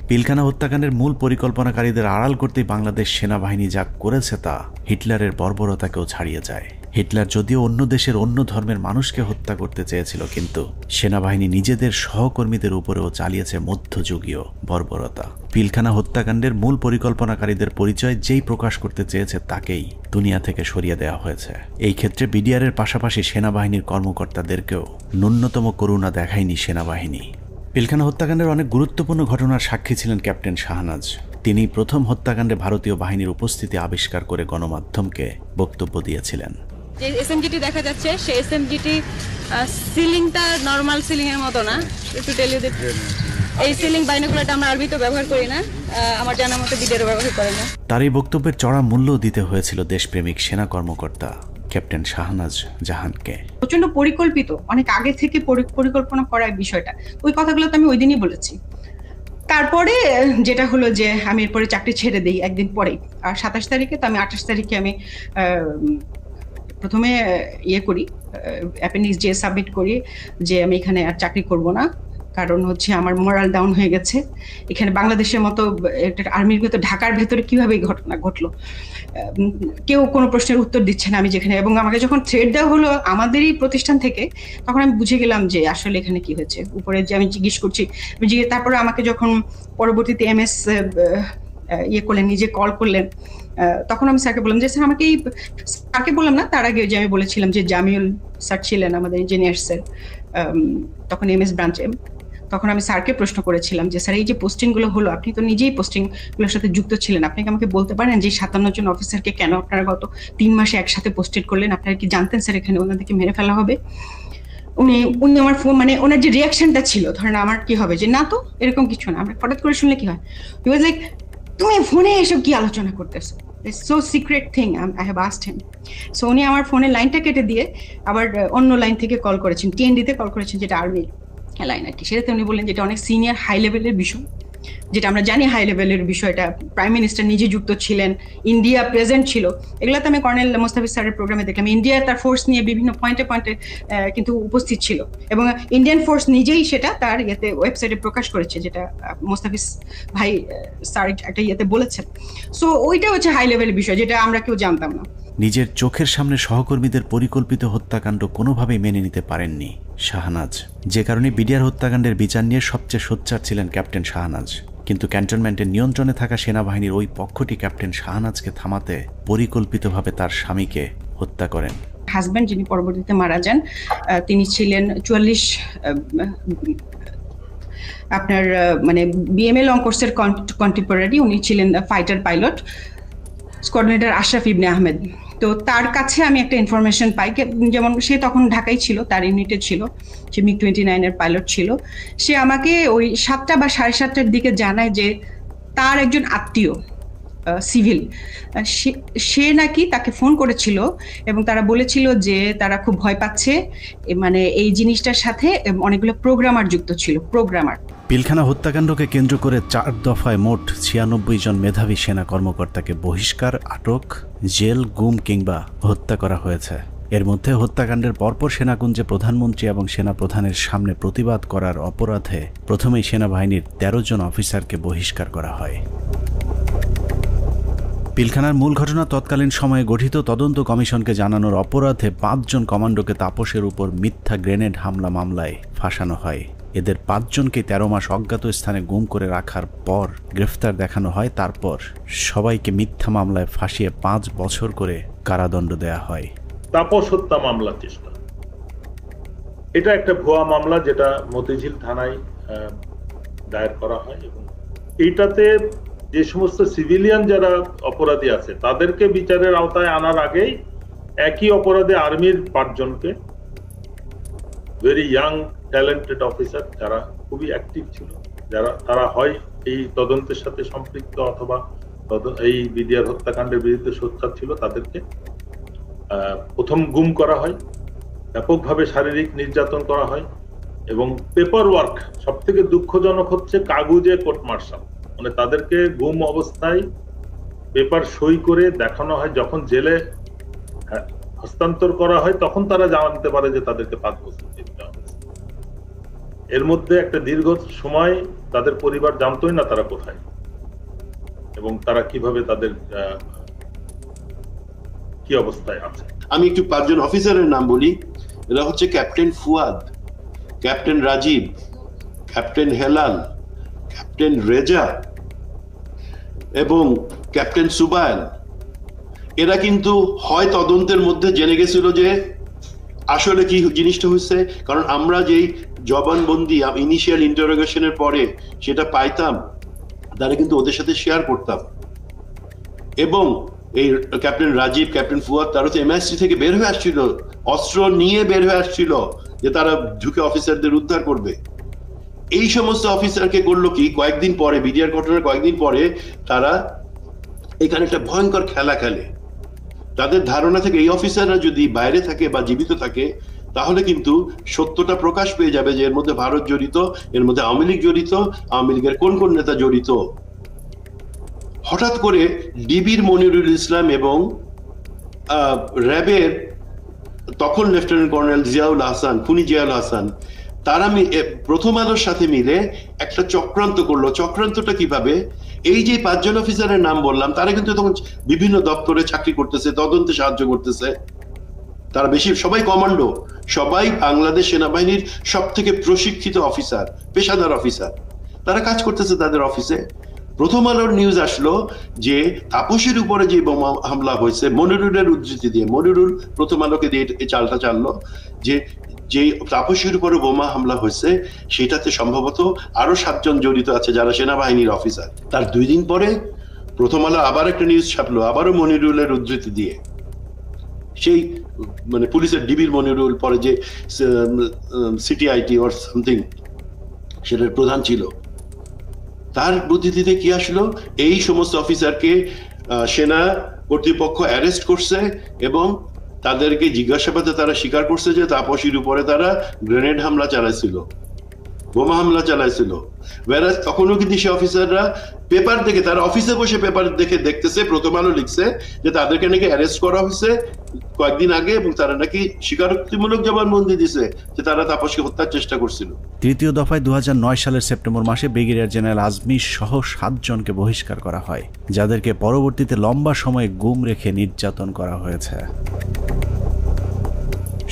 পিলখানা হত্যাকাণ্ডের মূল পরিকল্পনাকারীদের আড়াল করতেই বাংলাদেশ সেনাবাহিনী যা করেছে তা হিটলারের বর্বরতাকেও ছাড়িয়ে যায়। হিটলার যদিও অন্য দেশের অন্য ধর্মের মানুষকে হত্যা করতে চেয়েছিল, কিন্তু সেনাবাহিনী নিজেদের সহকর্মীদের উপরেও চালিয়েছে মধ্যযুগীয় বর্বরতা। পিলখানা হত্যাকাণ্ডের মূল পরিকল্পনাকারীদের পরিচয় যেই প্রকাশ করতে চেয়েছে তাকেই দুনিয়া থেকে সরিয়ে দেওয়া হয়েছে। এই ক্ষেত্রে বিডিআরের পাশাপাশি সেনাবাহিনীর কর্মকর্তাদেরকেও ন্যূনতম করুণা দেখায়নি সেনাবাহিনী। পিলখানা হত্যাকাণ্ডের অনেক গুরুত্বপূর্ণ ঘটনার সাক্ষী ছিলেন ক্যাপ্টেন শাহনাজ। তিনি প্রথম হত্যাকাণ্ডে ভারতীয় বাহিনীর উপস্থিতি আবিষ্কার করে গণমাধ্যমকে বক্তব্য দিয়েছিলেন। যে এসএমজিটি দেখা যাচ্ছে সেই এসএমজিটি সিলিংটা নরমাল সিলিং এর মতো না, একটু টেল ইউ দ্যাট এই সিলিং বাইনোকুলারটা আমরা আরবিতে ব্যবহার করি না, আমার জানা মতে বিডিআর ব্যবহার করে না। তার এই বক্তব্যের চড়া মূল্য দিতে হয়েছিল দেশপ্রেমিক সেনা কর্মকর্তা ক্যাপ্টেন শাহনাজ জাহানকে। প্রচন্ড পরিকল্পিত, অনেক আগে থেকে পরিকল্পনা করার বিষয়টা, ওই কথাগুলো তো আমি ওই দিনই বলেছি। তারপরে যেটা হলো যে আমি এরপরে চাকরি ছেড়ে দিই একদিন পরেই, আর 27 তারিখে, তো আমি 28 তারিখে আমি প্রথমে করি অ্যাপেন্ডিক্স যে সাবমিট করি যে আমি এখানে আর চাকরি করব না, কারণ হচ্ছে আমার মোরাল ডাউন হয়ে গেছে। এখানে বাংলাদেশের মতো আর্মির ভেতর, ঢাকার ভেতরে কিভাবে এই ঘটনা ঘটলো, কেউ কোনো প্রশ্নের উত্তর দিচ্ছে না আমি যেখানে। এবং আমাকে যখন থ্রেড দেওয়া হলো আমাদেরই প্রতিষ্ঠান থেকে, তখন আমি বুঝে গেলাম যে আসলে এখানে কি হয়েছে। উপরে যে আমি জিজ্ঞেস করছি, তারপরে আমাকে যখন পরবর্তীতে এমএস করলেন, নিজে কল করলেন, তখন আমি স্যারকে বললাম যে স্যার আমাকে স্যারকে বললাম না, তার আগে যে আমি বলেছিলাম যে জামিউল স্যার ছিলেন আমাদের ইঞ্জিনিয়ার্সের, তখন এমএস ব্রাঞ্চে, তখন আমি স্যারকে প্রশ্ন করেছিলাম যে স্যার এই যে পোস্টিং গুলো হলো, আপনি তো নিজেই পোস্টিং গুলোর সাথে যুক্ত ছিলেন, আপনি কি আমাকে বলতে পারেন যে 57 জন অফিসারকে কেন আপনারা গত 3 মাসে একসাথে পোস্টেড করলেন? আপনারা কি জানতেন স্যার এখানে ওনাদেরকে মেরে ফেলা হবে? উনি আমার ফোন, মানে ওনার যে রিয়াকশনটা ছিল, ধরেন আমার কি হবে যে না তো এরকম কিছু না, আমরা হঠাৎ করে শুনলে কি হয়, হি ওয়াজ লাইক তুমি ফোনে এসব কি আলোচনা করতেছো, it's so secret thing, I have asked him. So উনি আমার ফোনের লাইনটা কেটে দিয়ে আবার অন্য লাইন থেকে কল করেছেন, টিএনডিতে কল করেছেন, যেটা আর্মির লাইন আর কি। সেটাতে উনি বললেন যেটা অনেক সিনিয়র হাই লেভেলের বিষয়, যেটা আমরা জানি হাই লেভেলের বিষয়টা, প্রাইম মিনিস্টার নিজে যুক্ত ছিলেন, ইন্ডিয়া প্রেজেন্ট ছিল। এগুলোতে আমি কর্নেল মোস্তাফিজ স্যারের প্রোগ্রামে দেখলাম ইন্ডিয়া তার ফোর্স নিয়ে বিভিন্ন পয়েন্টে কিন্তু উপস্থিত ছিল, এবং ইন্ডিয়ান ফোর্স নিজেই সেটা তার ওয়েবসাইটে প্রকাশ করেছে, যেটা মোস্তাফিজ ভাই স্যার একটা বলেছেন। সো ওইটা হচ্ছে হাই লেভেলের বিষয়, যেটা আমরা কেউ জানতাম না। নিজের চোখের সামনে সহকর্মীদের পরিকল্পিত হত্যাকাণ্ড কোনোভাবেই মেনে নিতে পারেননি শাহনাজ, যে কারণে বিডিআর হত্যাকাণ্ডের বিচার নিয়ে সবচেয়ে সোচ্চার ছিলেন ক্যাপ্টেন শাহনাজ। কিন্তু ক্যান্টনমেন্টের নিয়ন্ত্রণে থাকা সেনাবাহিনীর ওই পক্ষটি ক্যাপ্টেন শাহনাজকে থামাতে পরিকল্পিতভাবে তার স্বামীকে হত্যা করেন। হাজব্যান্ড যিনি পরবর্তীতে মারা যান, তিনি ছিলেন 44 আপনার মানে বিএমএল অঙ্কোর্সের কন্টেম্পোরারি। উনি ছিলেন ফাইটার পাইলট, কোঅর্ডিনেটর আশরাফ ইবনে আহমেদ। তো তার কাছে আমি একটা ইনফরমেশন পাই, যেমন সে তখন ঢাকায় ছিল, তার ইউনিটে ছিল, সে MiG-29 এর পাইলট ছিল। সে আমাকে ওই 7টা বা 7:30টার দিকে জানায় যে তার একজন আত্মীয় সিভিল, সে নাকি তাকে ফোন করেছিল এবং তারা বলেছিল যে তারা খুব ভয় পাচ্ছে, মানে এই জিনিসটার সাথে অনেকগুলো প্রোগ্রামার যুক্ত ছিল, প্রোগ্রামার। পিলখানা হত্যাকাণ্ডকে কেন্দ্র করে 4 দফায় মোট 96 জন মেধাবী সেনা কর্মকর্তাকে বহিষ্কার, আটক, জেল, গুম কিংবা হত্যা করা হয়েছে। এর মধ্যে হত্যাকাণ্ডের পরপর সেনাকুঞ্জে প্রধানমন্ত্রী এবং সেনাপ্রধানের সামনে প্রতিবাদ করার অপরাধে প্রথমেই সেনাবাহিনীর 13 জন অফিসারকে বহিষ্কার করা হয়। পিলখানার মূল ঘটনা তৎকালীন সময়ে গঠিত তদন্ত কমিশনকে জানানোর অপরাধে 5 জন কমান্ডোকে তাপসের উপর মিথ্যা গ্রেনেড হামলা মামলায় ফাঁসানো হয়। এদের 5 জনকে 13 মাস অজ্ঞাত স্থানে গুম করে রাখার পর গ্রেফতার দেখানো হয়। তারপর সবাইকে মিথ্যা মামলায় ফাঁসিয়ে 5 বছর করে কারাদণ্ড দেয়া হয়। তাপস হত্যা মামলা চেষ্টা, এটা একটা ভুয়া মামলা যেটা মতিঝিল থানায় দায়ের করা হয় এবং এইটাতে যে সমস্ত সিভিলিয়ান যারা অপরাধী আছে তাদেরকে বিচারের আওতায় আনার আগেই একই অপরাধে আর্মির 5 জনকে, ভেরি ইয়াং ট্যালেন্টেড অফিসার যারা খুবই অ্যাক্টিভ ছিল, যারা তারা হয় এই তদন্তের সাথে সম্পৃক্ত অথবা এই বিডিআর হত্যাকাণ্ডের বিরুদ্ধে সোচ্চার ছিল, তাদেরকে প্রথম গুম করা হয়, ব্যাপকভাবে শারীরিক নির্যাতন করা হয় এবং পেপার ওয়ার্ক, সব থেকে দুঃখজনক হচ্ছে কাগজে কোর্ট মার্শাল, মানে তাদেরকে গুম অবস্থায় পেপার সই করে দেখানো হয়। যখন জেলে হস্তান্তর করা হয় তখন তারা জানতে পারে যে তাদেরকে 5 বছর জেল দেওয়া হয়েছে। এর মধ্যে একটা দীর্ঘ সময় তাদের পরিবার জানতোই না তারা কোথায় এবং তারা কিভাবে তাদের কি অবস্থায় আছে। আমি একটু 5 জন অফিসারের নাম বলি। এরা হচ্ছে captain Fuad, captain Rajib, captain Helal, captain Reza এবং ক্যাপ্টেন সুবাইল। এরা কিন্তু হয় তদন্তের মধ্যে জেনে গেছিল যে আসলে কি জিনিসটা হচ্ছে, কারণ আমরা যেই জবানবন্দি ইনিশিয়াল ইন্টারোগেশনের পরে সেটা পাইতাম, তারা কিন্তু ওদের সাথে শেয়ার করতাম। এবং এই ক্যাপ্টেন রাজীব, ক্যাপ্টেন ফুয়াদ, তারা তো MI3 থেকে বের হয়ে আসছিল, অস্ত্র নিয়ে বের হয়ে আসছিল যে তারা ঢুকে অফিসারদের উদ্ধার করবে। এই সমস্ত অফিসারকে করলো কি, কয়েকদিন পরে, বিডিআর ঘটনার কয়েকদিন পরে তারা এখানে একটা ভয়ঙ্কর খেলা খেলে। তাদের ধারণা থেকে এই অফিসাররা যদি বাইরে থাকে বা জীবিত থাকে তাহলে কিন্তু সত্যটা প্রকাশ পেয়ে যাবে যে এর মধ্যে ভারত জড়িত, এর মধ্যে আওয়ামী লীগ জড়িত, আওয়ামী লীগের কোন কোন নেতা জড়িত। হঠাৎ করে ডিবির মনিরুল ইসলাম এবং র্যাবের তখন লেফটেন্যান্ট কর্নেল জিয়াউল হাসান, খুনি জিয়াউল হাসান, তারা প্রথম আলোর সাথে মিলে একটা চক্রান্ত করলো। চক্রান্তটা কিভাবে, এই যে 5 জন অফিসারের নাম বললাম তারা কিন্তু তখন বিভিন্ন দপ্তরে চাকরি করতেছে, তদন্তে সাহায্য করতেছে। তারা বেশি সবাই কমান্ডো, সবাই বাংলাদেশ সেনাবাহিনীর সব থেকে প্রশিক্ষিত অফিসার, পেশাদার অফিসার, তারা কাজ করতেছে তাদের অফিসে। প্রথম আলোর নিউজ আসলো যে তাপসের উপরে যে বোমা হামলা হয়েছে, মনিরুলের উদ্ধৃতি দিয়ে, মনিরুল প্রথম আলোকে দিয়ে এই চালটা চাললো যে যে তাপসের উপরে বোমা হামলা হয়েছে সেটাতে সম্ভবত আরো 7 জন জড়িত আছে যারা সেনাবাহিনীর অফিসার। তার 2 দিন পরে প্রথম আলো আবার একটা নিউজ ছাপলো, আবারও মনিরুলের উদ্ধৃতি দিয়ে। সেই মানে পুলিশের ডিবির মনিরুল, পরে যে সিটিআইটি অর সামথিং সেটার প্রধান ছিল, তার উদ্ধৃতিতে কি আসলো, এই সমস্ত অফিসারকে সেনা কর্তৃপক্ষ অ্যারেস্ট করছে এবং তাদেরকে জিজ্ঞাসাবাদে তারা স্বীকার করছে যে তাপসীর উপরে তারা গ্রেনেড হামলা চালাইছিল। বোমা হামলা চালাইছিল। whereas তখনও কিন্তু সে অফিসাররা পেপার দেখে, তারা অফিসে বসে পেপার দেখে দেখতেছে, প্রথম আলো লিখছে যে তাদেরকে নাকি অ্যারেস্ট করা হয়েছে কয়েকদিন আগে, এবং তারা নাকি স্বীকারোক্তিমূলক জবানবন্দি দিছে যে তারা তাপসকে হত্যার চেষ্টা করছিল। তৃতীয় দফায় 2009 সালের সেপ্টেম্বর মাসে ব্রিগেডিয়ার জেনারেল আজমি সহ 7 জনকে বহিষ্কার করা হয়, যাদেরকে পরবর্তীতে লম্বা সময় গুম রেখে নির্যাতন করা হয়েছে।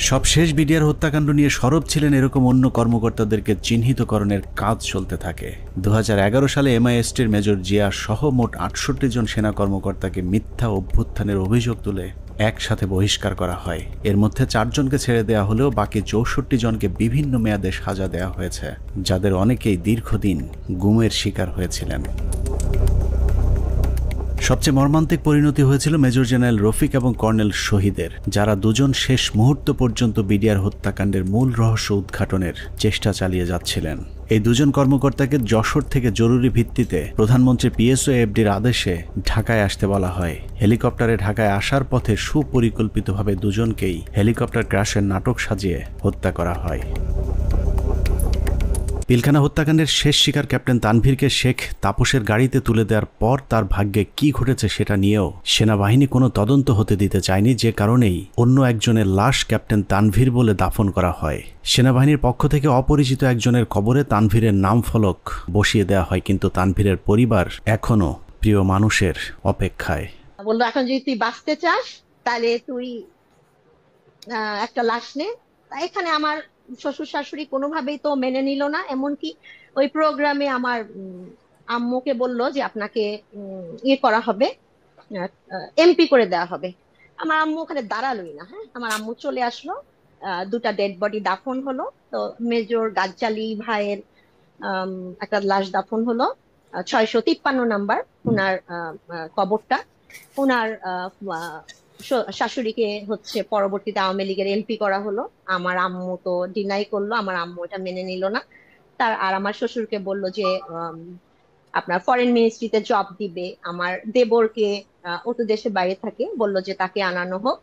সব শেষ বিডিআর হত্যাকাণ্ড নিয়ে সরব ছিলেন এরকম অন্য কর্মকর্তাদেরকে চিহ্নিতকরণের কাজ চলতে থাকে। 2011 সালে MI-STর মেজর জিয়া সহ মোট 68 জন সেনা কর্মকর্তাকে মিথ্যা অভ্যুত্থানের অভিযোগ তুলে একসাথে বহিষ্কার করা হয়। এর মধ্যে 4 জনকে ছেড়ে দেওয়া হলেও বাকি 64 জনকে বিভিন্ন মেয়াদে সাজা দেওয়া হয়েছে, যাদের অনেকেই দীর্ঘদিন গুমের শিকার হয়েছিলেন। সবচেয়ে মর্মান্তিক পরিণতি হয়েছিল মেজর জেনারেল রফিক এবং কর্নেল শহীদের, যারা দুজন শেষ মুহূর্ত পর্যন্ত বিডিআর হত্যাকাণ্ডের মূল রহস্য উদ্ঘাটনের চেষ্টা চালিয়ে যাচ্ছিলেন। এই দুজন কর্মকর্তাকে যশোর থেকে জরুরি ভিত্তিতে প্রধানমন্ত্রী PSO FDর আদেশে ঢাকায় আসতে বলা হয়। হেলিকপ্টারে ঢাকায় আসার পথে সুপরিকল্পিতভাবে দুজনকেই হেলিকপ্টার ক্র্যাশের নাটক সাজিয়ে হত্যা করা হয়। পিলখানা হত্যাকাণ্ডের শেষ শিকার ক্যাপ্টেন তানভীরকে শেখ তাপসের গাড়িতে তুলে দেওয়ার পর তার ভাগ্যে কি ঘটেছে সেটা নিয়েও সেনাবাহিনী কোনো তদন্ত হতে দিতে চায়নি, যে কারণেই অন্য একজনের লাশ ক্যাপ্টেন তানভীর বলে দাফন করা হয়। সেনাবাহিনীর পক্ষ থেকে অপরিচিত একজনের কবরে তানভীরের নাম ফলক বসিয়ে দেওয়া হয়, কিন্তু তানভীরের পরিবার এখনো প্রিয় মানুষের অপেক্ষায়। বললো এখন যদি তুই বাঁচতে চাস তাহলে তুই একটা লাশ নে। এখানে আমার শ্বশুর শাশুড়ি কোনোভাবেই তো মেনে নিল না, এমনকি ওই প্রোগ্রামে আমার আম্মুকে বলল যে আপনাকে ইয়ে করা হবে, MP করে দেওয়া হবে। আমার আম্মু ওখানে দাঁড়ালোই না। হ্যাঁ, আমার আম্মু চলে আসলো, 2টা ডেড বডি দাফন হলো। তো মেজর গাজ্জালি ভাইয়ের একটা লাশ দাফন হলো, 653 নাম্বার ওনার কবরটা। ওনার শাশুড়িকে হচ্ছে পরবর্তীতে আওয়ামী লীগের MP করা হলো। আমার আম্মু তো ডিনাই করলো, আমার আম্মু এটা মেনে নিল না। আর আমার শ্বশুরকে বললো যে আপনার ফরেন মিনিস্ট্রিতে জব দিবে। আমার দেবরকে ও তো দেশের বাইরে থাকে, বললো যে তাকে আনানো হোক,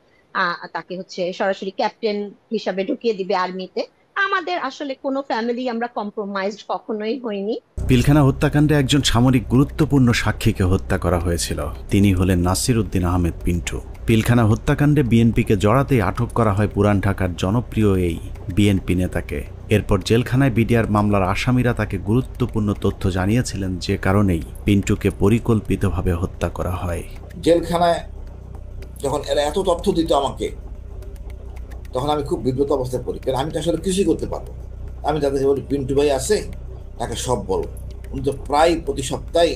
তাকে হচ্ছে সরাসরি ক্যাপ্টেন হিসাবে ঢুকিয়ে দিবে আর্মিতে। আমাদের আসলে কোনো ফ্যামিলি আমরা কম্প্রোমাইজড কখনোই হইনি। পিলখানা হত্যাকাণ্ডে একজন সামরিক গুরুত্বপূর্ণ সাক্ষীকে হত্যা করা হয়েছিল। তিনি হলেন নাসির উদ্দিন আহমেদ পিন্টু। পিলখানা হত্যাকাণ্ডে বিএনপিকে জড়াতেই আটক করা হয় পুরান ঢাকার জনপ্রিয় এই বিএনপি নেতাকে। এরপর জেলখানায় বিডিআর মামলার আসামিরা তাকে গুরুত্বপূর্ণ তথ্য জানিয়েছিলেন, যে কারণেই পিন্টুকে পরিকল্পিতভাবে হত্যা করা হয়। জেলখানায় যখন এরা এত তথ্য দিত আমাকে, তখন আমি খুব বিব্রত অবস্থায় পড়ি, কারণ আমি তো আসলে কিছুই করতে পারবো। আমি তাদেরকে বলি পিন্টু ভাই আছে, তাকে সব বলো। উনি তো প্রায় প্রতি সপ্তাহে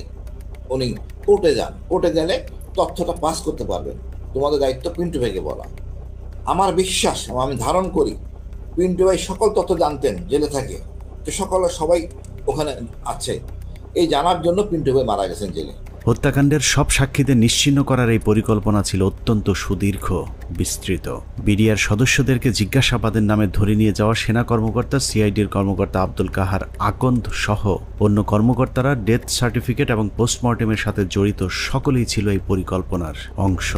উনি কোর্টে যান, কোর্টে গেলে তথ্যটা পাস করতে পারবেন, তোমাদের দায়িত্ব পিন্টু ভাইকে বলা। আমার বিশ্বাস, আমি ধারণ করি পিন্টু ভাই সকল তথ্য জানতেন জেলে থাকে, তো সবাই ওখানে আছে, এই জানার জন্য পিন্টু ভাই মারা গেছেন জেলে। হত্যাকাণ্ডের সব সাক্ষীদের নিশ্চিহ্ন করার এই পরিকল্পনা ছিল অত্যন্ত সুদীর্ঘ, বিস্তৃত। বিডিআর সদস্যদেরকে জিজ্ঞাসাবাদের নামে ধরে নিয়ে যাওয়া সেনা কর্মকর্তা, সিআইডির কর্মকর্তা আব্দুল কাহার আকন্দ সহ অন্য কর্মকর্তারা ডেথ সার্টিফিকেট এবং পোস্টমর্টেমের সাথে জড়িত সকলেই ছিল এই পরিকল্পনার অংশ।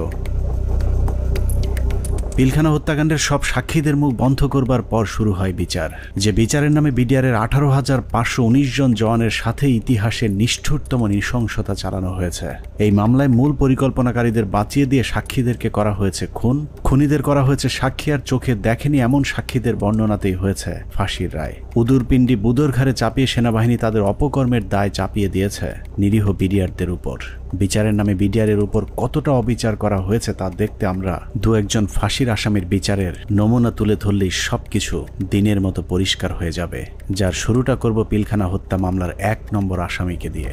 পিলখানা হত্যাকাণ্ডের সব সাক্ষীদের মুখ বন্ধ করবার পর শুরু হয় বিচার, যে বিচারের নামে বিডিআরের 18,519 জন জওয়ানের সাথে ইতিহাসের নিষ্ঠুরতম নৃশংসতা চালানো হয়েছে। এই মামলায় মূল পরিকল্পনাকারীদের বাঁচিয়ে দিয়ে সাক্ষীদেরকে করা হয়েছে খুন, খুনিদের করা হয়েছে সাক্ষী আর চোখে দেখেনি এমন সাক্ষীদের বর্ণনাতেই হয়েছে ফাঁসির রায়। উদুরপিণ্ডি বুদর ঘাড়ে চাপিয়ে সেনাবাহিনী তাদের অপকর্মের দায় চাপিয়ে দিয়েছে নিরীহ বিডিআরদের উপর। বিচারের নামে বিডিআরের উপর কতটা অবিচার করা হয়েছে তা দেখতে আমরা 2-1 ফাঁসির আসামির বিচারের নমুনা তুলে ধরলেই সবকিছু দিনের মতো পরিষ্কার হয়ে যাবে, যার শুরুটা করব পিলখানা হত্যা মামলার 1 নম্বর আসামিকে দিয়ে।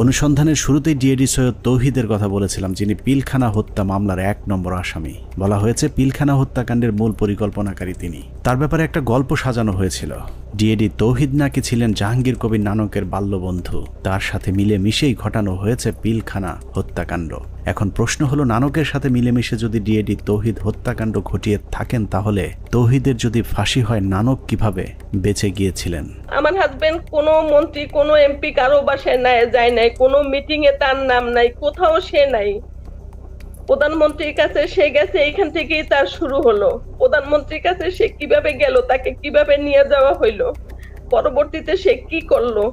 অনুসন্ধানের শুরুতেই ডিএডি সৈয়দ তৌহিদের কথা বলেছিলাম, যিনি পিলখানা হত্যা মামলার 1 নম্বর আসামি। বলা হয়েছে পিলখানা হত্যাকাণ্ডের মূল পরিকল্পনাকারী তিনি। তার ব্যাপারে একটা গল্প সাজানো হয়েছিল। ডিএডি তৌহিদ নাকি ছিলেন জাহাঙ্গীর কবির নানকের বাল্যবন্ধু, তার সাথে মিলেমিশেই ঘটানো হয়েছে পিলখানা হত্যাকাণ্ড। এখন প্রশ্ন হলো, নানকের সাথে মিলেমিশে যদি ডিএডি তৌহিদ হত্যাকাণ্ড ঘটিয়ে থাকেন, তাহলে তৌহিদের যদি ফাঁসি হয়, নানক কিভাবে বেঁচে গিয়েছিলেন? আমার হাজবেন্ড কোনো মন্ত্রী, কোনো এমপি কারো বাসায় যায় নাই, কোনো মিটিং এ তার নাম নাই, কোথাও সে নাই। প্রধানমন্ত্রীর কাছে সে গেছে, এইখান থেকেই তার শুরু হলো। প্রধানমন্ত্রীর কাছে সে কিভাবে গেল, তাকে কিভাবে নিয়ে যাওয়া হইলো, পরবর্তীতে সে কি করলো,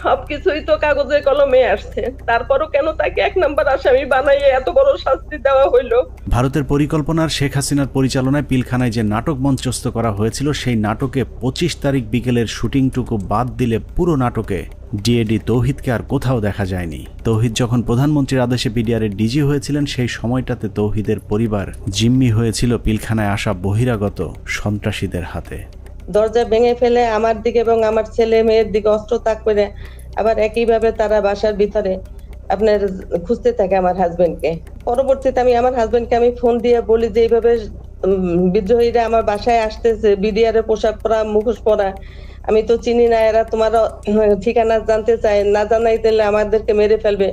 সবকিছুই তো কাগজে কলমে আসছে। তারপরও কেন তাকে 1 নম্বর আসামি বানাইয়ে এত বড় শাস্তি দেওয়া হইলো? ভারতের পরিকল্পনার শেখ হাসিনার পরিচালনায় পিলখানায় যে নাটক মঞ্চস্থ করা হয়েছিল, সেই নাটকে 25 তারিখ বিকেলের শুটিংটুকু বাদ দিলে পুরো নাটকে ডিএডি তৌহিদকে আর কোথাও দেখা যায়নি। তৌহিদ যখন প্রধানমন্ত্রীর আদেশে বিডিআরের ডিজি হয়েছিলেন, সেই সময়টাতে তৌহিদের পরিবার জিম্মি হয়েছিল পিলখানায় আসা বহিরাগত সন্ত্রাসীদের হাতে। দরজা ভেঙে ফেলে আমার দিকে এবং আমার ছেলে মেয়ের দিকে অস্ত্র তাক করে আবার একইভাবে তারা বাসার ভিতরে আপনার খুঁজতে থাকে আমার হাজবেন্ডকে। পরবর্তীতে আমি আমার হাজবেন্ডকে আমি ফোন দিয়ে বলি যে এইভাবে বিদ্রোহীরা আমার বাসায় আসতেছে, বিডিআরের পোশাক পরা, মুখোশ পরা, আমি তো চিনি না, এরা তোমার ঠিকানা জানতে চায়, না জানাই দিলে আমাদেরকে মেরে ফেলবে,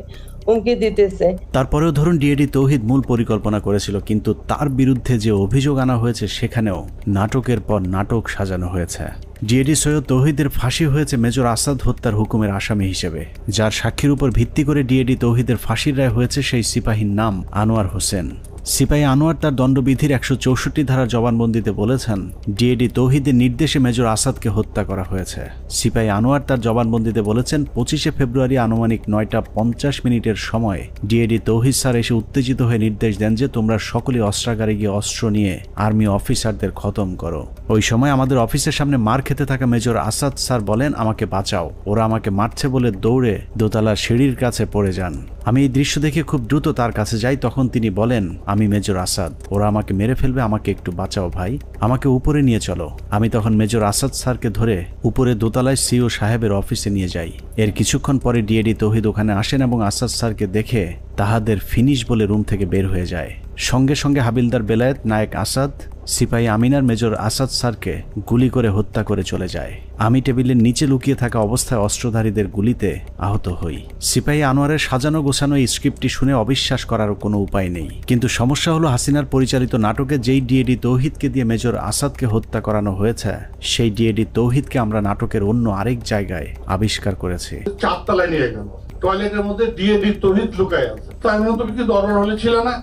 হুমকি দিতেছে। তারপরেও ধরুন ডিএডি তৌহিদ মূল পরিকল্পনা করেছিল, কিন্তু তার বিরুদ্ধে যে অভিযোগ আনা হয়েছে সেখানেও নাটকের পর নাটক সাজানো হয়েছে। ডিএডি সৈয়দ তৌহিদের ফাঁসি হয়েছে মেজর আসাদ হত্যার হুকুমের আসামি হিসেবে, যার সাক্ষীর উপর ভিত্তি করে ডিএডি তৌহিদের ফাঁসির রায় হয়েছে সেই সিপাহীর নাম আনোয়ার হোসেন। সিপাহী আনোয়ার তার দণ্ডবিধির 164 ধারার জবানবন্দিতে বলেছেন, ডিএডি তৌহিদের নির্দেশে মেজর আসাদকে হত্যা করা হয়েছে। সিপাহী আনোয়ার তার জবানবন্দিতে বলেছেন, 25শে ফেব্রুয়ারি আনুমানিক 9:50 সময় ডিএডি তৌহিদ স্যার এসে উত্তেজিত হয়ে নির্দেশ দেন যে তোমরা সকলে অস্ত্রাগারে গিয়ে অস্ত্র নিয়ে আর্মি অফিসারদের খতম করো। ওই সময় আমাদের অফিসের সামনে মার খেতে থাকা মেজর আসাদ স্যার বলেন, আমাকে বাঁচাও, ওরা আমাকে মারছে বলে দৌড়ে দোতলার সিঁড়ির কাছে পড়ে যান। আমি এই দৃশ্য দেখে খুব দ্রুত তার কাছে যাই। তখন তিনি বলেন, আমি মেজর আসাদ, ওরা আমাকে মেরে ফেলবে, আমাকে একটু বাঁচাও ভাই, আমাকে উপরে নিয়ে চলো। আমি তখন মেজর আসাদ স্যারকে ধরে উপরে দোতলায় সিও সাহেবের অফিসে নিয়ে যাই। এর কিছুক্ষণ পরে ডিএডি তৌহিদ ওখানে আসেন এবং আসাদ স্যারকে দেখে তাহাদের ফিনিশ বলে রুম থেকে বের হয়ে যায়। সঙ্গে সঙ্গে হাবিলদার বেলায়েত, নায়েক আসাদ, সিপাহী আমিনার মেজর আসাদ স্যারকে গুলি করে হত্যা করে চলে যায়। আমি টেবিলের নিচে লুকিয়ে থাকা অবস্থায় অস্ত্রধারীদের গুলিতে আহত হই। সিপাহী আনোয়ারের সাজানো গোছানো এই স্ক্রিপ্টটি শুনে অবিশ্বাস করার কোনো উপায় নেই, কিন্তু সমস্যা হলো হাসিনার পরিচালিত নাটকে যেই ডিএডি তৌহিদকে দিয়ে মেজর আসাদকে হত্যা করানো হয়েছে, সেই ডিএডি তৌহিদকে আমরা নাটকের অন্য আরেক জায়গায় আবিষ্কার করেছি। 4 তলায় নিয়ে গেল, টয়লেটের মধ্যে ডিএডি তৌহিদ লুকায় আছে। তাই আমি তুমি কি দরবার হলে ছিল না?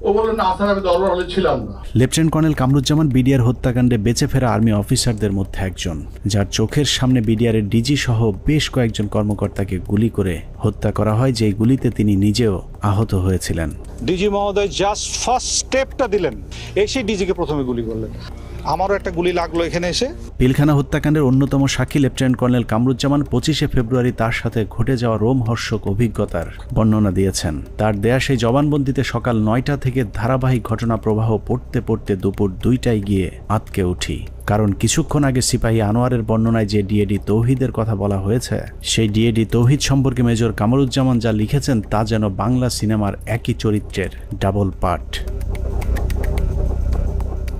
ও বলল, না স্যার আমি দরবার হলে ছিলাম না। লেফটেন্যান্ট কর্নেল কামরুজ্জামান বিডিআর হত্যাকাণ্ডে বেঁচে ফেরা আর্মি অফিসারদের মধ্যে একজন, যার চোখের সামনে বিডিআরের ডিজি সহ বেশ কয়েকজন কর্মকর্তাকে গুলি করে হত্যা করা হয়, যেই গুলিতে তিনি নিজেও আহত হয়েছিলেন। ডিজি মহোদয় জাস্ট ফার্স্ট স্টেপটা দিলেন, এসে ডিজিকে প্রথমে গুলি করলেন। আমারও একটা গুলি লাগলো এখানে এসে। পিলখানা হত্যাকাণ্ডের অন্যতম সাক্ষী লেফটেন্যান্ট কর্নেল কামরুজ্জামান 25শে ফেব্রুয়ারি তার সাথে ঘটে যাওয়া রোমহর্ষক অভিজ্ঞতার বর্ণনা দিয়েছেন। তার দেয়া সেই জবানবন্দিতে সকাল 9টা থেকে ধারাবাহিক ঘটনা প্রবাহ পড়তে পড়তে দুপুর 2টায় গিয়ে আটকে উঠি, কারণ কিছুক্ষণ আগে সিপাহী আনোয়ারের বর্ণনায় যে ডিএডি তৌহিদের কথা বলা হয়েছে, সেই ডিএডি তৌহিদ সম্পর্কে মেজর কামরুজ্জামান যা লিখেছেন তা যেন বাংলা সিনেমার একই চরিত্রের double part.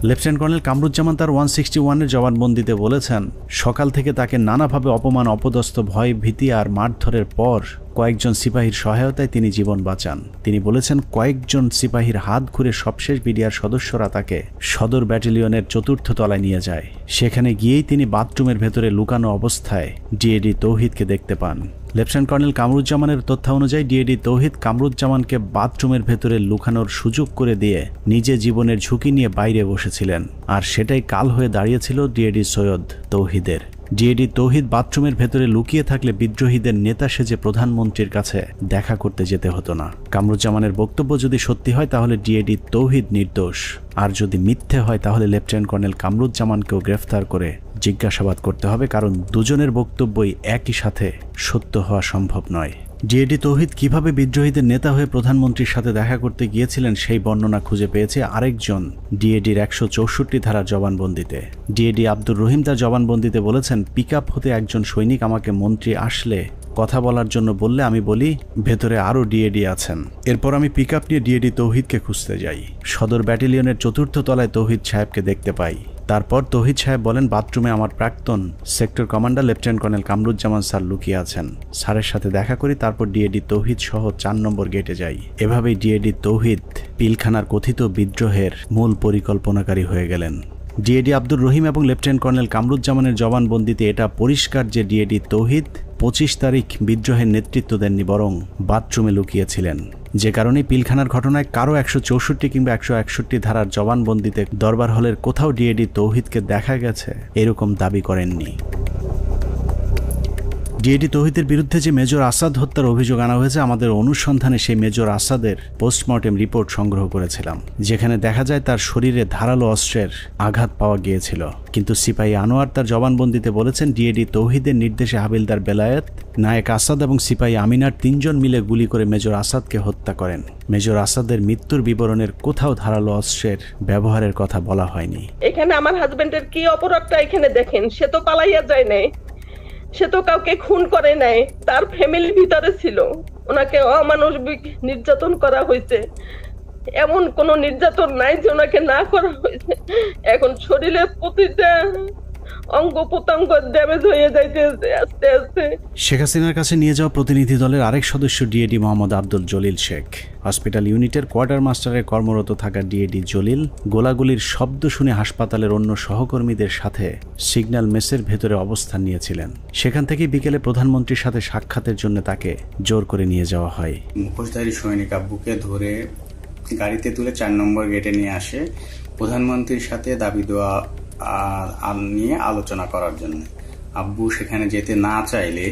Lieutenant colonel Kamruzzaman তার 161-এর জবানবন্দিতে বলেছেন, সকাল থেকে তাকে নানাভাবে অপমান, অপদস্থ, ভয়, ভীতি আর মারধরের পর কয়েকজন সিপাহীর সহায়তায় তিনি জীবন বাঁচান। তিনি বলেছেন, কয়েকজন সিপাহীর হাত ঘুরে সবশেষ বিডিআর সদস্যরা তাকে সদর ব্যাটালিয়নের 4র্থ তলায় নিয়ে যায়। সেখানে গিয়েই তিনি বাথরুমের ভেতরে লুকানো অবস্থায় ডিএডি তৌহিদকে দেখতে পান। লেফটেন্যান্ট কর্নেল কামরুজ্জামানের তথ্য অনুযায়ী ডিএডি তৌহিদ কামরুজ্জামানকে বাথরুমের ভেতরে লুকানোর সুযোগ করে দিয়ে নিজে জীবনের ঝুঁকি নিয়ে বাইরে বসেছিলেন, আর সেটাই কাল হয়ে দাঁড়িয়েছিল ডিএডি সৈয়দ তৌহিদের। ডিএডি তৌহিদ বাথরুমের ভেতরে লুকিয়ে থাকলে বিদ্রোহীদের নেতা সেজে প্রধানমন্ত্রীর কাছে দেখা করতে যেতে হতো না। কামরুজ্জামানের বক্তব্য যদি সত্যি হয় তাহলে ডিএডি তৌহিদ নির্দোষ, আর যদি মিথ্যে হয় তাহলে লেফটেন্যান্ট কর্নেল কামরুজ্জামানকেও গ্রেফতার করে জিজ্ঞাসাবাদ করতে হবে, কারণ দুজনের বক্তব্যই একই সাথে সত্য হওয়া সম্ভব নয়। ডিএডি তৌহিদ কিভাবে বিদ্রোহীদের নেতা হয়ে প্রধানমন্ত্রীর সাথে দেখা করতে গিয়েছিলেন সেই বর্ণনা খুঁজে পেয়েছে আরেকজন ডিএডির 164 ধারার জবানবন্দিতে। ডিএডি আব্দুর রহিম তার জবানবন্দিতে বলেছেন, পিকআপ হতে একজন সৈনিক আমাকে মন্ত্রী আসলে কথা বলার জন্য বললে আমি বলি ভেতরে আরও ডিএডি আছেন। এরপর আমি পিকআপ নিয়ে ডিএডি তৌহিদকে খুঁজতে যাই। সদর ব্যাটালিয়নের 4র্থ তলায় তৌহিদ সাহেবকে দেখতে পাই। তারপর তৌহিদ সাহেব বলেন, বাথরুমে আমার প্রাক্তন sector commander lieutenant colonel Kamruzzaman sir লুকিয়ে আছেন। স্যারের সাথে দেখা করি, তারপর ডিএডি তৌহিদ সহ 4 নম্বর গেটে যাই। এভাবেই ডিএডি তৌহিদ পিলখানার কথিত বিদ্রোহের মূল পরিকল্পনাকারী হয়ে গেলেন। ডিএডি আব্দুর রহিম এবং লেফটেন্যান্ট কর্নেল কামরুজ্জামানের জবানবন্দিতে এটা পরিষ্কার যে ডিএডি তৌহিদ 25 তারিখ বিদ্রোহের নেতৃত্ব দেননি, বরং বাথরুমে লুকিয়েছিলেন। যে কারণে পিলখানার ঘটনায় কারো 164 কিংবা 161 ধারার জবানবন্দিতে দরবার হলের কোথাও ডিএডি তৌহিদকে দেখা গেছে এরকম দাবি করেননি। ডিএডি তৌহিদের বিরুদ্ধে যে মেজর আসাদ হত্যার অভিযোগ আনা হয়েছে, আমাদের অনুসন্ধানে সেই মেজর আসাদের পোস্টমর্টেম রিপোর্ট সংগ্রহ করেছিলাম, যেখানে দেখা যায় তার শরীরে ধারালো অস্ত্রের আঘাত পাওয়া গিয়েছিল। কিন্তু সিপাহী আনোয়ার তার জবানবন্দিতে বলেছেন ডিএডি তৌহিদের নির্দেশে হাবিলদার বেলায়েত, নায়েক আসাদ এবং সিপাহী আমিনার 3 জন মিলে গুলি করে মেজর আসাদকে হত্যা করেন। মেজর আসাদের মৃত্যুর বিবরণের কোথাও ধারালো অস্ত্রের ব্যবহারের কথা বলা হয়নি। এখানে আমার হাজবেন্ডের কি অপরাধটা এখানে দেখেন, সে তো পালাইয়া যায় নাই, সে তো কাউকে খুন করে নাই, তার ফ্যামিলির ভিতরে ছিল, ওনাকে অমানবিক নির্যাতন করা হয়েছে। এমন কোন নির্যাতন নাই যে ওনাকে না করা হয়েছে। এখন শরীরের প্রতিটা অঙ্গ প্রত্যঙ্গ ড্যামেজ হয়ে যাইতেছে আস্তে আস্তে। শেখ হাসিনার কাছে নিয়ে যাওয়া প্রতিনিধি দলের আরেক সদস্য ডিএডি মোহাম্মদ আব্দুল জলিল শেখ। হসপিটাল ইউনিটের কোয়ার্টার মাস্টারে কর্মরত থাকা ডিএডি জলিল গোলাগুলির শব্দ শুনে হাসপাতালের অন্য সহকর্মীদের সাথে সিগন্যাল মেসের ভেতরে অবস্থান নিয়েছিলেন। সেখান থেকে বিকেলে প্রধানমন্ত্রীর সাথে সাক্ষাতের জন্য তাকে জোর করে নিয়ে যাওয়া হয়। মুখোশধারী সৈনিক আব্বুকে ধরে গাড়িতে তুলে 4 নম্বর গেটে নিয়ে আসে প্রধানমন্ত্রীর সাথে দাবি দেওয়া নিয়ে আলোচনা করার জন্য। আব্বু সেখানে যেতে না চাইলে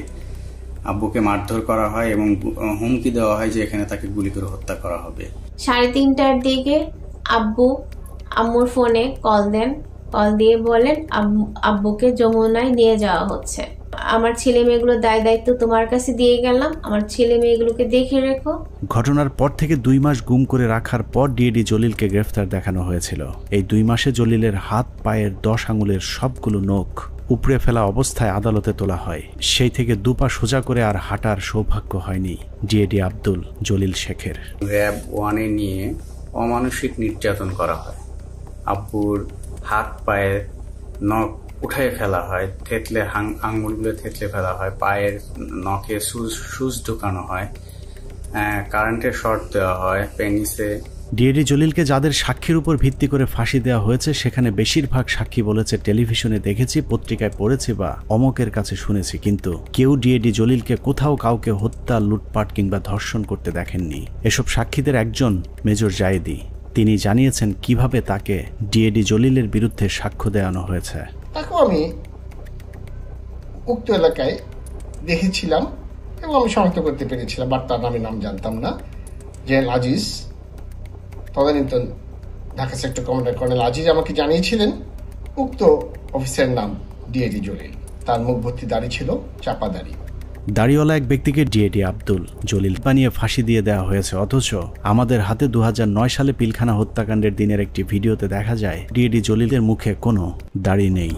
আব্বুকে মারধর করা হয় এবং হুমকি দেওয়া হয় যে এখানে তাকে গুলি করে হত্যা করা হবে। 3:30টার দিকে আব্বু আম্মুর ফোনে কল দেন, কল দিয়ে বলেন আব্বুকে যমুনায় নিয়ে যাওয়া হচ্ছে, আমার ছেলে মেয়েগুলোর দায়িত্ব তোমার কাছে দিয়ে গেলাম, আমার ছেলে মেয়েগুলোকে দেখে রেখো। ঘটনার পর থেকে 2 মাস গুম করে রাখার পর ডিএডি জলিলকে গ্রেফতার দেখানো হয়েছিল। এই 2 মাসে জলিলের হাত পায়ের 10 আঙুলের সবগুলো নখ উপড়ে ফেলা অবস্থায় আদালতে তোলা হয়। সেই থেকে 2 পা সোজা করে আর হাঁটার সৌভাগ্য হয়নি ডিএডি আব্দুল জলিল শেখের। র্যাব 1-এ নিয়ে অমানসিক নির্যাতন করা হয়। আব্বুর হাত পায়ের নখ উঠায় ফেলা হয়, থেতলে আঙুলগুলো থেতলে ফেলা হয়, পায়ের নখে সুচ ঢোকানো হয়, কারেন্টের শর্ট দেওয়া হয়, পেনিসে। ডিএডি জলিলকে যাদের সাক্ষীর উপর ভিত্তি করে ফাঁসি দেওয়া হয়েছে সেখানে বেশিরভাগ সাক্ষী বলেছে টেলিভিশনে দেখেছি, পত্রিকায় পড়েছি বা অমকের কাছে শুনেছি, কিন্তু কেউ ডিএডি জলিলকে কোথাও কাউকে হত্যা, লুটপাট কিংবা ধর্ষণ করতে দেখেননি। এসব সাক্ষীদের একজন মেজর জায়েদি। তিনি জানিয়েছেন কিভাবে তাকে ডিএডি জলিলের বিরুদ্ধে সাক্ষ্য দেওয়ানো হয়েছে। তাকেও আমি উক্ত এলাকায় দেখেছিলাম এবং আমি শনাক্ত করতে পেরেছিলাম, বাট তার নাম জানতাম না। জেনারেল আজিজ, তদানীন্তন Dhaka sector commander colonel Aziz আমাকে জানিয়েছিলেন উক্ত অফিসারের নাম ডিএডি জলিল। তার মুখ ভর্তি দাড়ি ছিল, চাপা দাড়ি। দাড়িওয়ালা এক ব্যক্তিকে ডিএডি আব্দুল জলিল বানিয়ে ফাঁসি দিয়ে দেওয়া হয়েছে, অথচ আমাদের হাতে 2009 সালে পিলখানা হত্যাকাণ্ডের দিনের একটি ভিডিওতে দেখা যায় ডিএডি জলিলের মুখে কোনো দাড়ি নেই।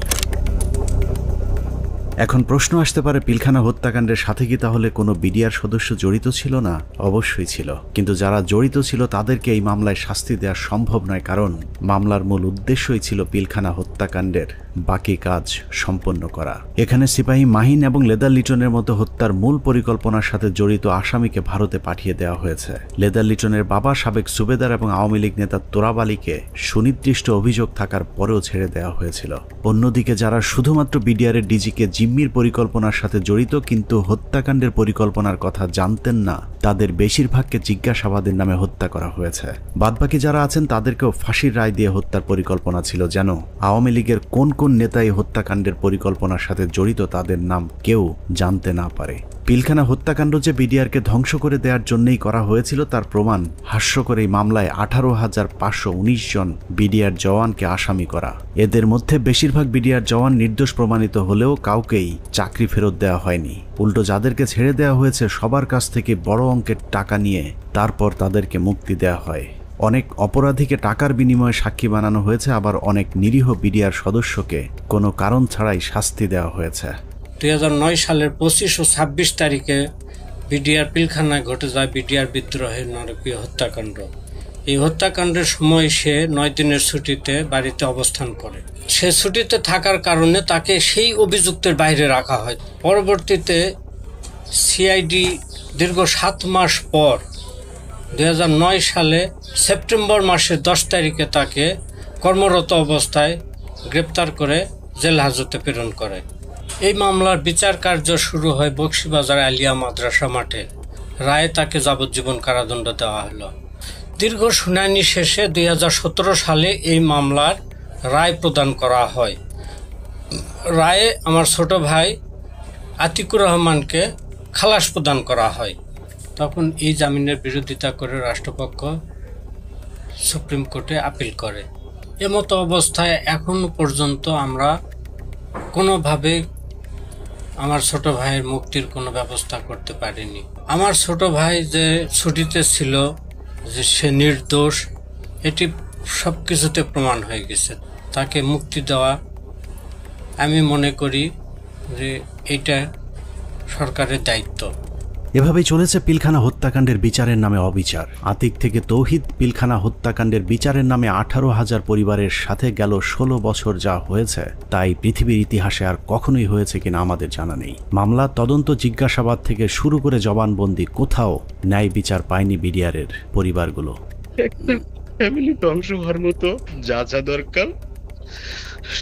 এখন প্রশ্ন আসতে পারে, পিলখানা হত্যাকাণ্ডের সাথে কি তাহলে কোনো বিডিআর সদস্য জড়িত ছিল না? অবশ্যই ছিল, কিন্তু যারা জড়িত ছিল তাদেরকে এই মামলায় শাস্তি দেওয়া সম্ভব নয়, কারণ মামলার মূল উদ্দেশ্যই ছিল পিলখানা হত্যাকাণ্ডের বাকি কাজ সম্পন্ন করা। এখানে সিপাহী মাহিন এবং লেদার লিটনের মতো হত্যার মূল পরিকল্পনার সাথে জড়িত আসামিকে ভারতে পাঠিয়ে দেওয়া হয়েছে। লেদার লিটনের বাবা সাবেক সুবেদার এবং আওয়ামী লীগ নেতা তোরাব আলীকে সুনির্দিষ্ট অভিযোগ থাকার পরেও ছেড়ে দেওয়া হয়েছিল। অন্যদিকে যারা শুধুমাত্র বিডিআরের ডিজিকে জিম্মির পরিকল্পনার সাথে জড়িত কিন্তু হত্যাকাণ্ডের পরিকল্পনার কথা জানতেন না, তাদের বেশিরভাগকে জিজ্ঞাসাবাদের নামে হত্যা করা হয়েছে। বাদবাকি যারা আছেন তাদেরকেও ফাঁসির রায় দিয়ে হত্যার পরিকল্পনা ছিল, যেন আওয়ামী লীগের কোন কোন নেতা এই হত্যাকাণ্ডের পরিকল্পনার সাথে জড়িত তাদের নাম কেউ জানতে না পারে। পিলখানা হত্যাকাণ্ড যে বিডিআরকে ধ্বংস করে দেওয়ার জন্যই করা হয়েছিল তার প্রমাণ হাস্যকর এই মামলায় 18,519 জন বিডিআর জওয়ানকে আসামি করা। এদের মধ্যে বেশিরভাগ বিডিআর জওয়ান নির্দোষ প্রমাণিত হলেও কাউকেই চাকরি ফেরত দেওয়া হয়নি। উল্টো যাদেরকে ছেড়ে দেওয়া হয়েছে সবার কাছ থেকে বড় অঙ্কের টাকা নিয়ে তারপর তাদেরকে মুক্তি দেওয়া হয়। অনেক অপরাধীকে টাকার বিনিময়ে সাক্ষী বানানো হয়েছে, আবার অনেক নিরীহ বিডিআর সদস্যকে কোনো কারণ ছাড়াই শাস্তি দেওয়া হয়েছে। 2009 সালের 25 ও 26 তারিখে বিডিআর পিলখানায় ঘটে যায় বিডিআর বিদ্রোহের নারকীয় হত্যাকাণ্ড। এই হত্যাকাণ্ডের সময় সে 9 দিনের ছুটিতে বাড়িতে অবস্থান করে। সে ছুটিতে থাকার কারণে তাকে সেই অভিযুক্তের বাইরে রাখা হয়। পরবর্তীতে সিআইডি দীর্ঘ 7 মাস পর 2009 সালে সেপ্টেম্বর মাসের 10 তারিখে তাকে কর্মরত অবস্থায় গ্রেপ্তার করে জেল হাজতে প্রেরণ করে। এই মামলার বিচার কার্য শুরু হয় বকশীবাজার আলিয়া মাদ্রাসা মাঠে। রায়ে তাকে যাবজ্জীবন কারাদণ্ড দেওয়া হলো। দীর্ঘ শুনানি শেষে 2017 সালে এই মামলার রায় প্রদান করা হয়। রায়ে আমার ছোট ভাই আতিকুর রহমানকে খালাস প্রদান করা হয়। তখন এই জামিনের বিরোধিতা করে রাষ্ট্রপক্ষ সুপ্রিম কোর্টে আপিল করে। এমতো অবস্থায় এখনো পর্যন্ত আমরা কোনোভাবে আমার ছোট ভাইয়ের মুক্তির কোনো ব্যবস্থা করতে পারিনি। আমার ছোট ভাই যে ছুটিতে ছিল, যে সে নির্দোষ, এটি সব কিছুতে প্রমাণ হয়ে গেছে। তাকে মুক্তি দেওয়া আমি মনে করি যে এটা সরকারের দায়িত্ব। এভাবেই চলেছে পিলখানা হত্যাকাণ্ডের বিচারের নামে অবিচার। আতিক থেকে তৌহিদ পিলখানা হত্যাকাণ্ডের বিচারের নামে 18,000 পরিবারের সাথে গেল 16 বছর যা হয়েছে তাই পৃথিবীর ইতিহাসে আর কখনোই হয়েছে কিনা আমাদের জানা নেই। মামলা, তদন্ত, জিজ্ঞাসাবাদ থেকে শুরু করে জবানবন্দি, কোথাও ন্যায় বিচার পায়নি বিডিআরের পরিবারগুলো। ফ্যামিলি ধ্বংস হওয়ার মতো যা যা দরকার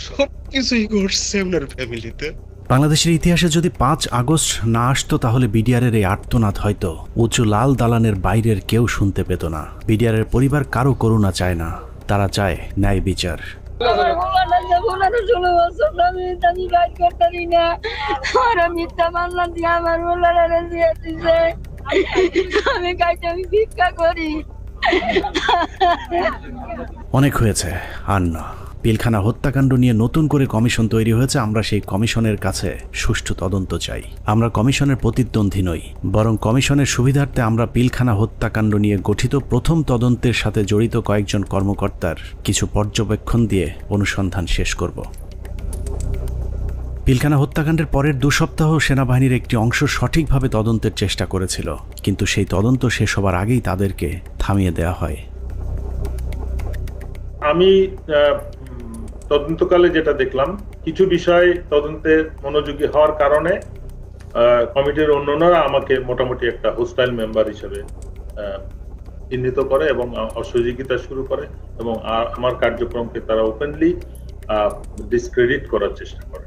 সবকিছুই ঘটছে আপনার ফ্যামিলিতে। বাংলাদেশের ইতিহাসে যদি 5 আগস্ট না আসতো তাহলে বিডিআরের এই আর্তনাদ হয়তো উঁচু লাল দালানের বাইরের কেউ শুনতে পেত না। বিডিআরের পরিবার কারো করুণা চায় না, তারা চায় ন্যায় বিচার। অনেক হয়েছে, আর না। পিলখানা হত্যাকাণ্ড নিয়ে নতুন করে কমিশন তৈরি হয়েছে। আমরা সেই কমিশনের কাছে সুষ্ঠু তদন্ত চাই। আমরা কমিশনের প্রতিদ্বন্দ্বী নই, বরং কমিশনের সুবিধার্থে আমরা পিলখানা হত্যাকাণ্ড নিয়ে গঠিত প্রথম তদন্তের সাথে জড়িত কয়েকজন কর্মকর্তার কিছু পর্যবেক্ষণ দিয়ে অনুসন্ধান শেষ করব। পিলখানা হত্যাকাণ্ডের পরের 2 সপ্তাহ সেনাবাহিনীর একটি অংশ সঠিকভাবে তদন্তের চেষ্টা করেছিল, কিন্তু সেই তদন্ত শেষ হবার আগেই তাদেরকে থামিয়ে দেওয়া হয়। আমি তদন্তকালে যেটা দেখলাম, কিছু বিষয় তদন্তে মনোযোগী হওয়ার কারণে কমিটির অন্যান্যরা আমাকে মোটামুটি একটা হোস্টাইল মেম্বার হিসেবে চিহ্নিত করে এবং অসহযোগিতা শুরু করে এবং আমার কার্যক্রমকে তারা ওপেনলি ডিসক্রেডিট করার চেষ্টা করে।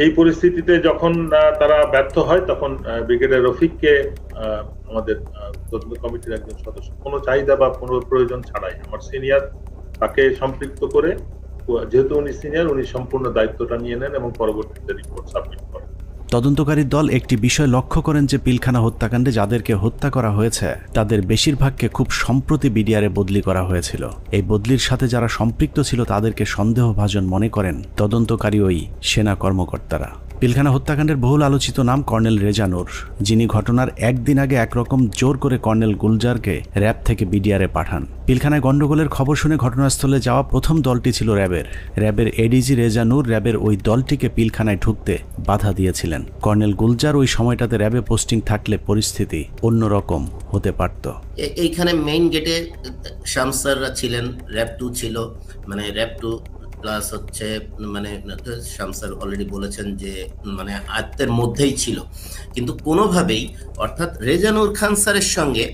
এই পরিস্থিতিতে যখন তারা ব্যর্থ হয় তখন ব্রিগেডিয়ার রফিককে আমাদের তদন্ত কমিটির একজন সদস্য কোনো চাহিদা বা কোনো প্রয়োজন ছাড়াই আমার সিনিয়র তাকে সম্পৃক্ত করে, যেহেতু উনি সিনিয়র, উনি সম্পূর্ণ দায়িত্বটা নিয়ে নেন এবং পরবর্তীতে রিপোর্ট সাবমিট করেন। তদন্তকারী দল একটি বিষয় লক্ষ্য করেন যে পিলখানা হত্যাকাণ্ডে যাদেরকে হত্যা করা হয়েছে তাদের বেশিরভাগকে খুব সম্প্রতি বিডিআরে বদলি করা হয়েছিল। এই বদলির সাথে যারা সম্পৃক্ত ছিল তাদেরকে সন্দেহভাজন মনে করেন তদন্তকারী ওই সেনা কর্মকর্তারা। পিলখানা হত্যাকাণ্ডের বহুল আলোচিত নাম কর্নেল রেজা নূর, যিনি ঘটনার একদিন আগে একরকম জোর করে কর্নেল গুলজারকে র্যাব থেকে বিডিআরে পাঠান। পিলখানায় গন্ডগোলের খবর শুনে ঘটনাস্থলে যাওয়া প্রথম দলটি ছিল র্যাবের এডিজি রেজা নূর র্যাবের ওই দলটিকে পিলখানায় ঢুকতে বাধা দিয়েছিলেন। কর্নেল গুলজার ওই সময়টাতে র্যাবে পোস্টিং থাকলে পরিস্থিতি অন্যরকম হতে পারত। এইখানে মেইন গেটে শামসাররা ছিলেন, র্যাব 2 ছিল, মানে র্যাব 2 প্লাস হচ্ছে মানে শামসার অলরেডি বলেছেন যে মানে আয়ত্তের মধ্যেই ছিল, কিন্তু কোনোভাবেই অর্থাৎ রেজানুর খান স্যারের সঙ্গে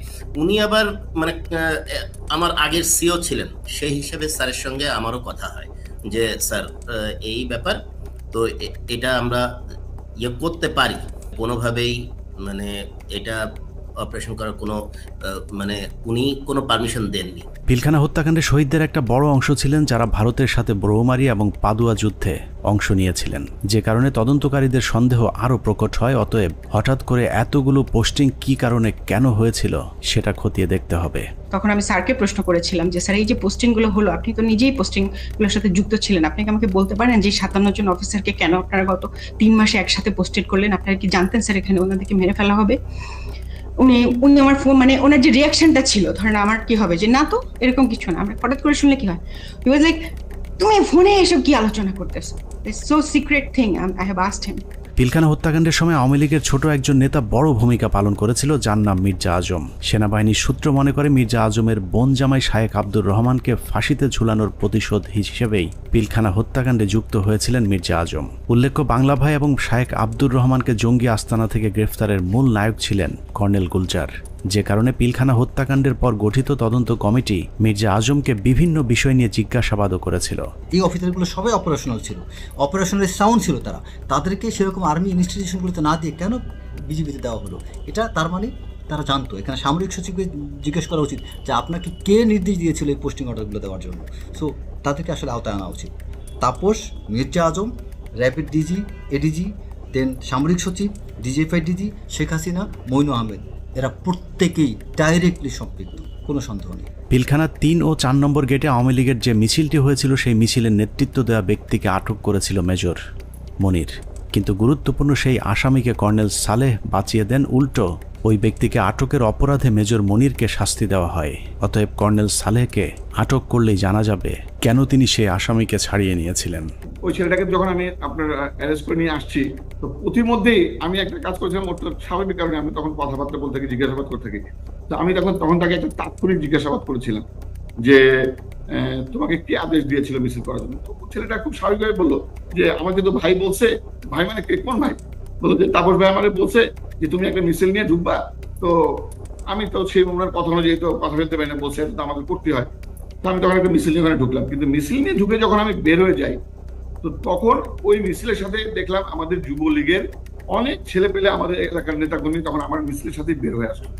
উনি আবার মানে আমার আগের সিও ছিলেন, সেই হিসেবে স্যারের সঙ্গে আমারও কথা হয় যে স্যার এই ব্যাপার তো এটা আমরা ইয়ে করতে পারি, কোনোভাবেই মানে এটা অপারেশন করার কোনো মানে উনি কোনো পারমিশন দেননি। পিলখানা হত্যাকাণ্ডে শহীদদের একটা বড় অংশ ছিলেন যারা ভারতের সাথে ব্রহ্মমারি এবং পাদুয়া যুদ্ধে অংশ নিয়েছিলেন, যে কারণে তদন্তকারীদের সন্দেহ আরও প্রকট হয়। অতএব হঠাৎ করে এতগুলো পোস্টিং কি কারণে কেন হয়েছিল সেটা খতিয়ে দেখতে হবে। তখন আমি স্যারকে প্রশ্ন করেছিলাম যে স্যার এই যে পোস্টিং গুলো হলো, আপনি তো নিজেই পোস্টিং গুলোর সাথে যুক্ত ছিলেন, আপনি কি আমাকে বলতে পারেন যে 57 জন অফিসারকে কেন আপনারা গত 3 মাসে একসাথে পোস্টেড করলেন? আপনারা কি জানতেন স্যার এখানে ওনাদেরকে মেরে ফেলা হবে? উনি আমার ফোন মানে ওনার যে রিয়াকশনটা ছিল, ধরেন আমার কি হবে যে না তো এরকম কিছু না, আমরা হঠাৎ করে শুনলে কি হয়, হি ওয়াজ লাইক তুমি ফোনে এসব কি আলোচনা করতেছো, it's so secret thing, I have asked হিম। পিলখানা হত্যাকাণ্ডের সময় আওয়ামী লীগের ছোট একজন নেতা বড় ভূমিকা পালন করেছিল, যার নাম মির্জা আজম। সেনাবাহিনীর সূত্র মনে করে মির্জা আজমের বোন জামাই শায়েখ আব্দুর রহমানকে ফাঁসিতে ঝুলানোর প্রতিশোধ হিসেবেই পিলখানা হত্যাকাণ্ডে যুক্ত হয়েছিলেন মির্জা আজম। উল্লেখ্য, বাংলা ভাই এবং শায়েখ আব্দুর রহমানকে জঙ্গি আস্তানা থেকে গ্রেফতারের মূল নায়ক ছিলেন কর্নেল গুলজার, যে কারণে পিলখানা হত্যাকাণ্ডের পর গঠিত তদন্ত কমিটি মির্জা আজমকে বিভিন্ন বিষয় নিয়ে জিজ্ঞাসাবাদও করেছিল। এই অফিসারগুলো সবাই অপারেশনাল ছিল, অপারেশনাল সাউন্ড ছিল, তাদেরকে সেরকম আর্মি ইনস্টিটিউশনগুলোতে না দিয়ে কেন বিজিবিতে দেওয়া হলো? এটা তার মানে তারা জানতো। এখানে সামরিক সচিবকে জিজ্ঞেস করা উচিত যে আপনাকে কে নির্দেশ দিয়েছিল এই পোস্টিং অর্ডারগুলো দেওয়ার জন্য। সো তাদেরকে আসলে আওতায় আনা উচিত। তাপস, মির্জা আজম, র্যাপিড ডিজি, এডিজি, দেন সামরিক সচিব, ডিজিএফআই ডিজি, শেখ হাসিনা, মইনু আহমেদ, এরা প্রত্যেকেই ডাইরেক্টলি সম্পৃক্ত, কোনো সন্দেহ নেই। পিলখানা 3 ও 4 নম্বর গেটে আওয়ামী লীগের যে মিছিলটি হয়েছিল সেই মিছিলের নেতৃত্ব দেওয়া ব্যক্তিকে আটক করেছিল মেজর মনির, কিন্তু গুরুত্বপূর্ণ সেই আসামিকে কর্নেল সালেহ বাঁচিয়ে দেন। উল্টো ওই ব্যক্তিকে আটকের অপরাধে মেজর মনিরকে শাস্তি দেওয়া হয়। অতএব কর্নেল সালেহকে আটক করলেই জানা যাবে কেন তিনি সেই আসামিকে ছাড়িয়ে নিয়েছিলেন। ওই ছেলেটাকে যখন আমি আপনার অ্যারেস্ট করে নিয়ে আসছি, তো প্রতিমধ্যেই আমি একটা কাজ করেছিলাম, স্বাভাবিক কারণে আমি তখন কথাবার্তা বলতে থাকি, জিজ্ঞাসাবাদ করতে থাকি। তো আমি তখন তাকে একটা তাৎক্ষণিক জিজ্ঞাসাবাদ করেছিলাম যে তোমাকে কি আদেশ দিয়েছিল মিছিল করার জন্য। তো ছেলেটা খুব স্বাভাবিকভাবে বললো যে আমাকে তো ভাই বলছে। ভাই মানে কোন ভাই? বললো যে তাপস ভাই আমাকে বলছে যে তুমি একটা মিছিল নিয়ে ঢুকবা। তো আমি তো সেই ওনার কথা অনুযায়ী তো কথা বলতে পারি না, বলছে তো আমাকে করতে হয়। তো আমি তখন একটা মিছিল নিয়ে ওখানে ঢুকলাম, কিন্তু মিছিল নিয়ে ঢুকে যখন আমি বের হয়ে যাই, তো তখন ওই মিছিলের সাথে দেখলাম আমাদের যুবলীগের অনেক ছেলে পেলে, আমাদের এলাকার নেতাকর্মী তখন আমার মিছিলের সাথে বের হয়ে আসলো।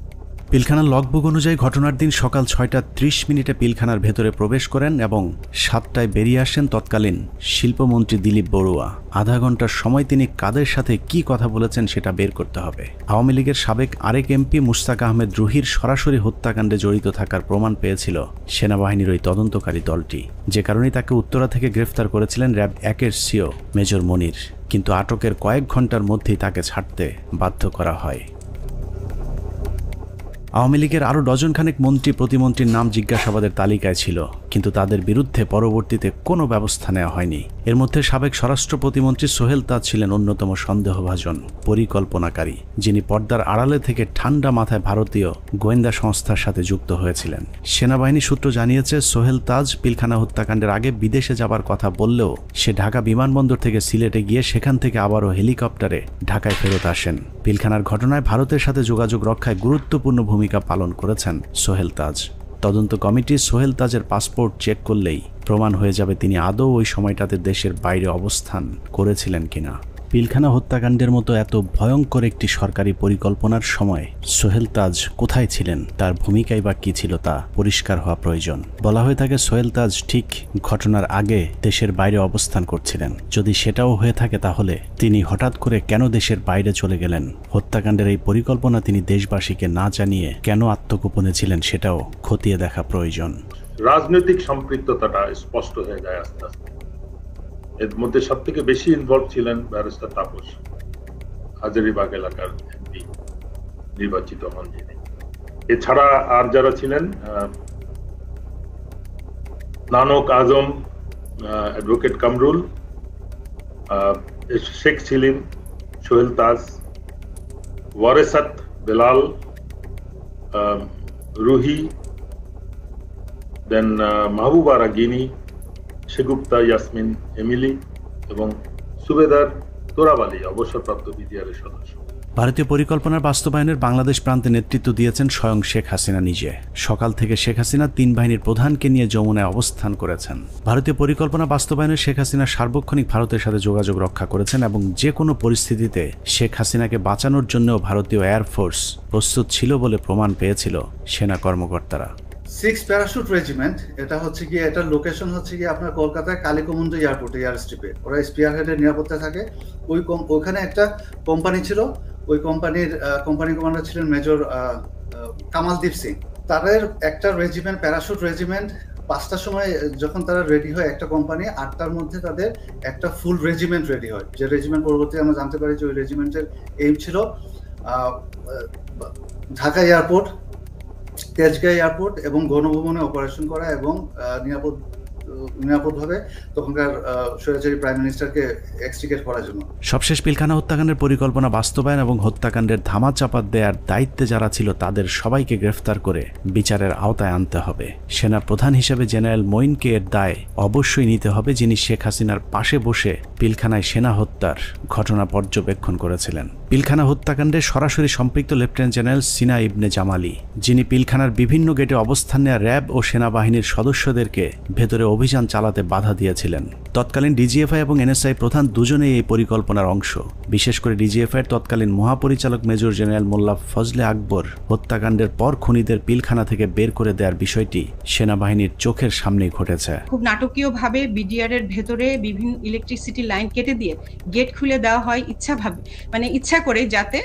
পিলখানার লগবুক অনুযায়ী ঘটনার দিন সকাল 6:30 পিলখানার ভেতরে প্রবেশ করেন এবং 7টায় বেরিয়ে আসেন তৎকালীন শিল্পমন্ত্রী দিলীপ বড়ুয়া। আধা ঘন্টার সময় তিনি কাদের সাথে কি কথা বলেছেন সেটা বের করতে হবে। আওয়ামী লীগের সাবেক আরেক এমপি মুশতাক আহমেদ রুহির সরাসরি হত্যাকাণ্ডে জড়িত থাকার প্রমাণ পেয়েছিল সেনাবাহিনীর ওই তদন্তকারী দলটি, যে কারণে তাকে উত্তরা থেকে গ্রেফতার করেছিলেন র্যাব 1-এর সিও মেজর মনির, কিন্তু আটকের কয়েক ঘন্টার মধ্যেই তাকে ছাড়তে বাধ্য করা হয়। আওয়ামী লীগের আরও ডজনখানেক মন্ত্রী প্রতিমন্ত্রীর নাম জিজ্ঞাসাবাদের তালিকায় ছিল, কিন্তু তাদের বিরুদ্ধে পরবর্তীতে কোনো ব্যবস্থা নেওয়া হয়নি। এর মধ্যে সাবেক স্বরাষ্ট্র প্রতিমন্ত্রী সোহেল তাজ ছিলেন অন্যতম সন্দেহভাজন পরিকল্পনাকারী, যিনি পর্দার আড়ালে থেকে ঠান্ডা মাথায় ভারতীয় গোয়েন্দা সংস্থার সাথে যুক্ত হয়েছিলেন। সেনাবাহিনী সূত্র জানিয়েছে সোহেল তাজ পিলখানা হত্যাকাণ্ডের আগে বিদেশে যাবার কথা বললেও সে ঢাকা বিমানবন্দর থেকে সিলেটে গিয়ে সেখান থেকে আবারও হেলিকপ্টারে ঢাকায় ফেরত আসেন। পিলখানার ঘটনায় ভারতের সাথে যোগাযোগ রক্ষায় গুরুত্বপূর্ণ ভূমিকা পালন করেছেন সোহেল তাজ। তদন্ত কমিটি সোহেল তাজের পাসপোর্ট চেক করলেই প্রমাণ হয়ে যাবে তিনি আদৌ ওই সময়টাতে দেশের বাইরে অবস্থান করেছিলেন কিনা। পিলখানা হত্যাকাণ্ডের মতো এত ভয়ঙ্কর একটি সরকারি পরিকল্পনার সময় সোহেল তাজ কোথায় ছিলেন, তার ভূমিকাই বা কী ছিল তা পরিষ্কার হওয়া প্রয়োজন। বলা হয়ে থাকে সোহেল তাজ ঠিক ঘটনার আগে দেশের বাইরে অবস্থান করছিলেন। যদি সেটাও হয়ে থাকে তাহলে তিনি হঠাৎ করে কেন দেশের বাইরে চলে গেলেন? হত্যাকাণ্ডের এই পরিকল্পনা তিনি দেশবাসীকে না জানিয়ে কেন আত্মগোপনে ছিলেন সেটাও খতিয়ে দেখা প্রয়োজন। রাজনৈতিক সম্পৃক্ততাটা স্পষ্ট হয়ে যায় আস্তে আস্তে। এর মধ্যে সব থেকে বেশি ইনভলভ ছিলেন ব্যারিস্টার তাপস, হাজারীবাগ এলাকার এমপি নির্বাচিত হন যিনি। এছাড়া আর যারা ছিলেন নানক আজম, অ্যাডভোকেট কামরুল, শেখ সেলিম, সোহেল তাজ, ওয়ারেসাত বেলাল, রুহি, দেন মাহবুবা রাগিনী, শেগুপ্তা ইয়াসমিন এমিলি এবং সুবেদার তোরাব আলী অবসরপ্রাপ্ত বিডিআরের সদস্য। ভারতীয় পরিকল্পনার বাস্তবায়নের বাংলাদেশ প্রান্তে নেতৃত্ব দিয়েছেন স্বয়ং শেখ হাসিনা নিজে। সকাল থেকে শেখ হাসিনা 3 বাহিনীর প্রধানকে নিয়ে যমুনায় অবস্থান করেছেন। ভারতীয় পরিকল্পনা বাস্তবায়নে শেখ হাসিনা সার্বক্ষণিক ভারতের সাথে যোগাযোগ রক্ষা করেছেন এবং যে কোনো পরিস্থিতিতে শেখ হাসিনাকে বাঁচানোর জন্যও ভারতীয় এয়ারফোর্স প্রস্তুত ছিল বলে প্রমাণ পেয়েছিল সেনা কর্মকর্তারা। 6 প্যারাশুট রেজিমেন্ট, এটা হচ্ছে গিয়ে এটার লোকেশন হচ্ছে গিয়ে আপনার কলকাতায় কালীকমন্দ এয়ারপোর্ট, এয়ার স্ট্রিপে। ওরা স্পিয়ার হেডের নিরাপত্তা থাকে। ওইখানে একটা কোম্পানি ছিল, ওই কোম্পানি কমান্ডার ছিলেন মেজর কামালদীপ সিং। তাদের একটা রেজিমেন্ট, প্যারাশুট রেজিমেন্ট, 5টার সময় যখন তারা রেডি হয় একটা কোম্পানি, 8টার মধ্যে তাদের একটা ফুল রেজিমেন্ট রেডি হয়। যে রেজিমেন্ট পরবর্তী আমরা জানতে পারি যে ওই রেজিমেন্টের এইম ছিল ঢাকা এয়ারপোর্ট, তেজগাঁও এয়ারপোর্ট এবং গণভবনে অপারেশন করা এবং নিরাপদভাবে তখনকার স্বৈরাচারী প্রাইম মিনিস্টারকে এক্সট্রিকেট করার জন্য। সবশেষ পিলখানা হত্যাকাণ্ডের পরিকল্পনা বাস্তবায়ন এবং হত্যাকাণ্ডের ধামাচাপা দেওয়ার দায়িত্বে যারা ছিল তাদের সবাইকে গ্রেফতার করে বিচারের আওতায় আনতে হবে। সেনা প্রধান হিসেবে জেনারেল মঈনকে এর দায় অবশ্যই নিতে হবে, যিনি শেখ হাসিনার পাশে বসে পিলখানায় সেনা হত্যার ঘটনা পর্যবেক্ষণ করেছিলেন। পিলখানা হত্যাকাণ্ডে সরাসরি সম্পৃক্ত লেফটেন্যান্ট জেনারেল সিনা ইবনে জামালি, যিনি পিলখানার বিভিন্ন গেটে অবস্থান নেওয়া র্যাব ও সেনাবাহিনীর সদস্যদেরকে ভেতরে অভিযান চালাতে বাধা দিয়েছিলেন। তৎকালীন ডিজিএফআই এবং এনএসআই প্রধান দুজনেই এই পরিকল্পনার অংশ। বিশেষ করে ডিজিএফআইয়ের তৎকালীন মহাপরিচালক মেজর জেনারেল মোল্লা ফজলে আকবর হত্যাকাণ্ডের পর খুনিদের পিলখানা থেকে বের করে দেওয়ার বিষয়টি সেনাবাহিনীর চোখের সামনেই ঘটেছে। খুব নাটকীয়ভাবে বিডিআর এর ভেতরে বিভিন্ন ইলেকট্রিসিটি লাইন কেটে দিয়ে গেট খুলে দেওয়া হয় ইচ্ছা করে, যাতে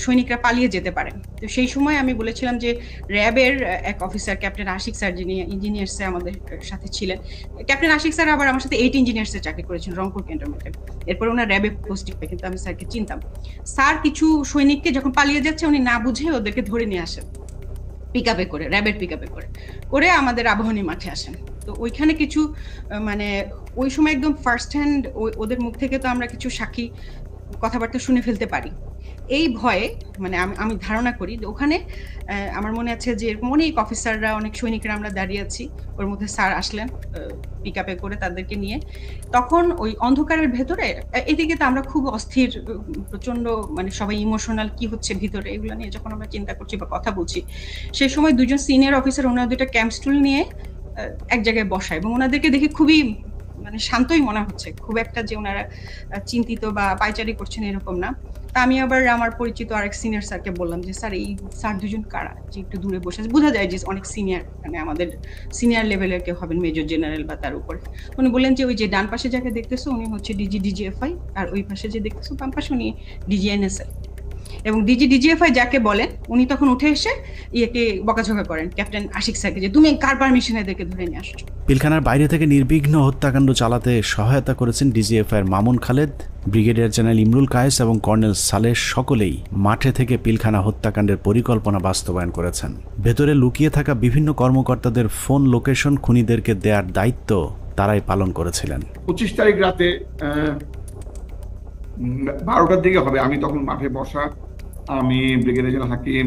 সৈনিকরা পালিয়ে যেতে পারে। তো সেই সময় আমি বলেছিলাম যে র্যাবের এক অফিসার ক্যাপ্টেন আশিক স্যার, যিনি ইঞ্জিনিয়ার্সে আমাদের সাথে ছিলেন, ক্যাপ্টেন আশিক স্যার আবার আমার সাথে 8 ইঞ্জিনিয়ার্সে চাকরি করেছেন রংপুর ক্যান্টনমেন্টে। এরপর ওনার র্যাবে পোস্টিং পায়, কিন্তু আমি স্যারকে চিনতাম। স্যার কিছু সৈনিককে যখন পালিয়ে যাচ্ছে উনি না বুঝে ওদেরকে ধরে নিয়ে আসেন পিকআপে করে, র্যাবের পিকআপে করে আমাদের আবাহনী মাঠে আসেন। তো ওইখানে কিছু ওই সময় একদম ফার্স্ট হ্যান্ড ওদের মুখ থেকে তো আমরা কিছু সাক্ষী কথাবার্তা শুনে ফেলতে পারি। এই ভয়ে আমি ধারণা করি যে ওখানে আমার মনে আছে যে এরকম অনেক অফিসাররা, অনেক সৈনিকরা আমরা দাঁড়িয়ে আছি, ওর মধ্যে স্যার আসলেন পিকআপে করে তাদেরকে নিয়ে। তখন ওই অন্ধকারের ভেতরে এদিকে তো আমরা খুব অস্থির, প্রচন্ড সবাই ইমোশনাল, কি হচ্ছে ভিতরে এগুলো নিয়ে যখন আমরা চিন্তা করছি বা কথা বলছি, সেই সময় দুজন সিনিয়র অফিসার ওনারা দুইটা ক্যাম্প স্টুল নিয়ে এক জায়গায় বসায় এবং ওনাদেরকে দেখে খুবই শান্তই মনে হচ্ছে, খুব একটা যে ওনারা চিন্তিত বা পায়চারি করছেন এরকম না। তা আমি আবার আমার পরিচিত আরেক সিনিয়র স্যারকে বললাম যে স্যার এই স্যার দুজন কারা, যে একটু দূরে বসে আছে, বোঝা যায় যে অনেক সিনিয়র, আমাদের সিনিয়র লেভেলের কেউ হবেন, মেজর জেনারেল বা তার উপরে। উনি বললেন যে ওই যে ডান পাশে যাকে দেখতেছো উনি হচ্ছে ডিজিএফআই, আর ওই পাশে যে দেখতেছো বাম পাশে উনি ডিজিএনএসএল। এবং ডিজিএফআই যাকে বলেন উনি তখন উঠে এসে বকাঝকা করেন ক্যাপ্টেন আশিক স্যারকে যে তুমি কার পারমিশনে এদেরকে ধরে নিয়ে আসছো। পিলখানার বাইরে থেকে নির্বিঘ্ন হত্যাকাণ্ড চালাতে সহায়তা করেছেন ডিজিএফআইয়ের মামুন খালেদ, ব্রিগেডিয়ার জেনারেল ইমরুল কায়েস এবং কর্নেল সালেহ, সকলেই মাঠে থেকে পিলখানা হত্যাকাণ্ডের পরিকল্পনা বাস্তবায়ন করেছেন। ভেতরে লুকিয়ে থাকা বিভিন্ন কর্মকর্তাদের ফোন লোকেশন খুনিদেরকে দেওয়ার দায়িত্ব তারাই পালন করেছিলেন। 25 তারিখ রাতে 12টার দিকে হবে, আমি তখন মাঠে বসা, আমি ব্রিগেডিয়ার জেনারেল হাকিম,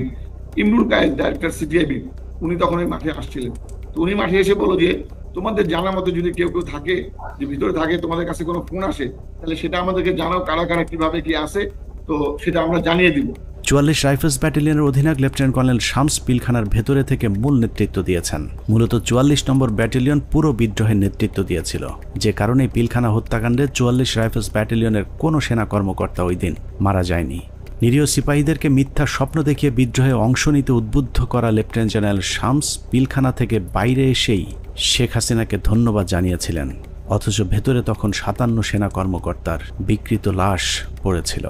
ইমরুল কায়েস ডাইরেক্টর সিটিআইবি, উনি তখন ওই মাঠে আসছিলেন। তো উনি মাঠে এসে বলল যে তোমাদের জানার মতো যদি কেউ থাকে, যে ভিতরে থাকে, তোমাদের কাছে কোনো ফোন আসে, তাহলে সেটা আমাদেরকে জানাও, কারা কারা কিভাবে কি আসে, তো সেটা আমরা জানিয়ে দিব। 44 রাইফেলস ব্যাটালিয়নের অধিনায়ক লেফটেন্যান্ট কর্নেল শামস পিলখানার ভেতরে থেকে মূল নেতৃত্ব দিয়েছেন। মূলত 44 নম্বর ব্যাটালিয়ন পুরো বিদ্রোহের নেতৃত্ব দিয়েছিল, যে কারণে পিলখানা হত্যাকাণ্ডে 44 রাইফেলস ব্যাটালিয়নের কোনো সেনা কর্মকর্তা ওই দিন মারা যায়নি। নিরীহ সিপাহীদেরকে মিথ্যা স্বপ্ন দেখিয়ে বিদ্রোহে অংশ নিতে উদ্বুদ্ধ করা লেফটেন্যান্ট জেনারেল শামস পিলখানা থেকে বাইরে এসেই শেখ হাসিনাকে ধন্যবাদ জানিয়েছিলেন, অথচ ভেতরে তখন 57 সেনা কর্মকর্তার বিকৃত লাশ পড়েছিল।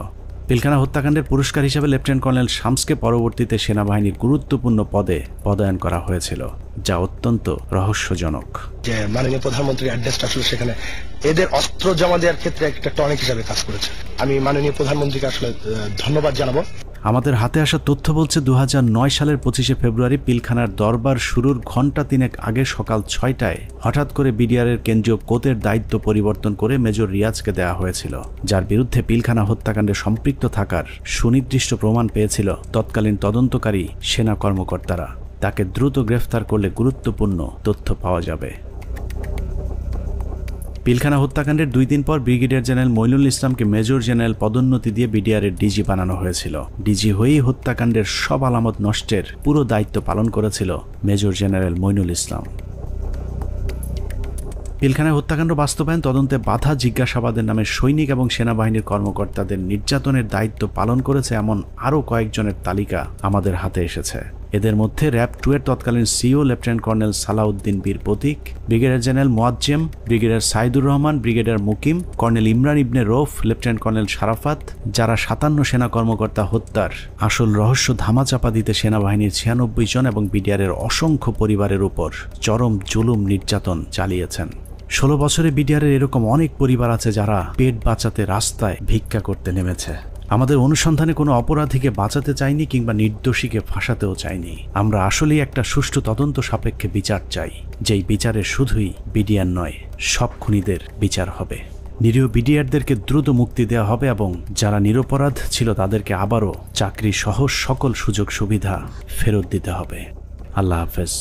পিলখানা হত্যাকাণ্ডের পুরস্কার হিসেবে লেফটেন্যান্ট কর্নেল শামসকে পরবর্তীতে সেনাবাহিনীর গুরুত্বপূর্ণ পদে পদায়ন করা হয়েছিল, যা অত্যন্ত রহস্যজনক। যে মাননীয় প্রধানমন্ত্রীর অ্যাড্রেসটা আসলে সেখানে এদের অস্ত্র জমা দেওয়ার ক্ষেত্রে একটা টনিক হিসাবে কাজ করেছে। আমি মাননীয় প্রধানমন্ত্রীকে আসলে ধন্যবাদ জানাবো। আমাদের হাতে আসা তথ্য বলছে 2009 সালের 25শে ফেব্রুয়ারি পিলখানার দরবার শুরুর ঘণ্টা তিনেক আগে সকাল 6টায় হঠাৎ করে বিডিআরের কেন্দ্রীয় কোতের দায়িত্ব পরিবর্তন করে মেজর রিয়াজকে দেওয়া হয়েছিল, যার বিরুদ্ধে পিলখানা হত্যাকাণ্ডে সম্পৃক্ত থাকার সুনির্দিষ্ট প্রমাণ পেয়েছিল তৎকালীন তদন্তকারী সেনা কর্মকর্তারা। তাকে দ্রুত গ্রেফতার করলে গুরুত্বপূর্ণ তথ্য পাওয়া যাবে। পিলখানা হত্যাকাণ্ডের 2 দিন পর ব্রিগেডিয়ার জেনারেল মইনুল ইসলামকে মেজর জেনারেল পদোন্নতি দিয়ে বিডিআরের ডিজি বানানো হয়েছিল। ডিজি হয়েই হত্যাকাণ্ডের সব আলামত নষ্টের পুরো দায়িত্ব পালন করেছিল মেজর জেনারেল মইনুল ইসলাম। পিলখানায় হত্যাকাণ্ড বাস্তবায়ন, তদন্তে বাধা, জিজ্ঞাসাবাদের নামে সৈনিক এবং সেনাবাহিনীর কর্মকর্তাদের নির্যাতনের দায়িত্ব পালন করেছে এমন আরও কয়েকজনের তালিকা আমাদের হাতে এসেছে। এদের মধ্যে র্যাব 2 এর তৎকালীন CEO lieutenant colonel Salauddin Bir Protik, brigadier general Moazzem, brigadier Saidur Rahman, brigadier Mukim, colonel Imran Ibne Rouf, lieutenant colonel Sharafat, যারা 57 সেনা কর্মকর্তা হত্যার আসল রহস্য ধামাচাপা দিতে সেনাবাহিনীর 96 জন এবং বিডিআরের অসংখ্য পরিবারের উপর চরম জুলুম নির্যাতন চালিয়েছেন। 16 বছরে বিডিআরের এরকম অনেক পরিবার আছে যারা পেট বাঁচাতে রাস্তায় ভিক্ষা করতে নেমেছে। আমাদের অনুসন্ধানে কোনো অপরাধীকে বাঁচাতে চাইনি কিংবা নির্দোষীকে ফাঁসাতেও চাইনি। আমরা আসলেই একটা সুষ্ঠু তদন্ত সাপেক্ষে বিচার চাই, যেই বিচারে শুধুই বিডিআর নয়, সব খুনিদের বিচার হবে। নিরীহ বিডিআরদেরকে দ্রুত মুক্তি দেওয়া হবে এবং যারা নিরপরাধ ছিল তাদেরকে আবারও চাকরি সহ সকল সুযোগ সুবিধা ফেরত দিতে হবে। আল্লাহ হাফেজ।